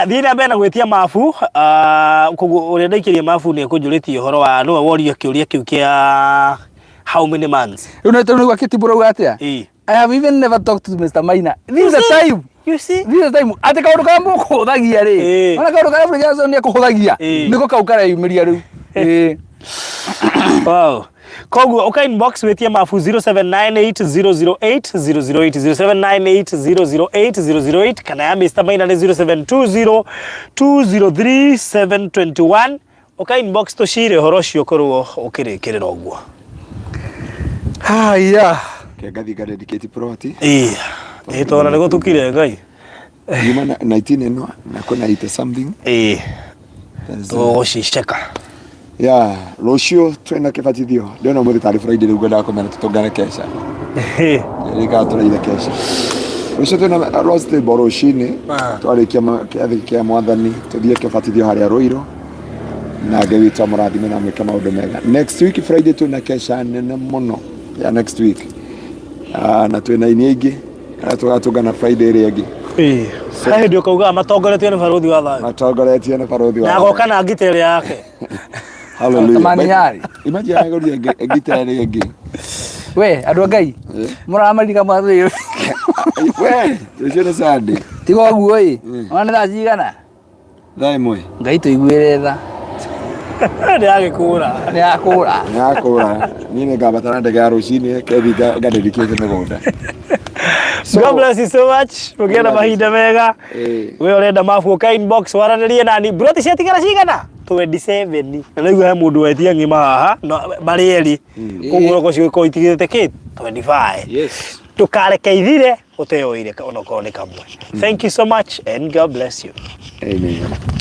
thina bena gwetia mafu koguo uria ndaikiria mafu ni kunjuritie horo wa no worio kiuria kiu kia how many months unataka kitibura ugatia I have even never talked to Mr. Maina this is the time you see this is the time ate kaundu ka muko huthagia ri ona kaundu ka Africa ni kuhuthagia niko kaukara yumiria riu wow koguo uka inbox wetia mafu 0798008008 kana ya Mr. Maina ni 0720203721 uka inbox to shire horocio korwo ukirikirira ogwo haya gathi ga dedicate proti tona nego tukire Ngai yuma 19 eno na kuna ite something to shisheka Rocio twena kibatithio ndiona muthi tari Friday riu ngenda komena tutongane kesha rika turaitha kesha Rocio twena roast boroshini twarikia kiathi kia mwathani tuthie kibatithio haria Ruiro na ngai twa murathime na mwike maundu mega next week Friday twena kesha nene muno ya next week na twena ini ingi kana tugatungana Friday ri ingi hai ndio kauga matongoretio ni baruthi wa thayo matongoretio ni baruthi wa na goka na ngitere yake hallelujah maniari imagine agori ngitere ingi we andu Ngai muramarika mwathiri we ucio sande tigo guo ona tha cigana thaa mwe Ngai tuiguire tha ni agikura ni ngabata ndege ya rucini kethi ga dedicate migunda God bless you so much. Mugena mahinda mega. We urenda mafu ka inbox waranirie nani. Broti ciatigara cigana? 27. Na rĩu he mũndũ wetia ng'ima haha marĩ eri. Koguo no ciũko itigĩte kĩ 25. Yes. Tukareke ithire uteyoire ona ko ni kamwe. Thank you so much and God bless you. Amen.